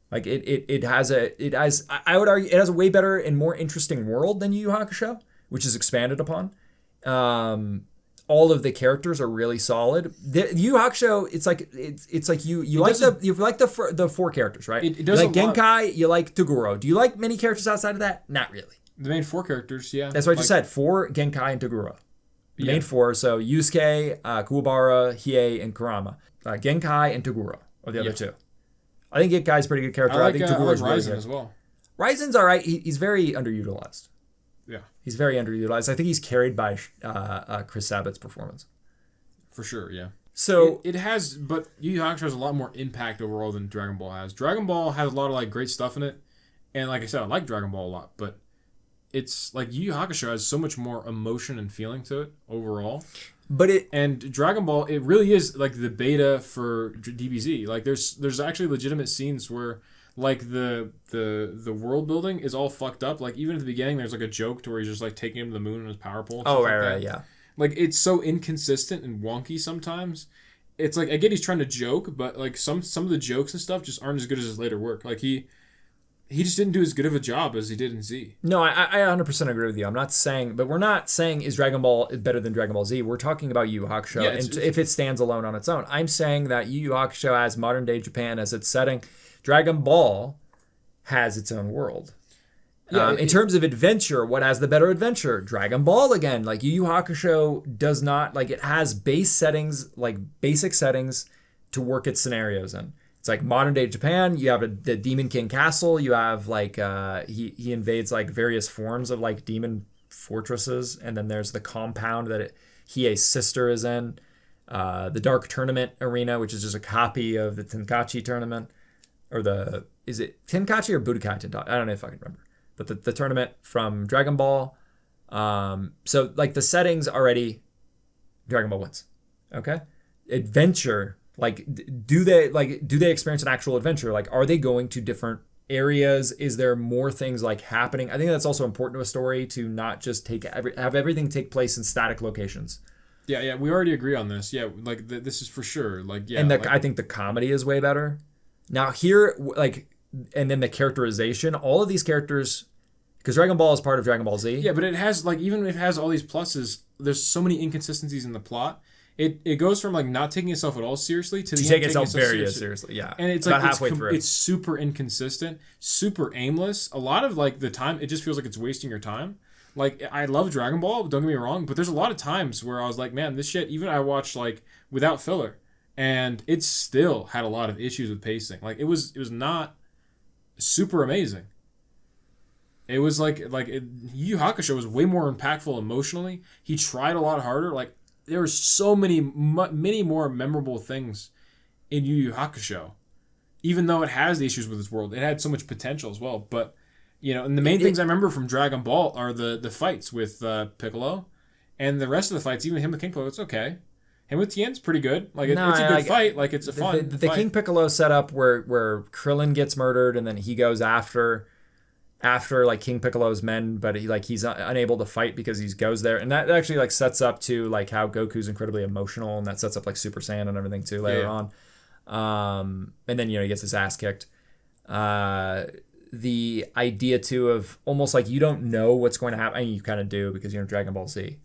Like it has I would argue it has a way better and more interesting world than Yu Hakusho, which is expanded upon. All of the characters are really solid. Yu Hakusho, it's like you like the four characters, right? You like Genkai, you like Toguro. Do you like many characters outside of that? Not really. The main four characters, yeah. That's what I just said. 4 Genkai and Toguro. The main 4. So Yusuke, Kuwabara, Hiei, and Kurama. Genkai and Toguro are the other 2. I think Genkai's a pretty good character. I think Toguro's really good as well. Raizen's all right. He's very underutilized. Yeah. He's very underutilized. I think he's carried by Chris Sabat's performance. For sure, yeah. So it has, but Yu Yu Hakusho has a lot more impact overall than Dragon Ball has. Dragon Ball has a lot of like great stuff in it, and like I said, I like Dragon Ball a lot, but it's like Yu Yu Hakusho has so much more emotion and feeling to it overall. And Dragon Ball, it really is like the beta for DBZ. Like there's actually legitimate scenes where like the world building is all fucked up. Like even at the beginning, there's like a joke to where he's just like taking him to the moon in his power pole. Oh right, yeah. Like it's so inconsistent and wonky sometimes. It's like I get he's trying to joke, but like some of the jokes and stuff just aren't as good as his later work. Like he just didn't do as good of a job as he did in Z. No, I 100% agree with you. I'm not saying, but we're not saying is Dragon Ball better than Dragon Ball Z. We're talking about Yu Yu Hakusho, and if it stands alone on its own. I'm saying that Yu Yu Hakusho has modern day Japan as its setting. Dragon Ball has its own world. Yeah, in terms of adventure, what has the better adventure? Dragon Ball again. Like Yu Yu Hakusho does not, like it has base settings, like basic settings to work its scenarios in. It's like modern day Japan. You have the Demon King Castle. You have like he invades like various forms of like demon fortresses, and then there's the compound that Hiei's sister is in. The Dark Tournament Arena, which is just a copy of the Tenkaichi tournament, or is it Tenkaichi or Budokai Tenkaichi? I don't know if I can remember, but the tournament from Dragon Ball. So like the settings already, Dragon Ball wins. Okay, adventure. Like, do they experience an actual adventure? Like, are they going to different areas? Is there more things like happening? I think that's also important to a story to not just have everything take place in static locations. Yeah, we already agree on this. Yeah, like this is for sure. Like, yeah, and I think the comedy is way better. Now here, like, and then the characterization, all of these characters, because Dragon Ball is part of Dragon Ball Z. Yeah, but it has like even if it has all these pluses, there's so many inconsistencies in the plot. It goes from like not taking itself at all seriously to taking itself very seriously. Yeah, and it's like halfway through. It's super inconsistent, super aimless. A lot of like the time, it just feels like it's wasting your time. Like I love Dragon Ball, don't get me wrong, but there's a lot of times where I was like, man, this shit. Even I watched like without filler, and it still had a lot of issues with pacing. Like it was not super amazing. It was like Yu Yu Hakusho was way more impactful emotionally. He tried a lot harder. Like. There were so many more memorable things in Yu Yu Hakusho. Even though it has the issues with its world, it had so much potential as well. But, you know, and the main things I remember from Dragon Ball are the fights with Piccolo. And the rest of the fights, even him with King Piccolo, it's okay. Him with Tien's pretty good. Like, it's a good fight. Like, it's a fun the fight. King Piccolo setup where Krillin gets murdered and then he goes after like King Piccolo's men, but he's unable to fight because he goes there, and that actually like sets up to like how Goku's incredibly emotional, and that sets up like Super Saiyan and everything too later on. And then he gets his ass kicked. The idea too of almost like you don't know what's going to happen. I mean, you kind of do because you're in Dragon Ball Z,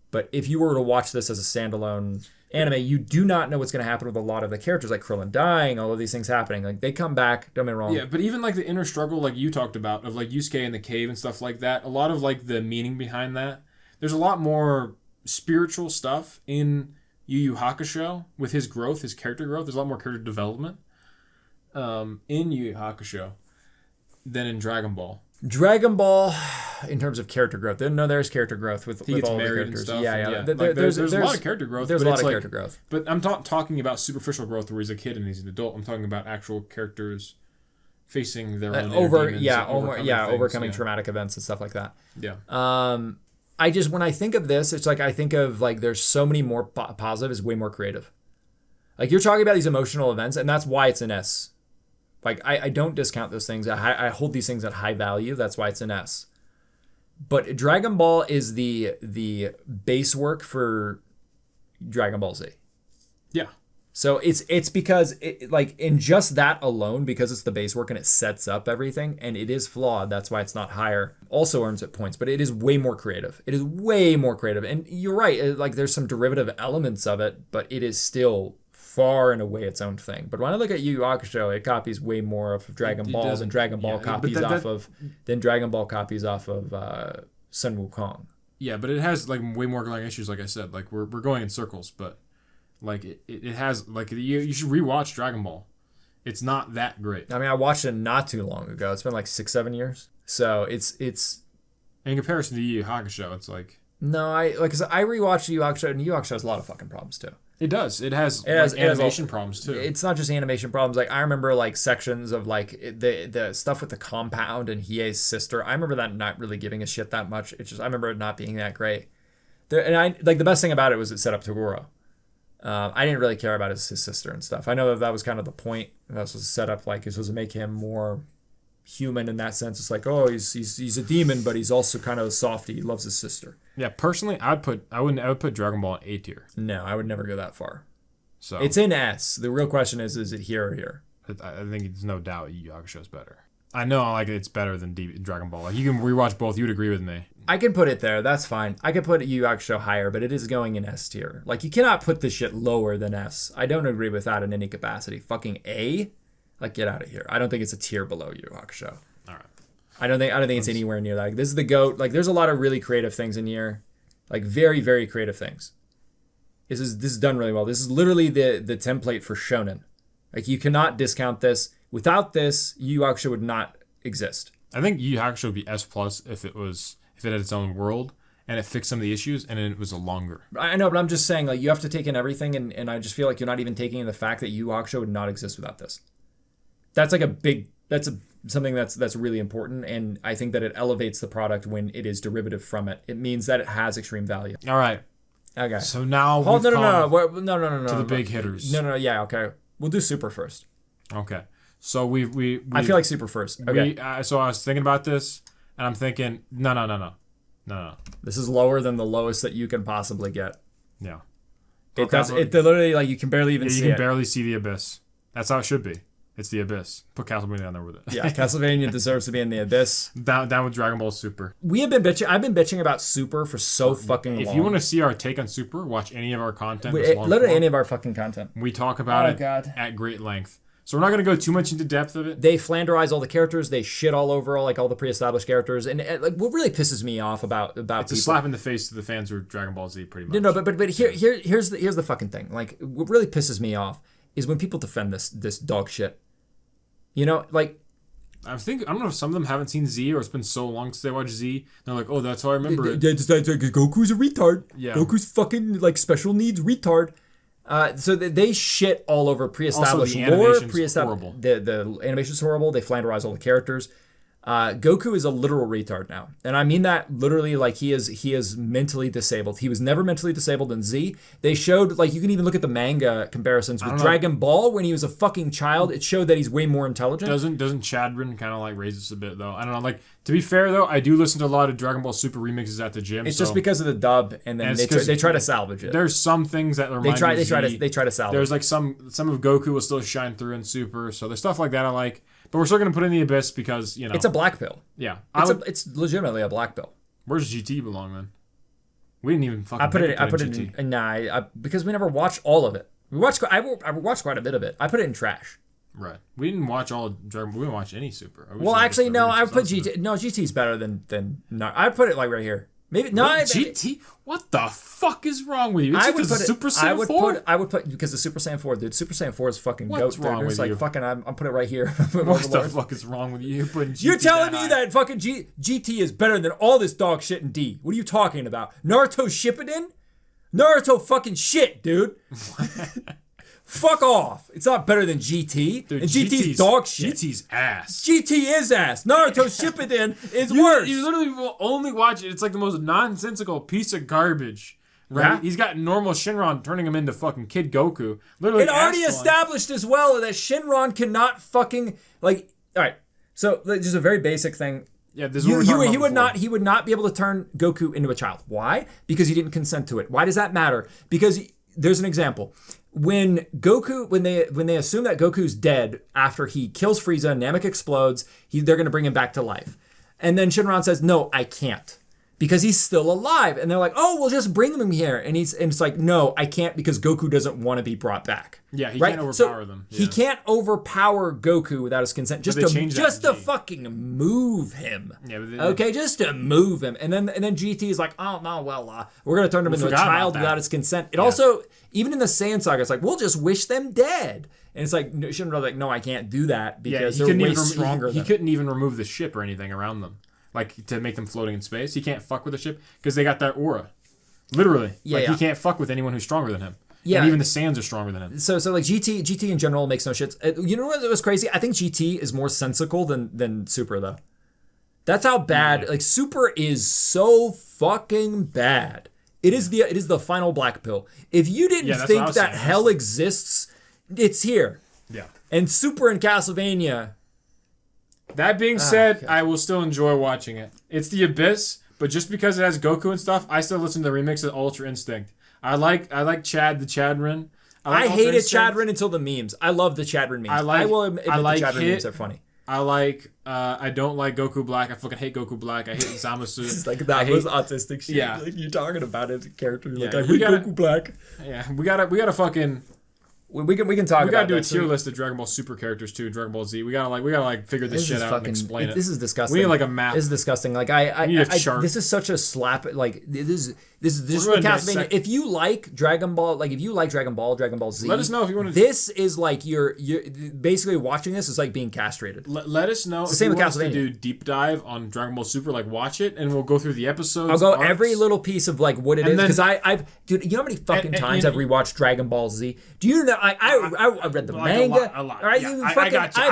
but if you were to watch this as a standalone anime, you do not know what's going to happen with a lot of the characters, like Krillin dying, all of these things happening. Like they come back, don't get me wrong. Yeah, but even like the inner struggle, like you talked about, of like Yusuke in the cave and stuff like that, a lot of like the meaning behind that. There's a lot more spiritual stuff in Yu Yu Hakusho with his growth, his character growth. There's a lot more character development in Yu Yu Hakusho than in Dragon Ball. Dragon Ball, in terms of character growth, there's character growth with he gets all married the characters. And stuff. Yeah. There's a lot of character growth. There's a lot of character growth. But I'm not talking about superficial growth where he's a kid and he's an adult. I'm talking about actual characters facing their own overcoming traumatic events and stuff like that. Yeah. I just, when I think of this, it's like I think of like there's so many more positive is way more creative. Like you're talking about these emotional events, and that's why it's an S. Like, I don't discount those things. I hold these things at high value. That's why it's an S. But Dragon Ball is the base work for Dragon Ball Z. Yeah. So it's because, like, in just that alone, because it's the base work and it sets up everything, and it is flawed, that's why it's not higher, also earns it points, but it is way more creative. It is way more creative. And you're right, like, there's some derivative elements of it, but it is still far and away its own thing. But when I look at Yu Yu Hakusho, it copies way more of Dragon Ball than Dragon Ball copies off of Sun Wukong. Yeah, but it has like way more glaring issues. Like I said, like we're going in circles, but like it has like you should rewatch Dragon Ball. It's not that great. I mean, I watched it not too long ago. It's been like 6-7 years. So it's in comparison to Yu Yu Hakusho, it's like no, I rewatched Yu Yu Hakusho, and Yu Yu Hakusho has a lot of fucking problems too. It does. It has animation problems too. It's not just animation problems. Like I remember like sections of like the stuff with the compound and Hiei's sister. I remember that not really giving a shit that much. It's just I remember it not being that great. And I like the best thing about it was it set up Toguro. I didn't really care about his sister and stuff. I know that was kind of the point. That was set up like it was supposed to make him more human in that sense. It's like, oh, he's a demon, but he's also kind of a softie. He loves his sister. Yeah, personally, I would put Dragon Ball in A tier. No, I would never go that far. So it's in S. The real question is it here or here? I think there's no doubt Yu Hakusho is better. I know like it's better than Dragon Ball. Like you can rewatch both. You'd agree with me. I can put it there. That's fine. I could put Yu Hakusho higher, but it is going in S tier. Like you cannot put this shit lower than S. I don't agree with that in any capacity. Fucking A? Like get out of here. I don't think it's a tier below Yu Hakusho. All right. I don't think it's anywhere near that. Like, this is the GOAT. Like there's a lot of really creative things in here. Like very, very creative things. This is done really well. This is literally the template for shonen. Like you cannot discount this. Without this, Yu Hakusho would not exist. I think Yu Hakusho would be S+ if it had its own world and it fixed some of the issues and it was a longer. I know, but I'm just saying like you have to take in everything and I just feel like you're not even taking in the fact that Yu Hakusho would not exist without this. That's like something that's really important, and I think that it elevates the product when it is derivative from it. It means that it has extreme value. All right. Okay. So now no, to the big hitters. No, yeah, okay. We'll do Super first. Okay. So we I feel like Super first. Okay. So I was thinking about this, and I'm thinking, no. This is lower than the lowest that you can possibly get. Yeah. It literally like you can barely even see it. You can barely see the abyss. That's how it should be. It's the abyss. Put Castlevania down there with it. Yeah, Castlevania deserves to be in the abyss. Down with Dragon Ball Super. I've been bitching about Super for so fucking long. If you want to see our take on Super, watch any of our content. Literally any of our fucking content. We talk about it at great length. So we're not going to go too much into depth of it. They flanderize all the characters. They shit all over all the pre-established characters. And like what really pisses me off about it's people. A slap in the face to the fans who are Dragon Ball Z pretty much. No, but here's the fucking thing. Like what really pisses me off is when people defend this dog shit. You know, like I don't know if some of them haven't seen Z or it's been so long since they watched Z. They're like, oh, that's how I remember it. Goku's a retard. Yeah. Goku's fucking like special needs retard. So they shit all over pre-established lore. Horrible. The animation's horrible. They flanderize all the characters. Goku is a literal retard now, and I mean that literally. Like he is mentally disabled. He was never mentally disabled in Z. They showed like you can even look at the manga comparisons with Dragon Ball when he was a fucking child. It showed that he's way more intelligent. Doesn't Chadrin kind of like raise us a bit though? I don't know. Like to be fair though, I do listen to a lot of Dragon Ball Super remixes at the gym. It's just because of the dub, and then they try to salvage it. There's some things that remind they try to salvage. There's like some of Goku will still shine through in Super, so there's stuff like that I like. But we're still going to put in the abyss because, you know. It's a black pill. Yeah. It's legitimately a black pill. Where's GT belong then? We didn't even fucking I put it in because we never watched all of it. I watched quite a bit of it. I put it in trash. Right. We didn't watch all Dragon Ball. We didn't watch any Super. Well, actually, no. I would put GT. No, GT's better than I put it like right here. Maybe no. GT. What the fuck is wrong with you? It's Super Saiyan 4? I would put because the Super Saiyan 4, dude. Super Saiyan 4 is fucking goat. What's wrong with you? Fucking. I'm put it right here. What the fuck is wrong with you? You're telling me that fucking GT is better than all this dog shit in D? What are you talking about? Naruto Shippuden? Naruto fucking shit, dude. Fuck off. It's not better than GT. Dude, and GT's dog shit. GT's ass. GT is ass. Naruto Shippuden is worse. You literally will only watch it. It's like the most nonsensical piece of garbage. Right? Yeah. He's got normal Shinron turning him into fucking Kid Goku. Literally. It already established as well that Shinron cannot fucking like. All right. So just a very basic thing. Yeah, this is what we're talking about he would not be able to turn Goku into a child. Why? Because he didn't consent to it. Why does that matter? Because there's an example. When they assume that Goku's dead after he kills Frieza, Namek explodes, they're going to bring him back to life. And then Shinron says, no, I can't. Because he's still alive. And they're like, oh, we'll just bring him here. And it's like, no, I can't because Goku doesn't want to be brought back. Yeah, he can't overpower them. Yeah. He can't overpower Goku without his consent. Just to fucking move him. Yeah, just to move him. And then GT is like, oh, no, well, we're going to turn him into a child without his consent. It also, even in the Saiyan saga, it's like, we'll just wish them dead. And it's like, Shinron's like, no, I can't do that because they're way stronger. He couldn't even remove the ship or anything around them. Like, to make them floating in space. He can't fuck with the ship because they got that aura. Literally. He can't fuck with anyone who's stronger than him. And even the Saiyans are stronger than him. So like GT in general makes no shits. You know what was crazy? I think GT is more sensical than Super though. That's how bad. Like Super is so fucking bad. It is the final black pill. If you didn't think that hell exists, it's here. Yeah. And Super and Castlevania. That being said, I will still enjoy watching it. It's the Abyss, but just because it has Goku and stuff, I still listen to the remix of Ultra Instinct. I like Chad the Chadrin. I hated Chadrin until the memes. I love the Chadrin memes. I will admit the Chadrin memes are funny. I don't like Goku Black. I fucking hate Goku Black. I hate Zamasu. It's like that was autistic shit. Yeah. Like you're talking about it, character. Like I hate Goku Black. Yeah, we gotta fucking. We can talk. We gotta do a tier list of Dragon Ball Super characters too. Dragon Ball Z. We gotta figure this shit out and explain it. This is disgusting. We need like a map. This is disgusting. Like this is such a slap. Like this is what Castlevania. If you like Dragon Ball, Dragon Ball Z. Let us know if you want to. This is like you're basically watching this is like being castrated. Let us know if you want us to do deep dive on Dragon Ball Super. Like watch it and we'll go through the episodes. I'll go every little piece of like what it is because dude, you know how many fucking times I've rewatched Dragon Ball Z? Do you know? I read the manga. A lot. All right, I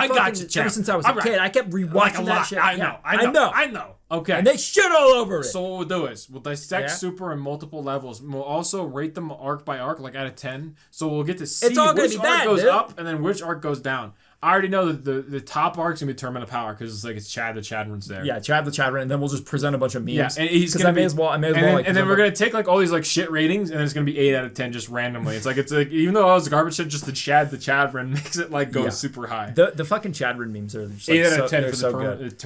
got you. Ever since I was a kid, I kept rewatching that shit. I know. Okay. And they shit all over it. So what we'll do is we'll dissect Super in multiple levels. We'll also rate them arc by arc, like out of 10. So we'll get to see which arc goes up and then which arc goes down. I already know that the top arc's gonna be Tournament of Power because it's Chad the Chadrin's there. Yeah, Chad the Chadrin, and then we'll just present a bunch of memes. Yeah, and he's gonna may as well. And then we're gonna take like all these like shit ratings, and it's gonna be 8 out of 10 just randomly. It's like even though all this garbage shit, just the Chad the Chadrin makes it like go super high. The fucking Chadrin memes are just, 8 out of 10 for the good.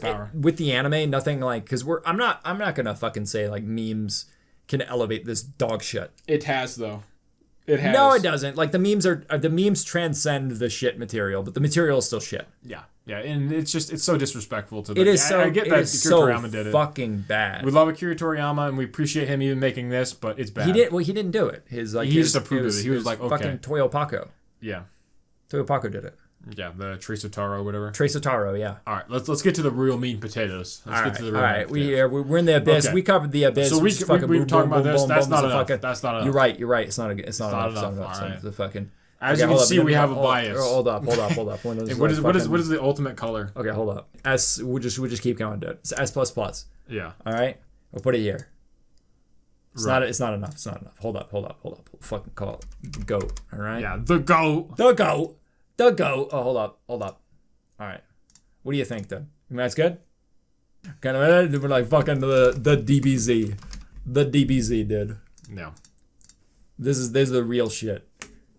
But with the anime, nothing like because I'm not gonna fucking say like memes can elevate this dog shit. It has though. It has. No, it doesn't. Like the memes transcend the shit material, but the material is still shit. Yeah, and it's so disrespectful to them. It is so. I get that Akira Toriyama did it. Fucking bad. We love Akira Toriyama, and we appreciate him even making this, but it's bad. He didn't do it. He just approved it. He was like, okay. Fucking Toyo Paco. Yeah. Toyo Paco did it. Yeah, the Trace Otaro, whatever. Trace Otaro, yeah. All right, let's get to the real meat and potatoes. Let's get to the real meat. We're in the Abyss. Okay. We covered the Abyss. So we were talking about this. That's not enough. That's not enough. You're right. It's not enough. All right. The fucking. As you can see, we have a bias. Hold up. What is the ultimate color? Okay, hold up. S. We'll just keep going, dude. It's S++. Yeah. All right. We'll put it here. It's not enough. Hold up. Fucking call it GOAT. All right. Yeah. The GOAT. Oh, hold up. All right. What do you think, then? You think that's good? Kind of, we're like fucking the DBZ. The DBZ, dude. No. This is the real shit.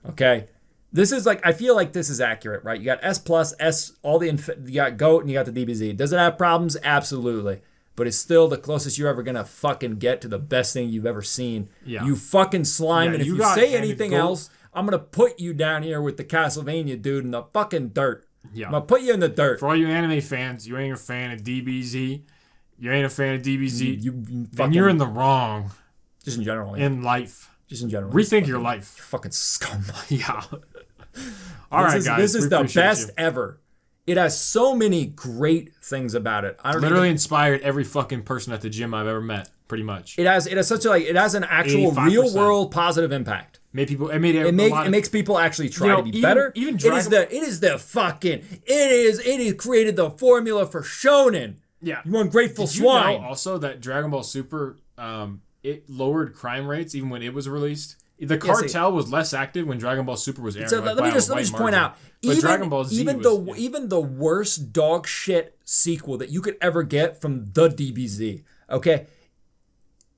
Okay? This is like, I feel like this is accurate, right? You got S+, you got GOAT, and you got the DBZ. Does it have problems? Absolutely. But it's still the closest you're ever gonna fucking get to the best thing you've ever seen. Yeah. You fucking slime, and if you say anything else, I'm going to put you down here with the Castlevania dude in the fucking dirt. Yeah. I'm going to put you in the dirt. For all you anime fans, you ain't a fan of DBZ. You ain't a fan of DBZ. Then you're in the wrong. Just in general. Yeah. In life. Just in general. Rethink your life. You're fucking scum. Yeah. All right, guys. This is the best ever. It has so many great things about it. Literally inspired every fucking person at the gym I've ever met, pretty much. It has an actual 85%. Real world positive impact. It makes people actually try to be better. It created the formula for shonen. Yeah. You ungrateful swine. You know also that Dragon Ball Super it lowered crime rates even when it was released? The cartel was less active when Dragon Ball Super was airing. So let me just point out, Dragon Ball Z even the worst dog shit sequel that you could ever get from the DBZ, okay?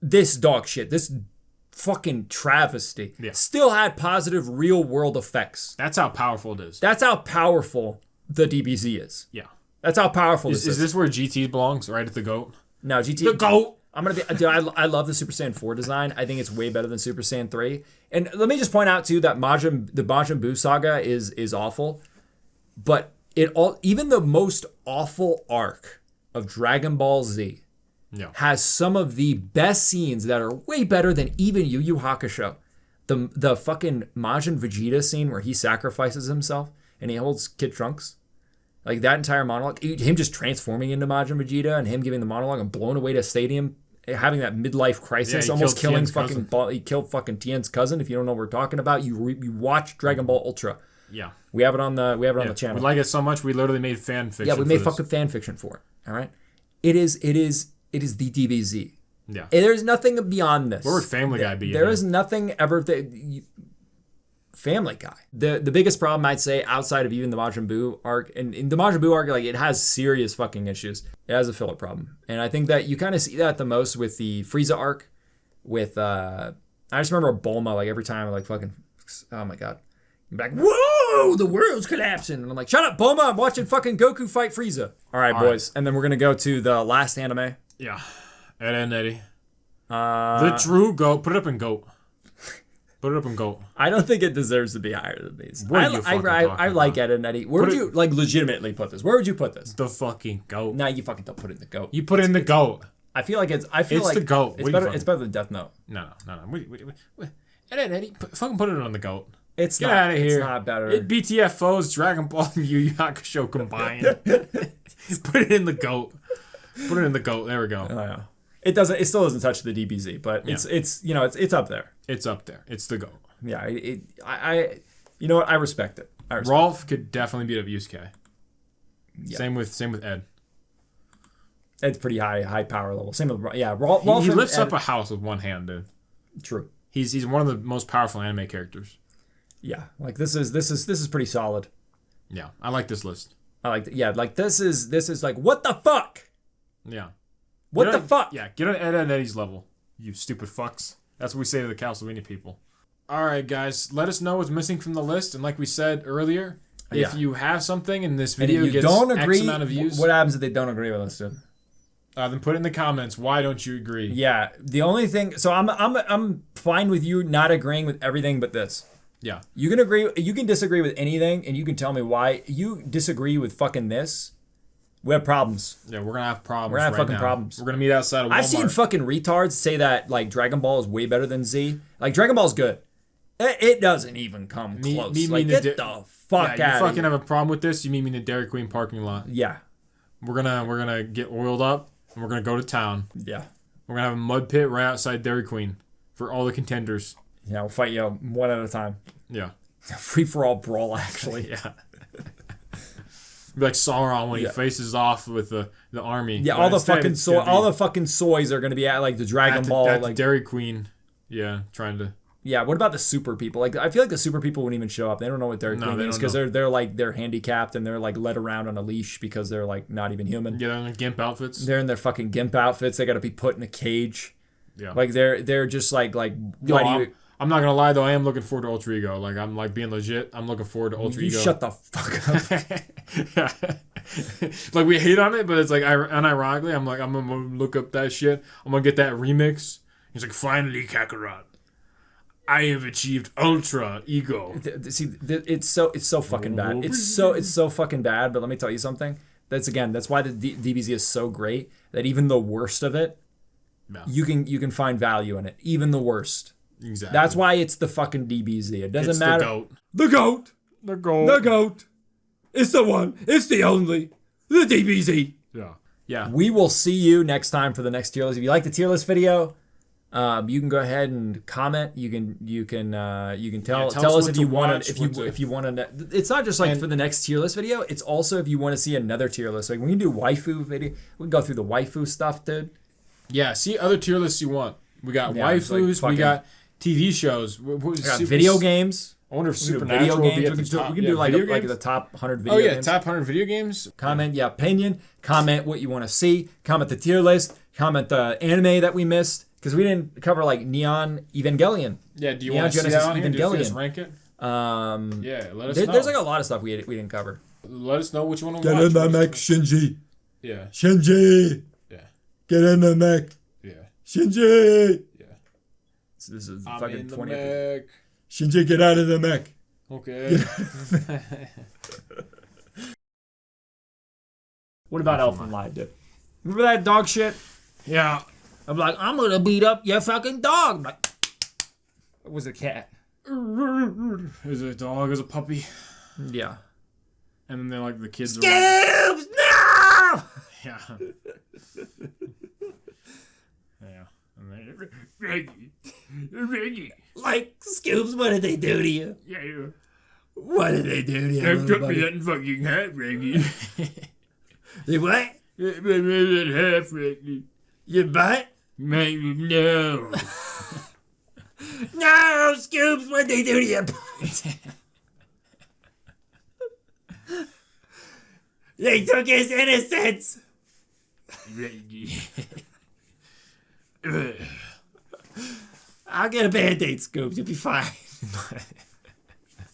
This dog shit, this fucking travesty, still had positive real world effects. That's how powerful it is. That's how powerful the DBZ is. Yeah. That's how powerful this is. Is this where GT belongs, right at the GOAT? No, GT. The GOAT! Dude, I love the Super Saiyan 4 design. I think it's way better than Super Saiyan 3. And let me just point out too that the Majin Buu saga is awful, but even the most awful arc of Dragon Ball Z has some of the best scenes that are way better than even Yu Hakusho. The fucking Majin Vegeta scene where he sacrifices himself and he holds Kid Trunks. Like that entire monologue, him just transforming into Majin Vegeta and him giving the monologue and blowing away the stadium having that midlife crisis, almost killing fucking he killed fucking Tien's cousin. If you don't know what we're talking about, you watch Dragon Ball Ultra. Yeah, we have it on the channel. We like it so much we literally made fan fiction. Yeah, we made fucking fan fiction for it. All right, it is the DBZ. Yeah, there's nothing beyond this. Where would Family Guy be? There is nothing ever Family Guy. The biggest problem I'd say outside of even the Majin Buu arc, and in the Majin Buu arc, like it has serious fucking issues. It has a filler problem, and I think that you kind of see that the most with the Frieza arc. With I just remember Bulma, like every time, like fucking, oh my god, you're like, whoa, the world's collapsing, and I'm like, shut up, Bulma, I'm watching fucking Goku fight Frieza. All right, boys, and then we're gonna go to the last anime. Yeah, Ed and Eddie. The true GOAT. Put it up in GOAT. Put it up in GOAT. I don't think it deserves to be higher than these. I like Ed and Eddie. Where would you like legitimately put this? Where would you put this? The fucking GOAT. Nah, you fucking don't put it in the GOAT. You put it in the GOAT. I feel like it's like the GOAT. It's better. It's better than Death Note. No. Wait. Ed and Eddie. Fucking put it on the GOAT. Get out of here. It's not better. BTFO's Dragon Ball and Yu Hakusho combined. Put it in the GOAT. Put it in the GOAT. There we go. Oh, yeah. It doesn't. It still doesn't touch the DBZ, but it's up there. It's up there. It's the GOAT. Yeah. I you know what? I respect it. Rolf could definitely beat up Yusuke. Yeah. Same with Ed. Ed's pretty high power level. Same with Rolf. He lifts up a house with one hand, dude. True. He's one of the most powerful anime characters. Yeah. Like this is pretty solid. Yeah. I like this list. I like like this is like what the fuck? Yeah. What the fuck? Yeah, get on Ed and Eddie's level, you stupid fucks. That's what we say to the castlevania people. All right, guys, let us know what's missing from the list. And like we said earlier, if you have something and this video gets X amount of views, what happens if they don't agree with us, dude? Then put it in the comments. Why don't you agree? Yeah, the only thing. So I'm fine with you not agreeing with everything but this. Yeah, you can agree. You can disagree with anything, and you can tell me why you disagree with fucking this. We have problems. Yeah, we're gonna have problems. We're gonna have fucking problems. We're gonna meet outside of Walmart. I've seen fucking retards say that like Dragon Ball is way better than Z. Like Dragon Ball's good. It doesn't even come close. Like get the fuck out. You fucking have a problem with this? You meet me in the Dairy Queen parking lot. Yeah. We're gonna get oiled up and we're gonna go to town. Yeah. We're gonna have a mud pit right outside Dairy Queen for all the contenders. Yeah, we'll fight you one at a time. Yeah. Free for all brawl, actually. Yeah. Be like Sauron when he faces off with the army. Yeah, all the fucking soys are gonna be at like the Dragon Ball, at like the Dairy Queen. Yeah, trying to. Yeah, what about the super people? Like, I feel like the super people wouldn't even show up. They don't know what Dairy Queen is because they're handicapped and they're like led around on a leash because they're like not even human. Yeah, they're in their gimp outfits. They're in their fucking gimp outfits. They got to be put in a cage. Yeah, like they're just like I'm not gonna lie though, I am looking forward to Ultra Ego. Like I'm like being legit. I'm looking forward to Ultra Ego. You shut the fuck up. Like we hate on it, but it's like unironically, I'm gonna look up that shit. I'm gonna get that remix. He's like, finally, Kakarot, I have achieved Ultra Ego. See, it's so fucking bad. It's so fucking bad. But let me tell you something. That's why the DBZ is so great. That even the worst of it, you can find value in it. Even the worst. Exactly. That's why it's the fucking DBZ. It doesn't matter. The GOAT. It's the one. It's the only. The DBZ. Yeah. We will see you next time for the next tier list. If you like the tier list video, you can go ahead and comment. You can tell us if you want to. If you want to. It's not just like for the next tier list video. It's also if you want to see another tier list. Like we can do waifu video. We can go through the waifu stuff, dude. Yeah. See other tier lists you want. We got waifus. We got TV shows. We got video games. I wonder if Supernatural will be at the top. We can do like the top 100 video games. Oh yeah, top 100 video games. Comment your opinion. Comment what you want to see. Comment the tier list. Comment the anime that we missed because we didn't cover like Neon Evangelion. Yeah, do you want to see that on here? Do you just rank it? Yeah, let us know. There's like a lot of stuff we didn't cover. Let us know which one. Get in the mech, Shinji. Yeah. Shinji. Yeah. Get in the mech. Yeah. Shinji. Yeah. This is I'm fucking in the 20. mech. Shinji, get out of the mech. Okay. What about Elfen Lied, dude? Remember that dog shit? Yeah. I'm like, I'm gonna beat up your fucking dog. I'm like, it was a cat. Is it a dog? Is a puppy? Yeah. And then they're like the kids. Scoops, no! Yeah. Yeah. Reggie. Like, Scoops, what did they do to you? Yeah. What did they do to you? They took me that fucking hat, Reggie. They what? That half, Reggie. Your butt? Maybe no. No, Scoops, what did they do to your butt? They took his innocence. Reggie. I'll get a Band-Aid, Scoops. You'll be fine.